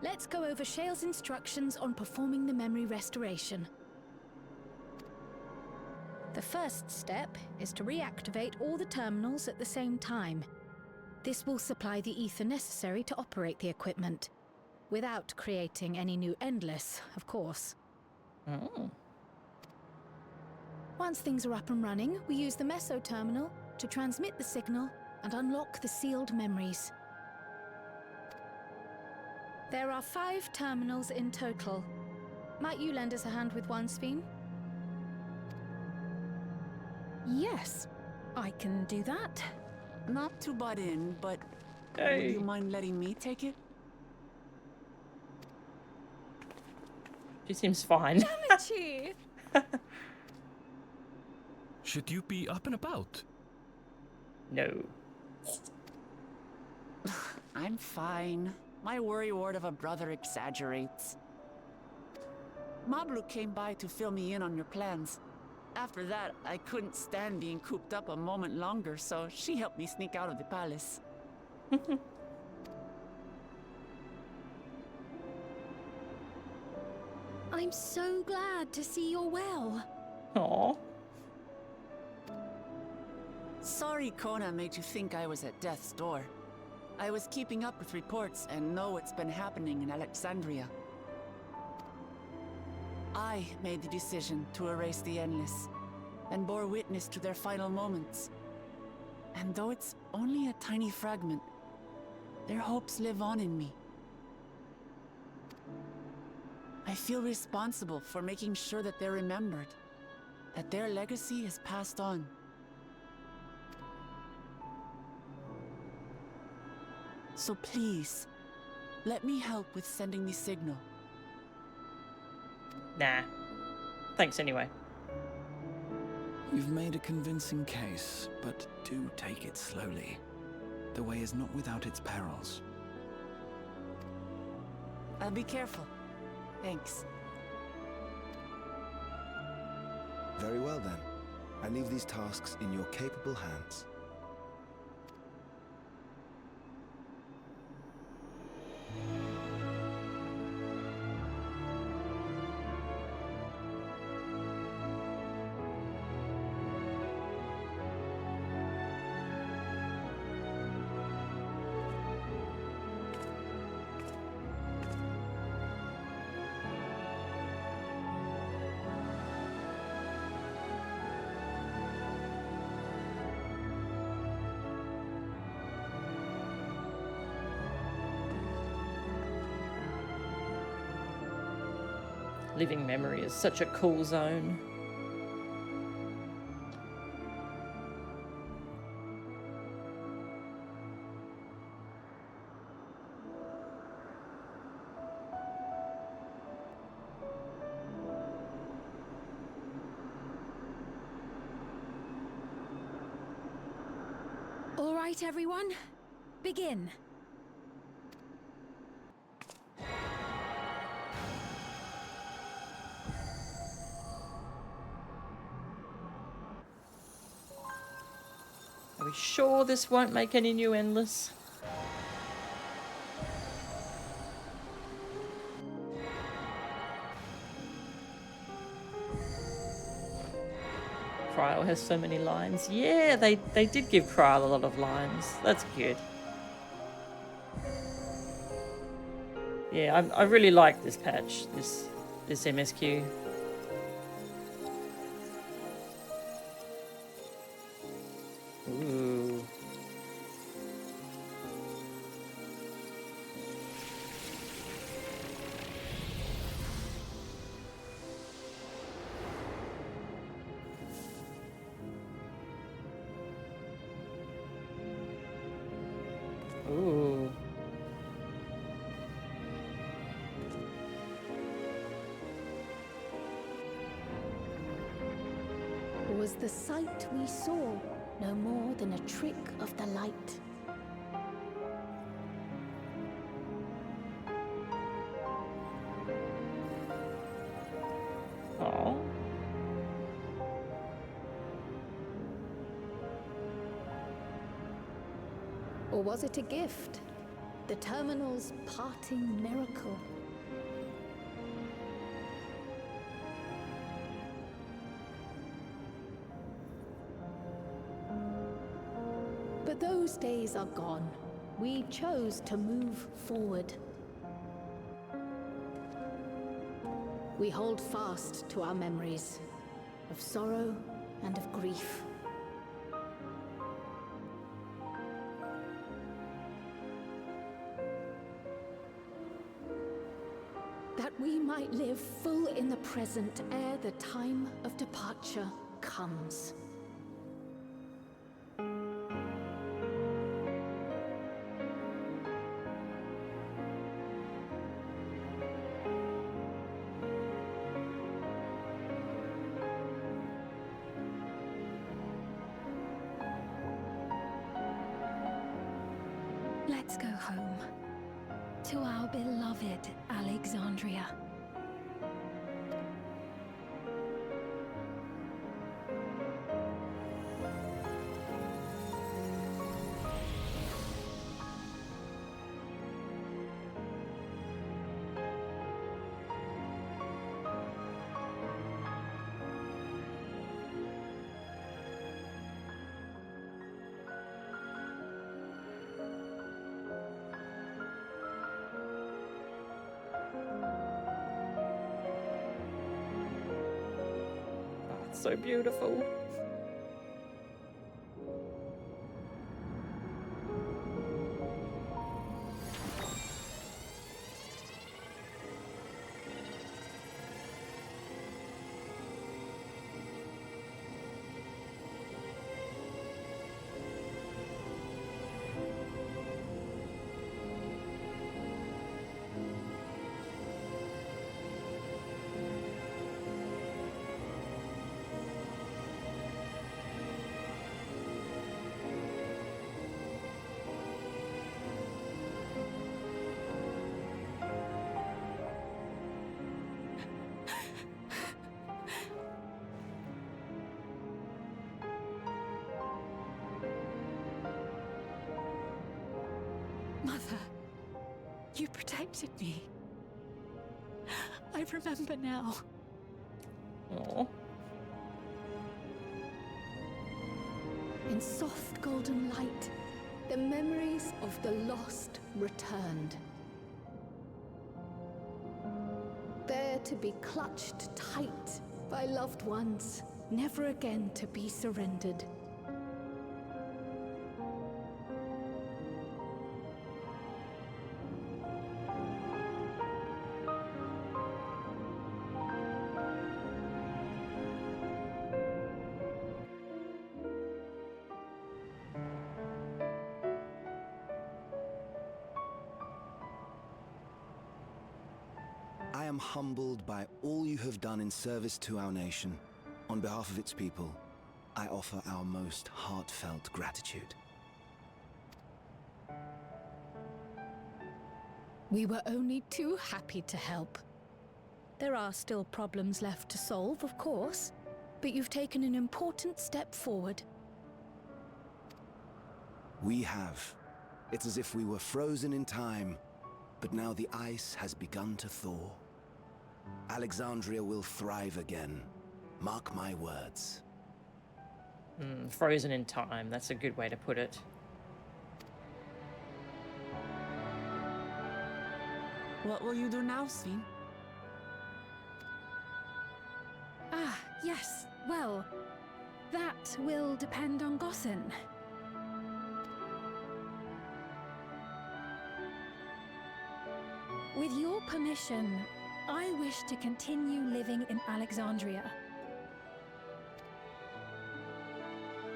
Let's go over Shale's instructions on performing the memory restoration. The first step is to reactivate all the terminals at the same time. This will supply the ether necessary to operate the equipment, without creating any new endless, of course. Oh. Once things are up and running, we use the meso terminal to transmit the signal and unlock the sealed memories. There are 5 terminals in total. Might you lend us a hand with one, Sveen? Yes, I can do that. Not to butt in, but Hey. would you mind letting me take it? She seems fine. Damachi! Should you be up and about? No. I'm fine. My worrywart of a brother exaggerates. Mablu came by to fill me in on your plans. After that, I couldn't stand being cooped up a moment longer, so she helped me sneak out of the palace. I'm so glad to see you're well. Aw. Sorry Kona made you think I was at death's door. I was keeping up with reports and know what's been happening in Alexandria. I made the decision to erase the Endless, and bore witness to their final moments. And though it's only a tiny fragment, their hopes live on in me. I feel responsible for making sure that they're remembered, that their legacy is passed on. So please, let me help with sending the signal. Nah. Thanks anyway. You've made a convincing case, but do take it slowly. The way is not without its perils. I'll be careful. Thanks. Very well then. I leave these tasks in your capable hands. Living Memory is such a cool zone. All right, everyone. Begin. Are we sure this won't make any new Endless? Cryle has so many lines. Yeah, they did give Cryle a lot of lines. That's good. Yeah, I really like this patch, this MSQ. Ooh. Ooh. Was the sight we saw no more than a trick of the light? Aww. Or was it a gift? The Terminal's parting miracle? But those days are gone. We chose to move forward. We hold fast to our memories of sorrow and of grief. That we might live full in the present ere the time of departure comes. Let's go home. To our beloved Alexandria. so beautiful. Mother, you protected me. I remember now. Aww. In soft golden light, the memories of the lost returned. There to be clutched tight by loved ones, never again to be surrendered. I am humbled by all you have done in service to our nation. On behalf of its people, I offer our most heartfelt gratitude. We were only too happy to help. There are still problems left to solve, of course, but you've taken an important step forward. We have. It's as if we were frozen in time, but now the ice has begun to thaw. Alexandria will thrive again. Mark my words. Frozen in time. That's a good way to put it. What will you do now, Sven? Ah, yes. Well, that will depend on Gossen. With your permission, I wish to continue living in Alexandria.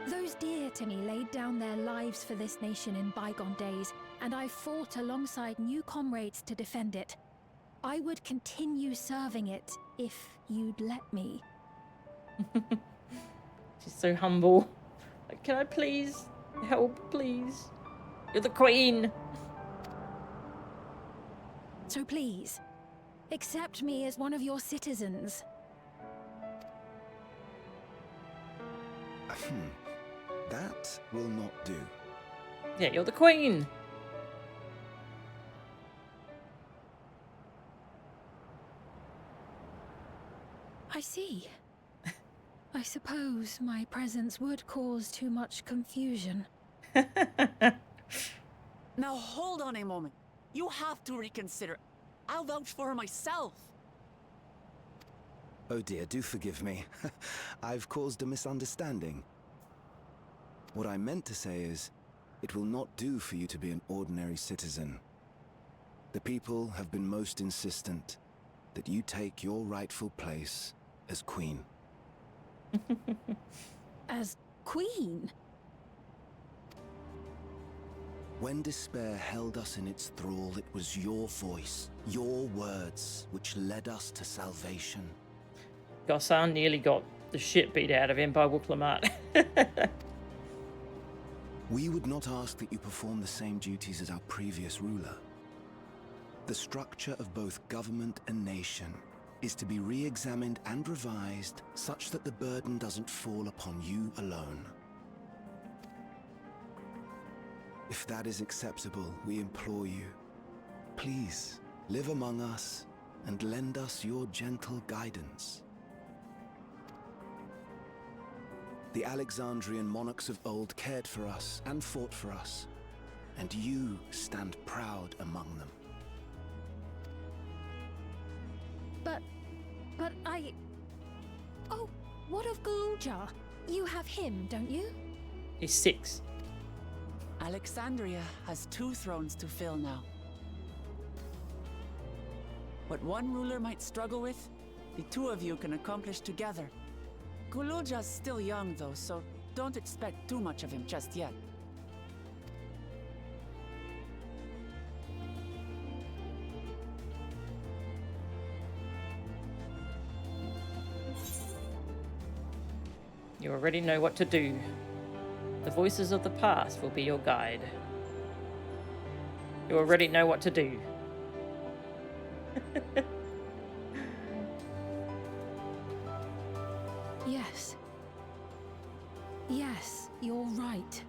Those dear to me laid down their lives for this nation in bygone days, and I fought alongside new comrades to defend it. I would continue serving it if you'd let me. She's so humble. Like, can I please help, please? You're the queen. So please, accept me as one of your citizens. That will not do. Yeah, you're the queen. I see. I suppose my presence would cause too much confusion. Now hold on a moment. You have to reconsider. I'll vouch for her myself. Oh dear, do forgive me. I've caused a misunderstanding. What I meant to say is, it will not do for you to be an ordinary citizen. The people have been most insistent that you take your rightful place as queen. As queen? When despair held us in its thrall, it was your voice, your words, which led us to salvation. Gossan nearly got the shit beat out of him by Wuklamart. We would not ask that you perform the same duties as our previous ruler. The structure of both government and nation is to be re-examined and revised such that the burden doesn't fall upon you alone. If that is acceptable, we implore you, please live among us and lend us your gentle guidance. The Alexandrian monarchs of old cared for us and fought for us, and you stand proud among them. But I... Oh, What of Galuja? You have him, don't you? He's 6. Alexandria has 2 thrones to fill now. What one ruler might struggle with, the 2 of you can accomplish together. Galuja's still young though, so don't expect too much of him just yet. You already know what to do. The voices of the past will be your guide. You already know what to do. Yes. Yes, you're right.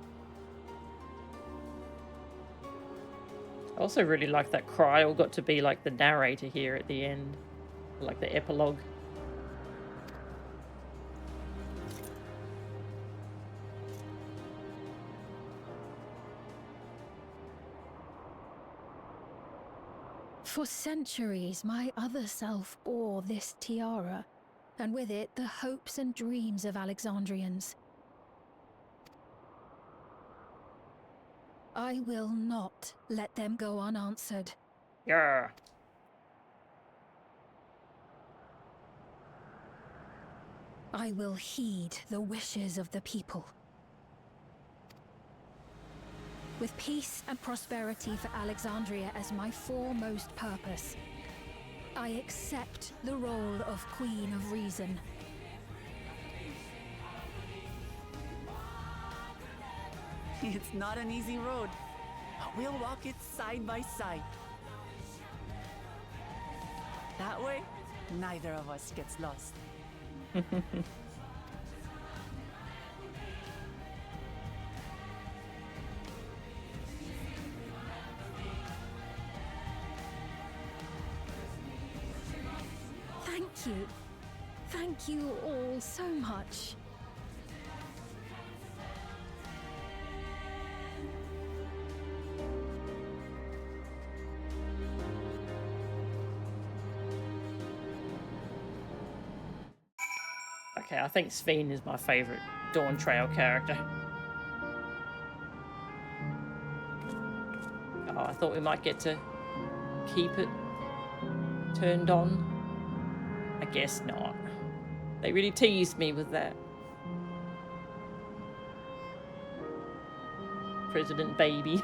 I also really like that Kryl got to be like the narrator here at the end. Like the epilogue. For centuries, my other self bore this tiara, and with it the hopes and dreams of Alexandrians. I will not let them go unanswered. Yeah. I will heed the wishes of the people. With peace and prosperity for Alexandria as my foremost purpose, I accept the role of Queen of Reason. It's not an easy road, but we'll walk it side by side. That way, neither of us gets lost. Thank you. Thank you all so much. Okay, I think Sven is my favourite Dawntrail character. Oh, I thought we might get to keep it turned on. I guess not. They really teased me with that. President Baby.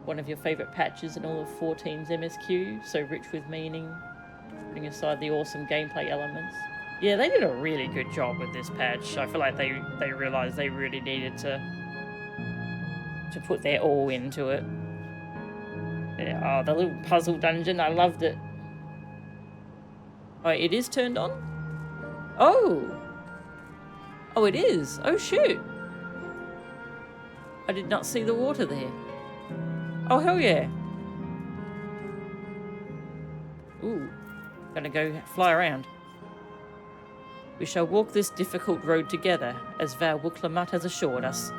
One of your favourite patches in all of 14's MSQ, so rich with meaning, putting aside the awesome gameplay elements. Yeah, they did a really good job with this patch. I feel like they realised they really needed to put their all into it. Yeah, oh, the little puzzle dungeon, I loved it. Oh, it is turned on? Oh! Oh, it is? Oh, shoot! I did not see the water there. Oh, hell yeah. Ooh. Gonna go fly around. We shall walk this difficult road together, as Val Wuklamat has assured us.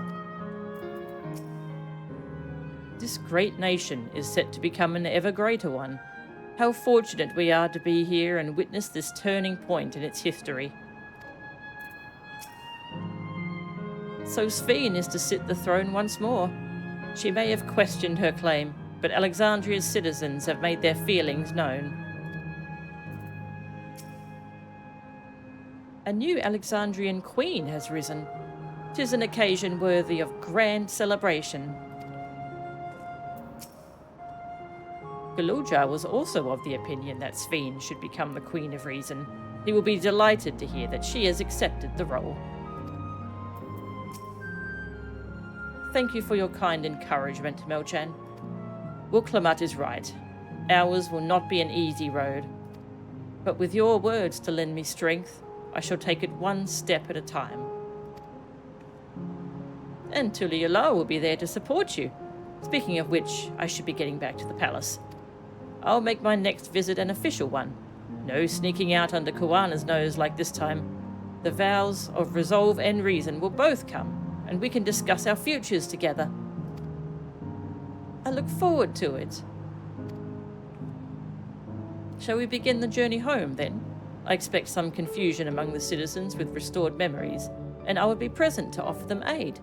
This great nation is set to become an ever greater one. How fortunate we are to be here and witness this turning point in its history. So Sven is to sit the throne once more. She may have questioned her claim, but Alexandria's citizens have made their feelings known. A new Alexandrian queen has risen. 'Tis an occasion worthy of grand celebration. Galuja was also of the opinion that Sven should become the Queen of Reason. He will be delighted to hear that she has accepted the role. Thank you for your kind encouragement, Melchan. Wuklamat is right. Ours will not be an easy road. But with your words to lend me strength, I shall take it one step at a time. And Tuliula will be there to support you. Speaking of which, I should be getting back to the palace. I'll make my next visit an official one. No sneaking out under Kuana's nose like this time. The vows of resolve and reason will both come, and we can discuss our futures together. I look forward to it. Shall we begin the journey home, then? I expect some confusion among the citizens with restored memories, and I will be present to offer them aid.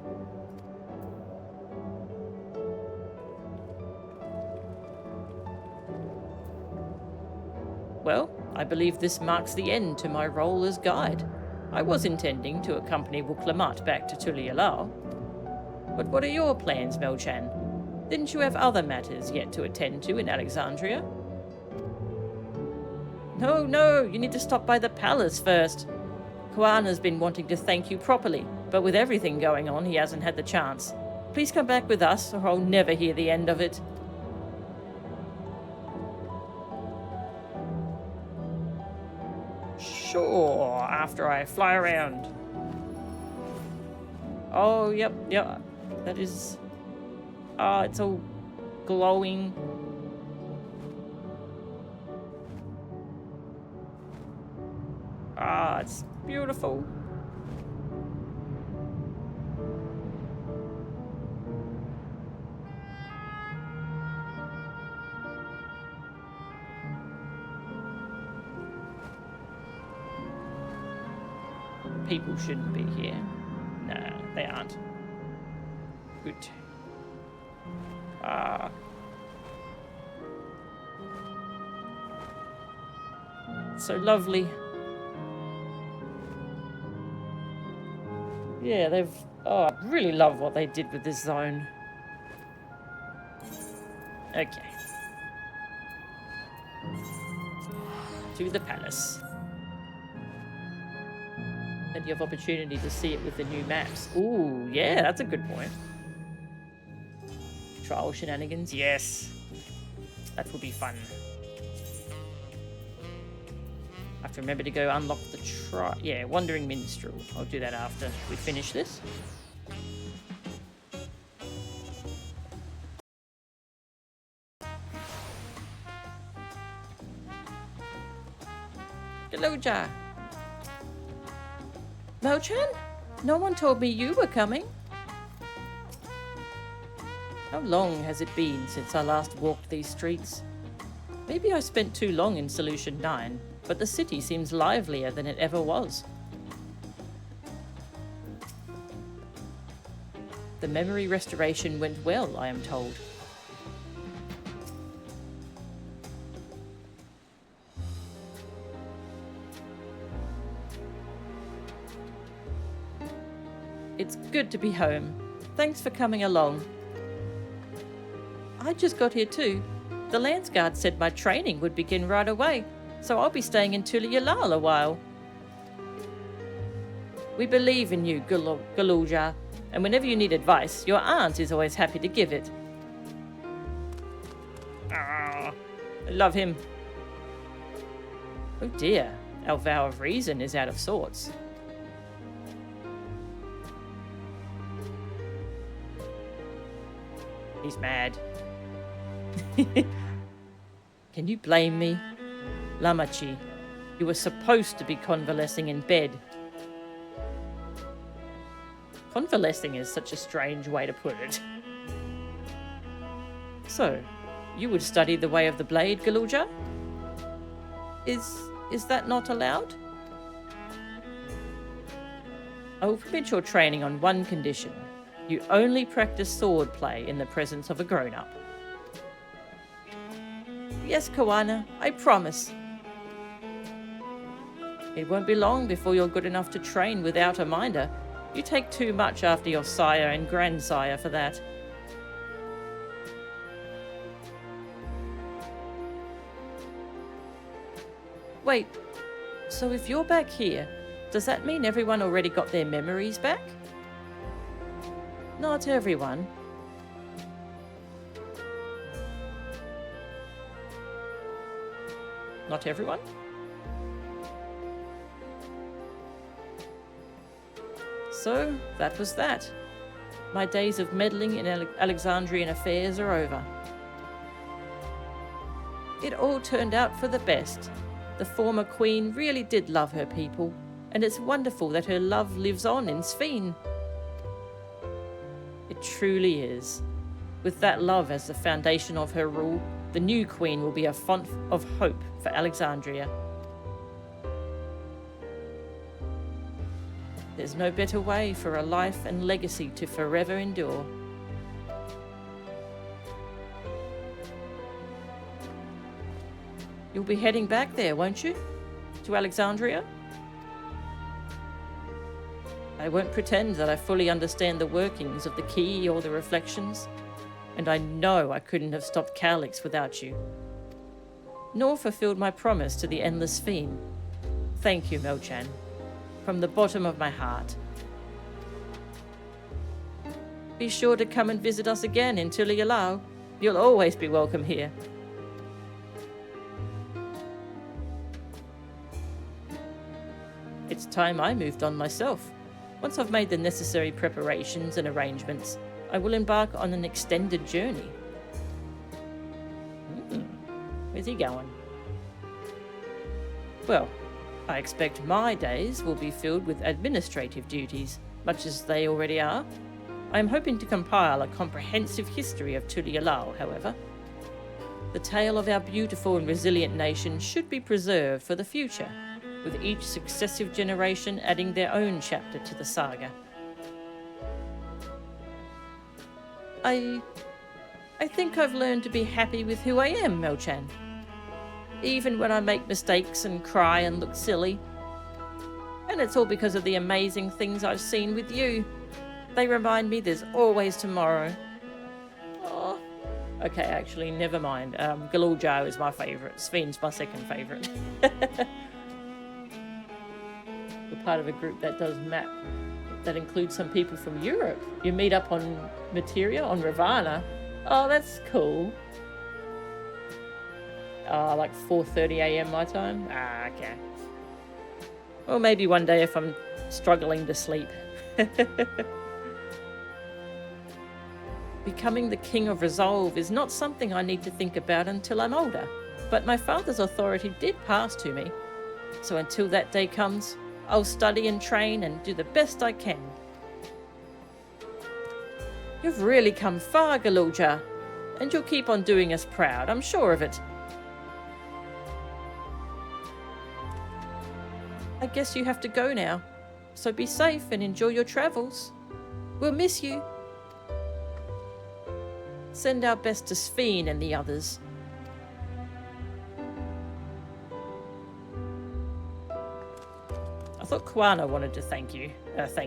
Well, I believe this marks the end to my role as guide. I was intending to accompany Wuk-Lamat back to Tuli-Alal. But what are your plans, Mel-Chan? Didn't you have other matters yet to attend to in Alexandria? No, you need to stop by the palace first. Koana's been wanting to thank you properly, but with everything going on, he hasn't had the chance. Please come back with us, or I'll never hear the end of it. Sure, after I fly around. Oh, yep. That is... Ah, it's all glowing. Ah, it's beautiful. People shouldn't be here. No, they aren't. Good. Ah. So lovely. Yeah, they've... Oh, I really love what they did with this zone. Okay. To the palace. Plenty of opportunity to see it with the new maps. Ooh, yeah, that's a good point. Trial shenanigans, yes. That will be fun. I have to remember to go unlock the yeah, Wandering Minstrel. I'll do that after we finish this. Galoja. Mel-Chan? No one told me you were coming. How long has it been since I last walked these streets? Maybe I spent too long in Solution 9, but the city seems livelier than it ever was. The memory restoration went well, I am told. It's good to be home. Thanks for coming along. I just got here too. The Lance Guard said my training would begin right away, so I'll be staying in Tuli-Alal a while. We believe in you, Galulja, and whenever you need advice, your aunt is always happy to give it. Ah, I love him. Oh dear, our vow of reason is out of sorts. He's mad. Can you blame me? Lamachi, you were supposed to be convalescing in bed. Convalescing is such a strange way to put it. So, you would study the way of the blade, Galulja? Is that not allowed? I will permit your training on one condition. You only practice sword play in the presence of a grown-up. Yes, Koana, I promise. It won't be long before you're good enough to train without a minder. You take too much after your sire and grandsire for that. Wait, so if you're back here, does that mean everyone already got their memories back? Not everyone. Not everyone? So, that was that. My days of meddling in Alexandrian affairs are over. It all turned out for the best. The former queen really did love her people, and it's wonderful that her love lives on in Sphene. It truly is. With that love as the foundation of her rule, the new queen will be a font of hope for Alexandria. There's no better way for a life and legacy to forever endure. You'll be heading back there, won't you? To Alexandria? I won't pretend that I fully understand the workings of the key or the reflections, and I know I couldn't have stopped Calyx without you, nor fulfilled my promise to the Endless Fiend. Thank you, Mel-Chan, from the bottom of my heart. Be sure to come and visit us again in Tulialau. You'll always be welcome here. It's time I moved on myself. Once I've made the necessary preparations and arrangements, I will embark on an extended journey. Where's he going? Well, I expect my days will be filled with administrative duties, much as they already are. I am hoping to compile a comprehensive history of Tulialau, however. The tale of our beautiful and resilient nation should be preserved for the future, with each successive generation adding their own chapter to the saga. I think I've learned to be happy with who I am, Mel-Chan. Even when I make mistakes and cry and look silly. And it's all because of the amazing things I've seen with you. They remind me there's always tomorrow. Oh. Okay, actually, never mind. Galuljar is my favourite. Sven's my second favourite. We're part of a group that does map. That includes some people from Europe. You meet up on Materia, on Ravana. Oh, that's cool. Like 4:30 AM my time? Ah, okay. Well, maybe one day if I'm struggling to sleep. Becoming the King of Resolve is not something I need to think about until I'm older, but my father's authority did pass to me. So until that day comes, I'll study and train and do the best I can. You've really come far, Galuljar, and you'll keep on doing us proud, I'm sure of it. I guess you have to go now, so be safe and enjoy your travels. We'll miss you. Send our best to Sven and the others. I thought Kwana wanted to thank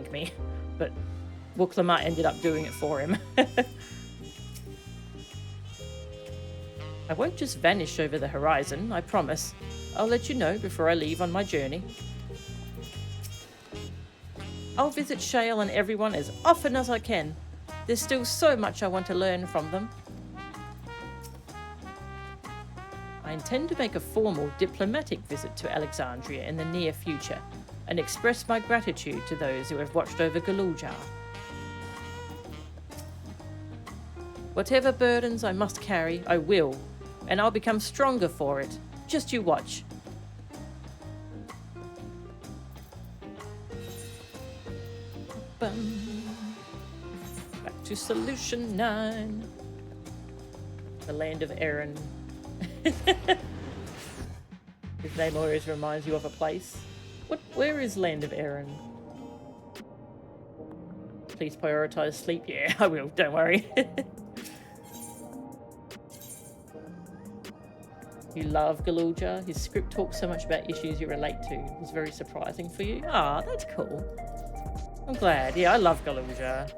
me, but Wuklama ended up doing it for him. I won't just vanish over the horizon, I promise. I'll let you know before I leave on my journey. I'll visit Shale and everyone as often as I can. There's still so much I want to learn from them. I intend to make a formal diplomatic visit to Alexandria in the near future and express my gratitude to those who have watched over Galuljar. Whatever burdens I must carry, I will, and I'll become stronger for it. Just you watch. Back to Solution 9. The land of Aaron. His name always reminds you of a place. Where is Land of Aaron? Please prioritize sleep. Yeah, I will, don't worry. You love Galuljar. His script talks so much about issues you relate to. It was very surprising for you. Ah, that's cool. I'm glad. Yeah, I love Galuljar.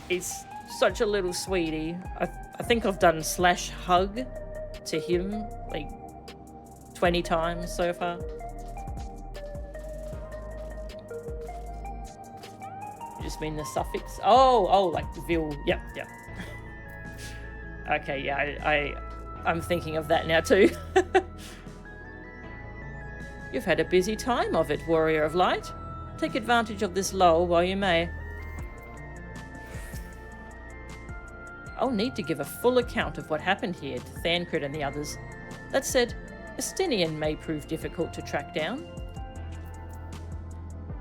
He's such a little sweetie. I think I've done /hug to him like 20 times so far. You just mean the suffix? Oh, like vil. Yep. Okay, yeah, I'm thinking of that now too. You've had a busy time of it, Warrior of Light. Take advantage of this lull while you may. I'll need to give a full account of what happened here to Thancred and the others. That said, Estinian may prove difficult to track down.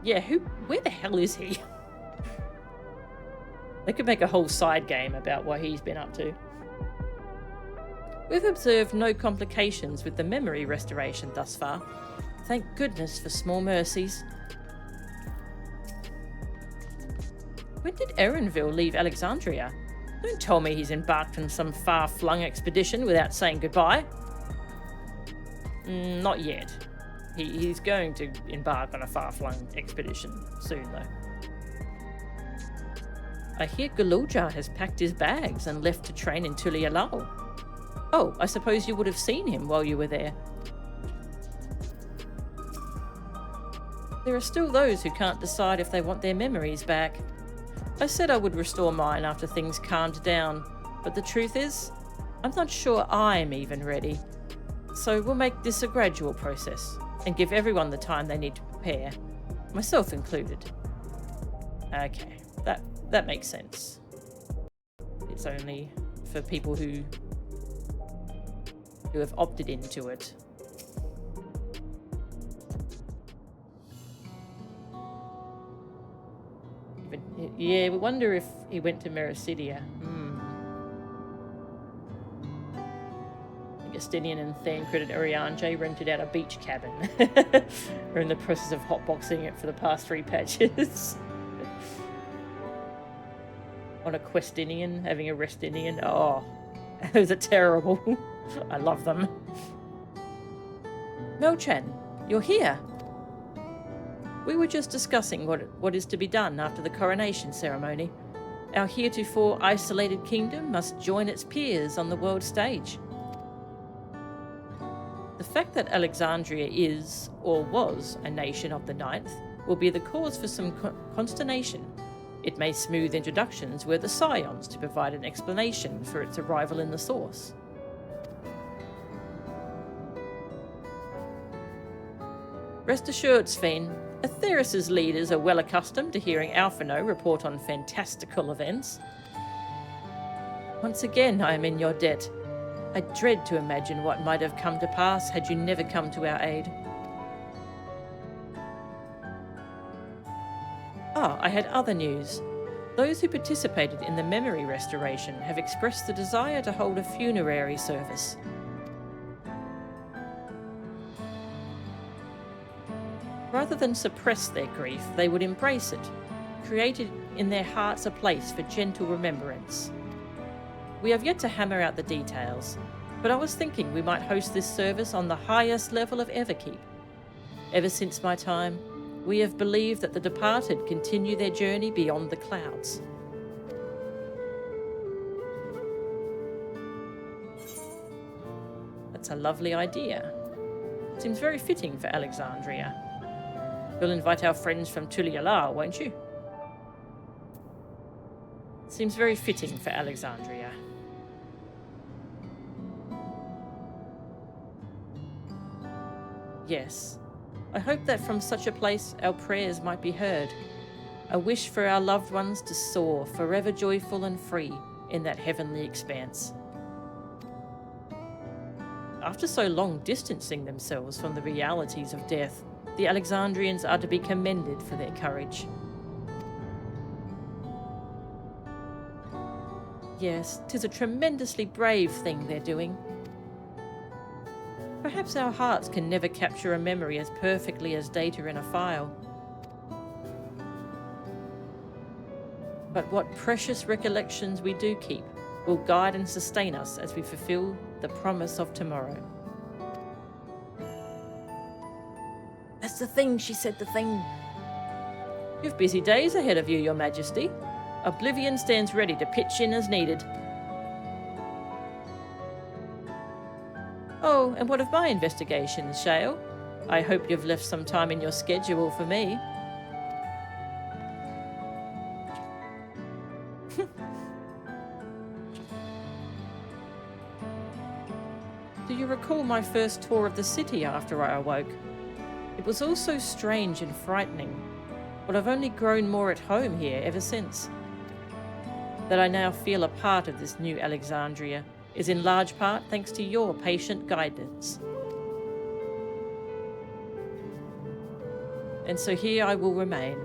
Yeah, where the hell is he? They could make a whole side game about what he's been up to. We've observed no complications with the memory restoration thus far. Thank goodness for small mercies. When did Erenville leave Alexandria? Don't tell me he's embarked on some far-flung expedition without saying goodbye. Not yet. He's going to embark on a far-flung expedition soon, though. I hear Galulja has packed his bags and left to train in Tulialal. Oh, I suppose you would have seen him while you were there. There are still those who can't decide if they want their memories back. I said I would restore mine after things calmed down, but the truth is, I'm not sure I'm even ready. So we'll make this a gradual process and give everyone the time they need to prepare, myself included. Okay, that makes sense. It's only for people who have opted into it. Yeah, we wonder if he went to Mericidia. Justinian and Thancred and Urianger rented out a beach cabin. We're in the process of hotboxing it for the past 3 patches. On a Questinian, having a Restinian. Oh, those are terrible. I love them. Melchan, you're here. We were just discussing what is to be done after the coronation ceremony. Our heretofore isolated kingdom must join its peers on the world stage. The fact that Alexandria is, or was, a nation of the Ninth will be the cause for some consternation. It may smooth introductions were the Scions to provide an explanation for its arrival in the source. Rest assured, Sven, Atheris' leaders are well accustomed to hearing Alphino report on fantastical events. Once again, I am in your debt. I dread to imagine what might have come to pass had you never come to our aid. I had other news. Those who participated in the memory restoration have expressed the desire to hold a funerary service. Rather than suppress their grief, they would embrace it, creating in their hearts a place for gentle remembrance. We have yet to hammer out the details, but I was thinking we might host this service on the highest level of Everkeep. Ever since my time, we have believed that the departed continue their journey beyond the clouds. That's a lovely idea. Seems very fitting for Alexandria. You'll invite our friends from Tulialal, won't you? Seems very fitting for Alexandria. Yes. I hope that from such a place our prayers might be heard. A wish for our loved ones to soar forever joyful and free in that heavenly expanse. After so long distancing themselves from the realities of death, the Alexandrians are to be commended for their courage. Yes, 'tis a tremendously brave thing they're doing. Perhaps our hearts can never capture a memory as perfectly as data in a file. But what precious recollections we do keep will guide and sustain us as we fulfill the promise of tomorrow. That's the thing, she said the thing. You've busy days ahead of you, Your Majesty. Oblivion stands ready to pitch in as needed. Oh, and what of my investigations, Shale? I hope you've left some time in your schedule for me. Do you recall my first tour of the city after I awoke? It was all so strange and frightening, but I've only grown more at home here ever since. That I now feel a part of this new Alexandria is in large part thanks to your patient guidance. And so here I will remain.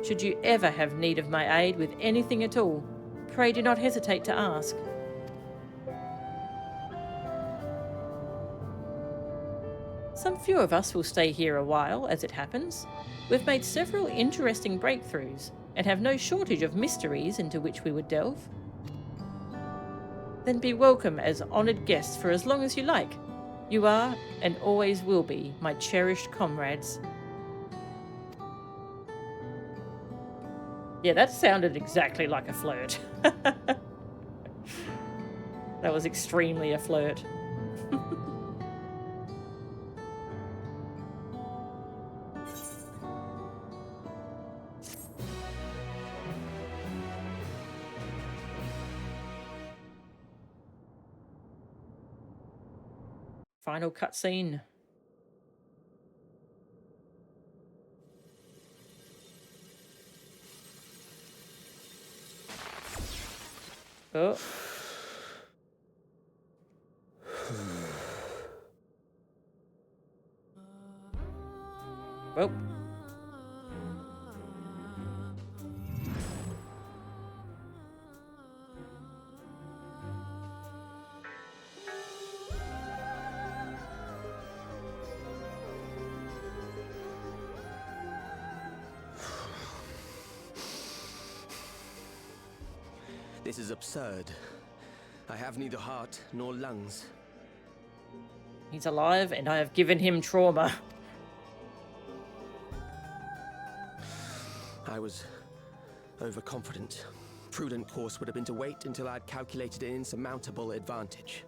Should you ever have need of my aid with anything at all, Pray do not hesitate to ask. Some few of us will stay here a while, as it happens. We've made several interesting breakthroughs, and have no shortage of mysteries into which we would delve. Then be welcome as honoured guests for as long as you like. You are, and always will be, my cherished comrades. Yeah, that sounded exactly like a flirt. That was extremely a flirt. Final cutscene. Oh. Well. This is absurd. I have neither heart nor lungs. He's alive, and I have given him trauma. I was overconfident. Prudent course would have been to wait until I'd calculated an insurmountable advantage.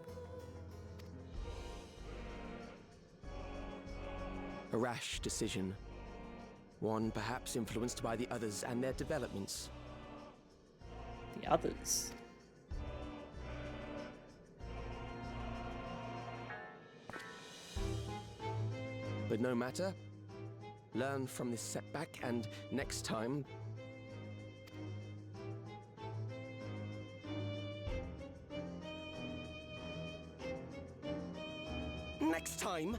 A rash decision. One perhaps influenced by the others and their developments. The others? But no matter. Learn from this setback, and next time... Next time?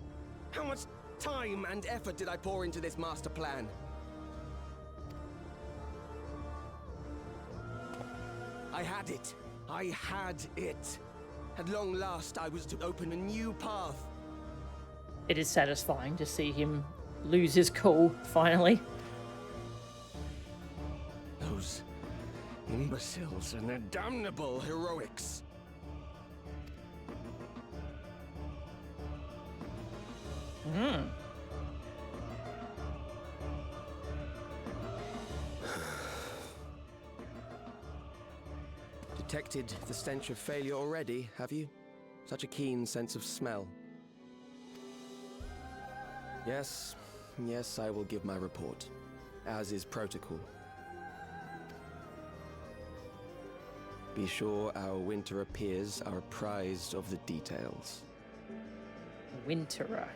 How much time and effort did I pour into this master plan? I had it. I had it. At long last, I was to open a new path. It is satisfying to see him lose his cool, finally. Those imbeciles and their damnable heroics. Detected the stench of failure already, have you? Such a keen sense of smell. Yes, I will give my report, as is protocol. Be sure our Winterer peers are apprised of the details. Winterer.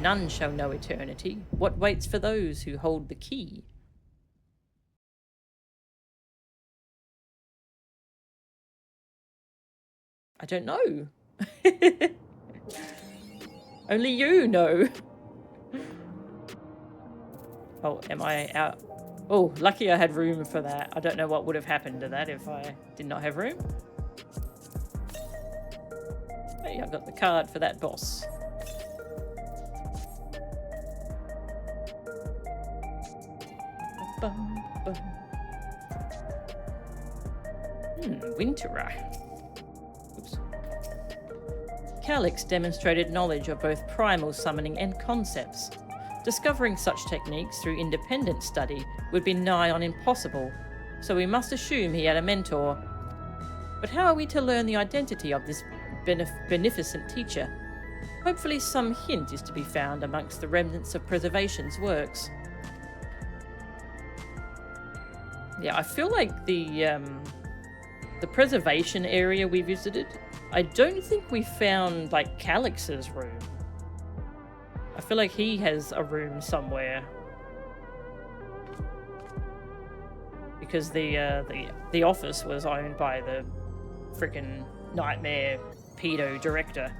None shall know eternity. What waits for those who hold the key? I don't know. Only you know. Oh, am I out? Oh, lucky I had room for that. I don't know what would have happened to that if I did not have room. Hey, I've got the card for that boss. Winterer. Oops. Calyx demonstrated knowledge of both primal summoning and concepts. Discovering such techniques through independent study would be nigh on impossible, so we must assume he had a mentor. But how are we to learn the identity of this beneficent teacher? Hopefully some hint is to be found amongst the remnants of Preservation's works. Yeah, I feel like the Preservation area we visited, I don't think we found, like, Calyx's room. I feel like he has a room somewhere. because the office was owned by the frickin' nightmare pedo director.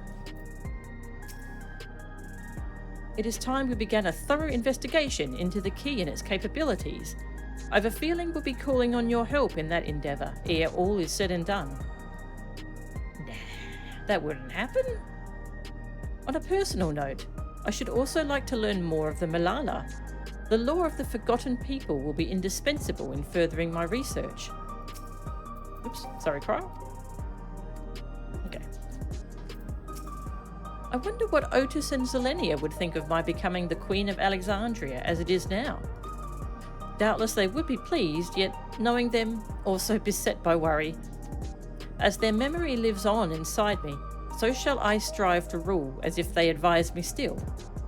It is time we began a thorough investigation into the key and its capabilities. I have a feeling we'll be calling on your help in that endeavour, ere all is said and done. Nah, that wouldn't happen. On a personal note, I should also like to learn more of the Malala. The lore of the forgotten people will be indispensable in furthering my research. Oops, sorry, Carl. Okay. I wonder what Otis and Zelenia would think of my becoming the Queen of Alexandria as it is now. Doubtless they would be pleased, yet knowing them, also beset by worry. As their memory lives on inside me, so shall I strive to rule as if they advise me still,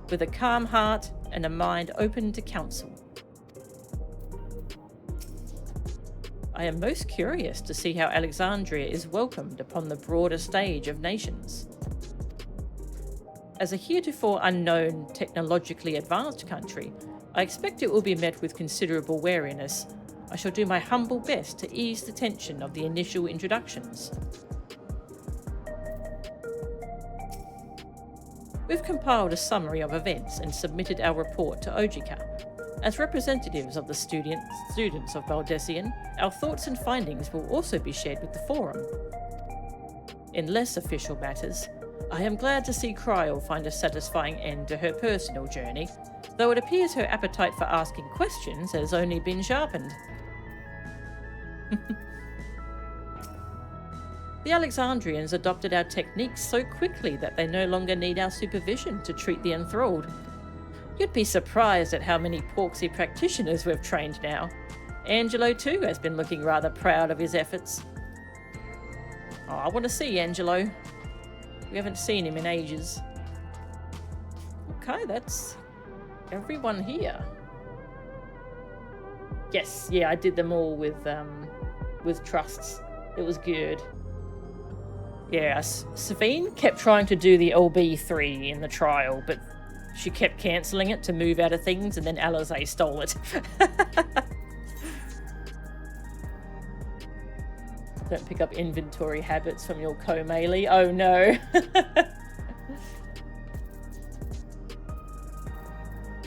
with a calm heart and a mind open to counsel. I am most curious to see how Alexandria is welcomed upon the broader stage of nations. As a heretofore unknown, technologically advanced country, I expect it will be met with considerable wariness. I shall do my humble best to ease the tension of the initial introductions. We've compiled a summary of events and submitted our report to Ojika. As representatives of the students of Baldessian, our thoughts and findings will also be shared with the forum. In less official matters, I am glad to see Cryle find a satisfying end to her personal journey, though it appears her appetite for asking questions has only been sharpened. The Alexandrians adopted our techniques so quickly that they no longer need our supervision to treat the enthralled. You'd be surprised at how many Porksy practitioners we've trained now. Angelo too has been looking rather proud of his efforts. Oh, I want to see Angelo. We haven't seen him in ages. Okay, that's everyone here. Yes, yeah, I did them all with trusts. It was good. Yeah, Savine kept trying to do the LB3 in the trial, but she kept cancelling it to move out of things, and then Alizé stole it. Don't pick up inventory habits from your co-melee. Oh no.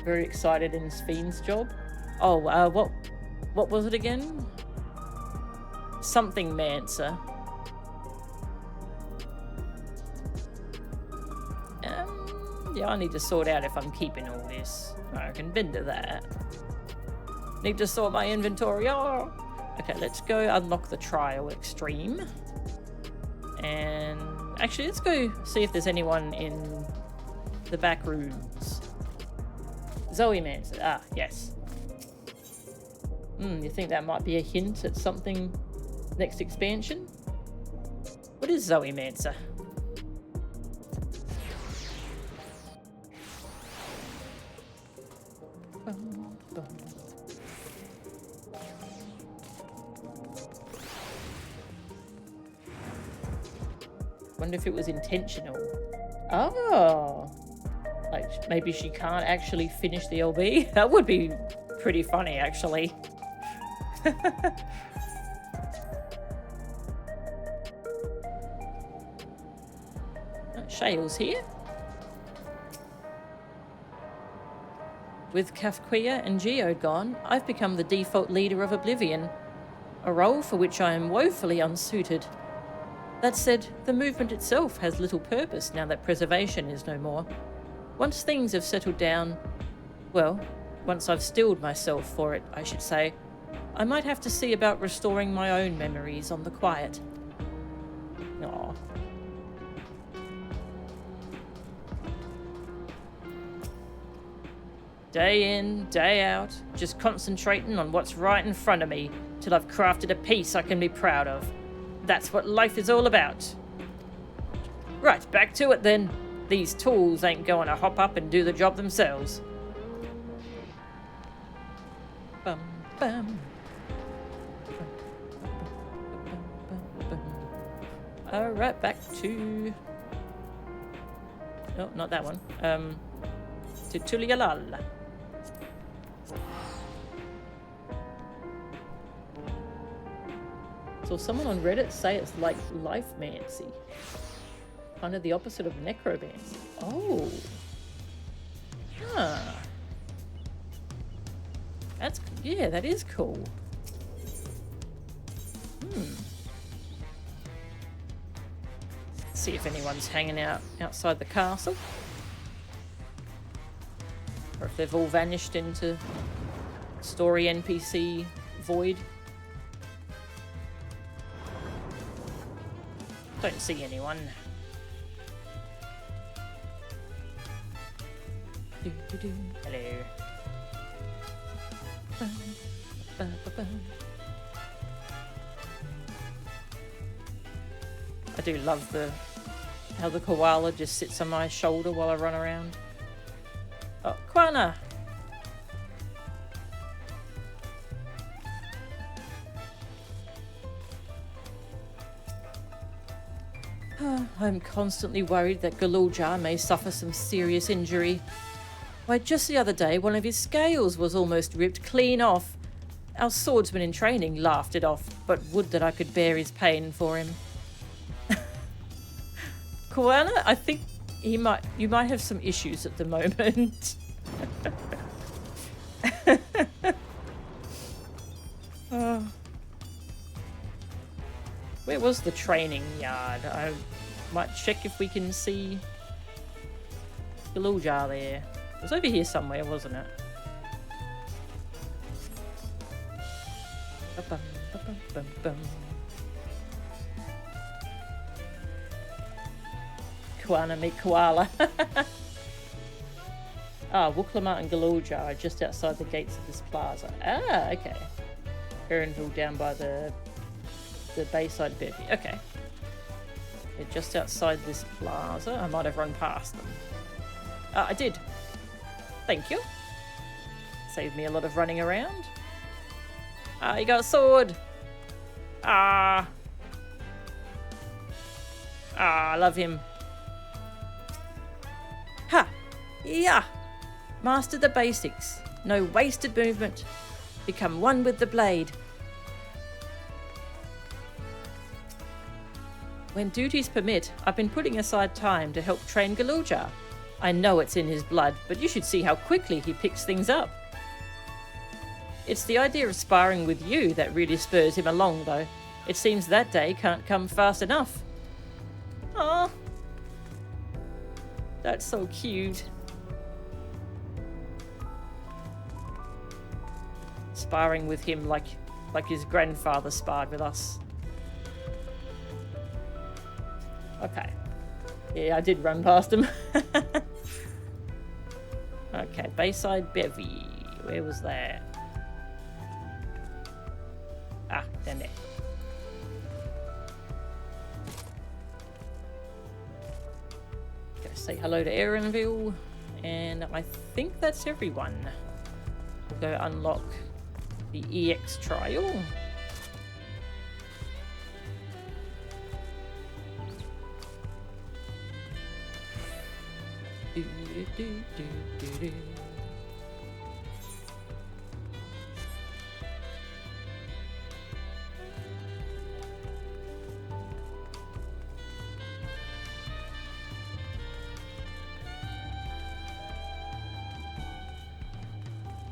Very excited in Sfine's job. Oh, what was it again? Something Mancer. Yeah, I need to sort out if I'm keeping all this. I can bend to that. Need to sort my inventory. Oh. Okay, let's go unlock the trial extreme. And actually, let's go see if there's anyone in the back rooms. Zoe Mancer. Ah, yes. You think that might be a hint at something next expansion? What is Zoe Mancer? Wonder if it was intentional. Oh, like maybe she can't actually finish the LB. That would be pretty funny, actually. Shale's here. With Kafkia and Geo gone, I've become the default leader of Oblivion, a role for which I am woefully unsuited. That said, the movement itself has little purpose now that preservation is no more. Once things have settled down, well, once I've stilled myself for it, I should say, I might have to see about restoring my own memories on the quiet. Aww. Day in, day out, just concentrating on what's right in front of me till I've crafted a piece I can be proud of. That's what life is all about. Right, back to it then. These tools ain't going to hop up and do the job themselves. Bum, bum. Alright, back to... No, not that one. To Tulialal. saw someone on Reddit say it's like life-mancy. Kind of the opposite of necromancy. Oh. Huh. That's, yeah, that is cool. See if anyone's hanging out outside the castle. Or if they've all vanished into story NPC void. Don't see anyone. Hello. I do love how the koala just sits on my shoulder while I run around. Oh, Kwana! I'm constantly worried that Galuljar may suffer some serious injury. Why, just the other day, one of his scales was almost ripped clean off. Our swordsman in training laughed it off, but would that I could bear his pain for him. Koana, I think you might have some issues at the moment. Oh. Where was the training yard? I might check if we can see Galuljar there. It was over here somewhere, wasn't it? Ba-bum, ba-bum, bum-bum. Koana meet koala. Wooklamat and Galuljar are just outside the gates of this plaza. Ah, okay. Erinville down by the Bayside Bevy. Okay. They're just outside this plaza. I might have run past them. I did. Thank you. Saved me a lot of running around. You got a sword. I love him. Ha! Yeah! Master the basics. No wasted movement. Become one with the blade. When duties permit, I've been putting aside time to help train Galuljar. I know it's in his blood, but you should see how quickly he picks things up. It's the idea of sparring with you that really spurs him along, though. It seems that day can't come fast enough. Aw. That's so cute. Sparring with him like his grandfather sparred with us. Okay. Yeah, I did run past him. Okay, Bayside Bevy. Where was that? Down there. Gonna say hello to Erinville. And I think that's everyone. We'll go unlock the EX trial.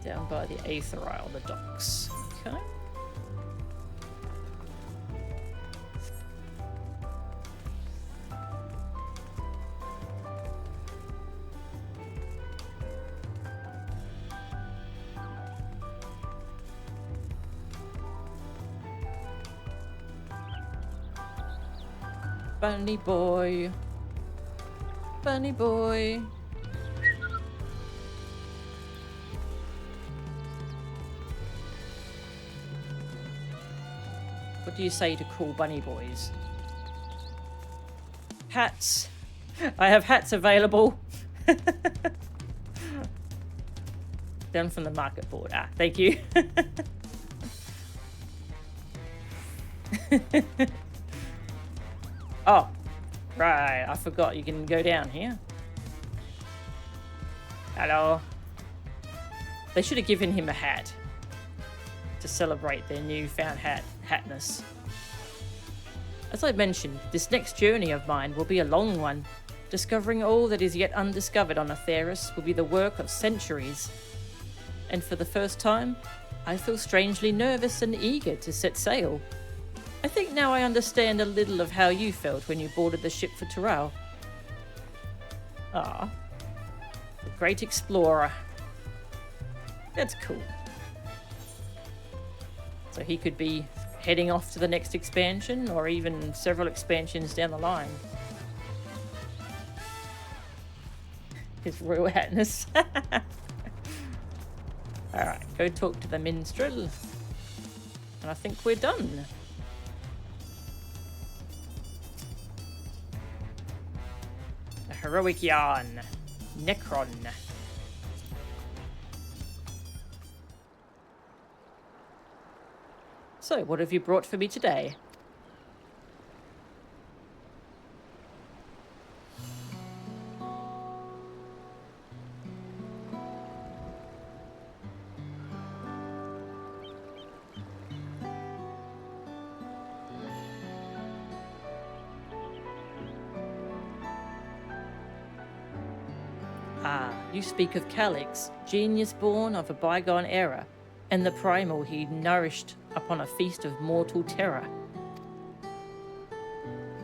Down by the Aether Isle, the docks. Okay. Bunny boy. Bunny boy. What do you say to cool bunny boys? Hats. I have hats available. Down from the market board. Thank you. Oh, right. I forgot you can go down here. Hello. They should have given him a hat to celebrate their newfound hatness. As I mentioned, this next journey of mine will be a long one. Discovering all that is yet undiscovered on Atheris will be the work of centuries. And for the first time, I feel strangely nervous and eager to set sail. I think now I understand a little of how you felt when you boarded the ship for Tural. Ah, the great explorer. That's cool. So he could be heading off to the next expansion, or even several expansions down the line. His Royal Highness. Alright, go talk to the minstrel. And I think we're done. A heroic yarn. Necron. So, what have you brought for me today? Ah, you speak of Calyx, genius born of a bygone era, and the primal he nourished upon a feast of mortal terror.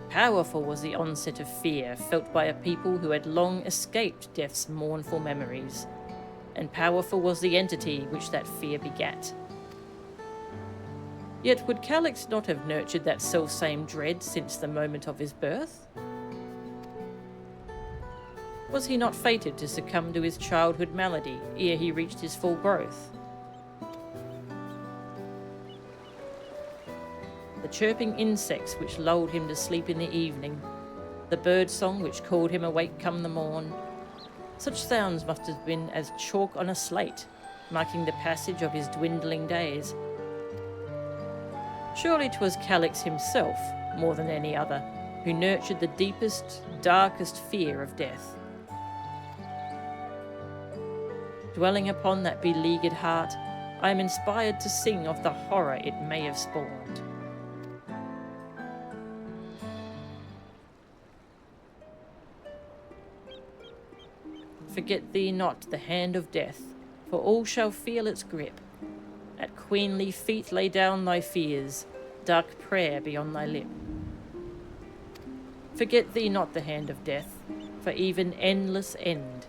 Powerful was the onset of fear felt by a people who had long escaped death's mournful memories, and powerful was the entity which that fear begat. Yet would Calyx not have nurtured that selfsame dread since the moment of his birth? Was he not fated to succumb to his childhood malady ere he reached his full growth? The chirping insects which lulled him to sleep in the evening, the bird song which called him awake come the morn, such sounds must have been as chalk on a slate, marking the passage of his dwindling days. Surely 'twas Calyx himself, more than any other, who nurtured the deepest, darkest fear of death. Dwelling upon that beleaguered heart, I am inspired to sing of the horror it may have spawned. Forget thee not the hand of death, for all shall feel its grip. At queenly feet lay down thy fears, dark prayer be on thy lip. Forget thee not the hand of death, for even endless end,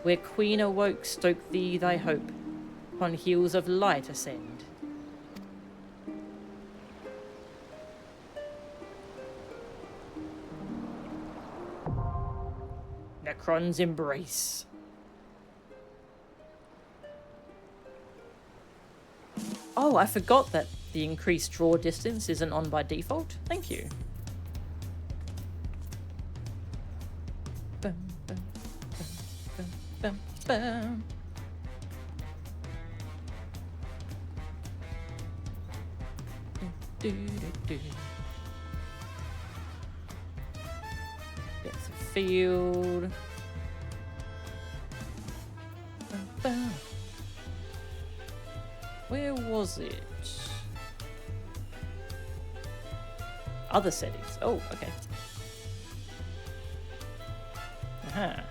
where queen awoke stoke thee thy hope, upon heels of light ascend. Necron's embrace. Oh, I forgot that the increased draw distance isn't on by default. Thank you. Bum, bum, bum, bum, bum, bum. Do, do, do. Depth of field. Bum, bum. Where was it? Other settings. Oh, okay. Aha.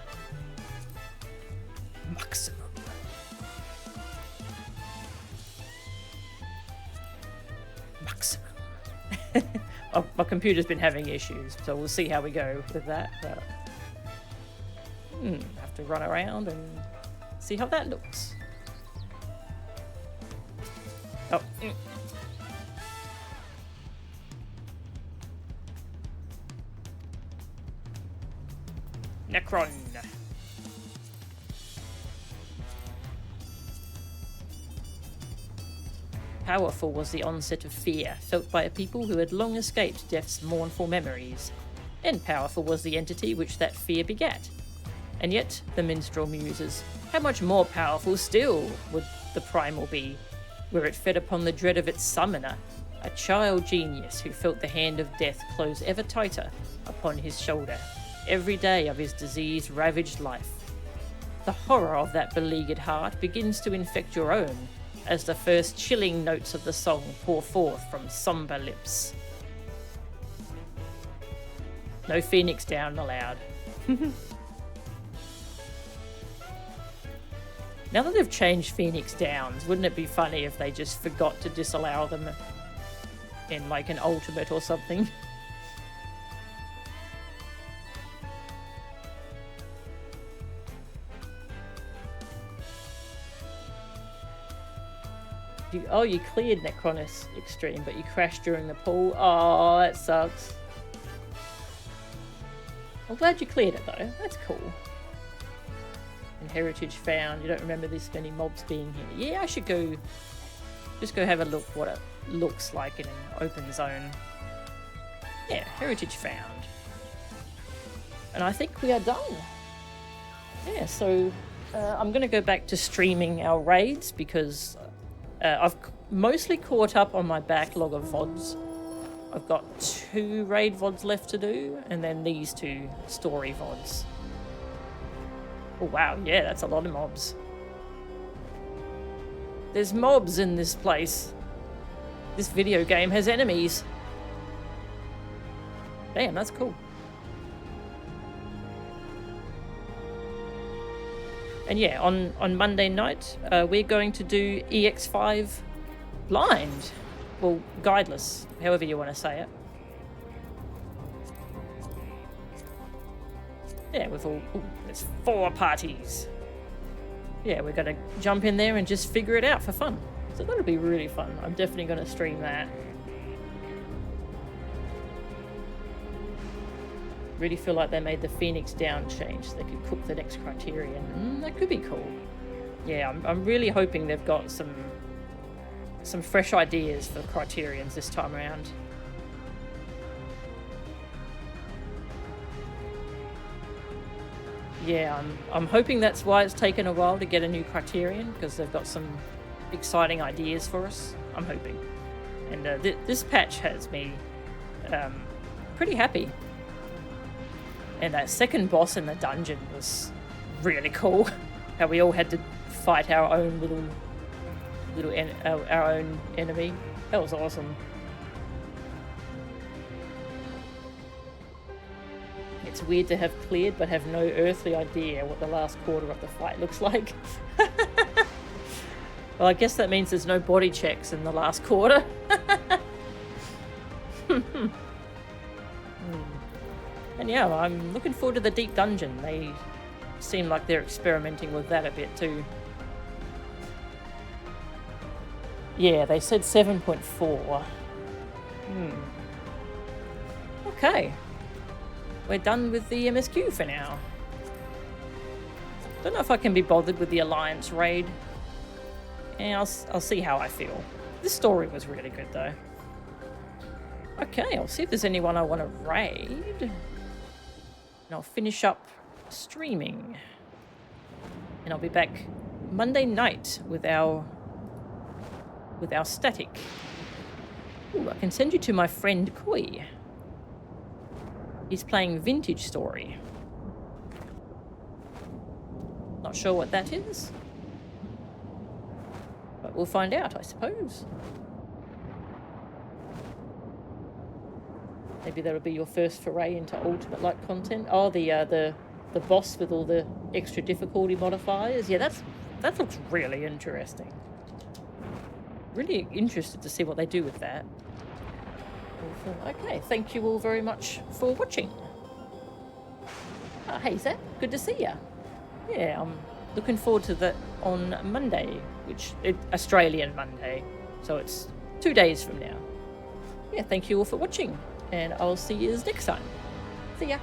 Maximum. Maximum. My computer's been having issues, so we'll see how we go with that. But have to run around and see how that looks. Oh. Necron. Powerful was the onset of fear felt by a people who had long escaped death's mournful memories, and powerful was the entity which that fear begat. And yet, the minstrel muses, how much more powerful still would the primal be, where it fed upon the dread of its summoner, a child genius who felt the hand of death close ever tighter upon his shoulder, every day of his disease-ravaged life. The horror of that beleaguered heart begins to infect your own, as the first chilling notes of the song pour forth from sombre lips. No Phoenix Down allowed. Now that they've changed Phoenix Downs, wouldn't it be funny if they just forgot to disallow them in like an ultimate or something? You cleared Necronis Extreme, but you crashed during the pool. Oh, that sucks. I'm glad you cleared it though. That's cool. And heritage found. You don't remember this many mobs being here. Yeah, I should go. Just go have a look what it looks like in an open zone. Yeah, heritage found. And I think we are done. Yeah, so I'm going to go back to streaming our raids because I've mostly caught up on my backlog of VODs. I've got 2 raid VODs left to do, and then these 2 story VODs. Oh wow, yeah, that's a lot of mobs. There's mobs in this place. This video game has enemies. Damn, that's cool. And yeah, on Monday night, we're going to do EX5 blind. Well, guideless, however you want to say it. Yeah, with all... Ooh, there's 4 parties. Yeah, we're going to jump in there and just figure it out for fun. So that'll be really fun. I'm definitely going to stream that. Really feel like they made the Phoenix Down change so they could cook the next Criterion. That could be cool. Yeah, I'm really hoping they've got some fresh ideas for Criterions this time around. Yeah, I'm hoping that's why it's taken a while to get a new Criterion, because they've got some exciting ideas for us. I'm hoping. And this patch has me pretty happy. And that second boss in the dungeon was really cool. How we all had to fight our own our own enemy. That was awesome. It's weird to have cleared but have no earthly idea what the last quarter of the fight looks like. Well, I guess that means there's no body checks in the last quarter. And yeah, I'm looking forward to the deep dungeon. They seem like they're experimenting with that a bit too. Yeah, they said 7.4. Okay. We're done with the MSQ for now. Don't know if I can be bothered with the Alliance raid. Yeah, I'll see how I feel. This story was really good though. Okay, I'll see if there's anyone I want to raid. And I'll finish up streaming. And I'll be back Monday night with our static. Ooh, I can send you to my friend Koi. He's playing Vintage Story. Not sure what that is. But we'll find out, I suppose. Maybe that'll be your first foray into Ultimate-like content. Oh, the boss with all the extra difficulty modifiers. Yeah, that looks really interesting. Really interested to see what they do with that. Okay, thank you all very much for watching. Hey Zach, good to see ya. Yeah, I'm looking forward to that on Monday, Australian Monday, so it's 2 days from now. Yeah, thank you all for watching, and I'll see you next time. See ya.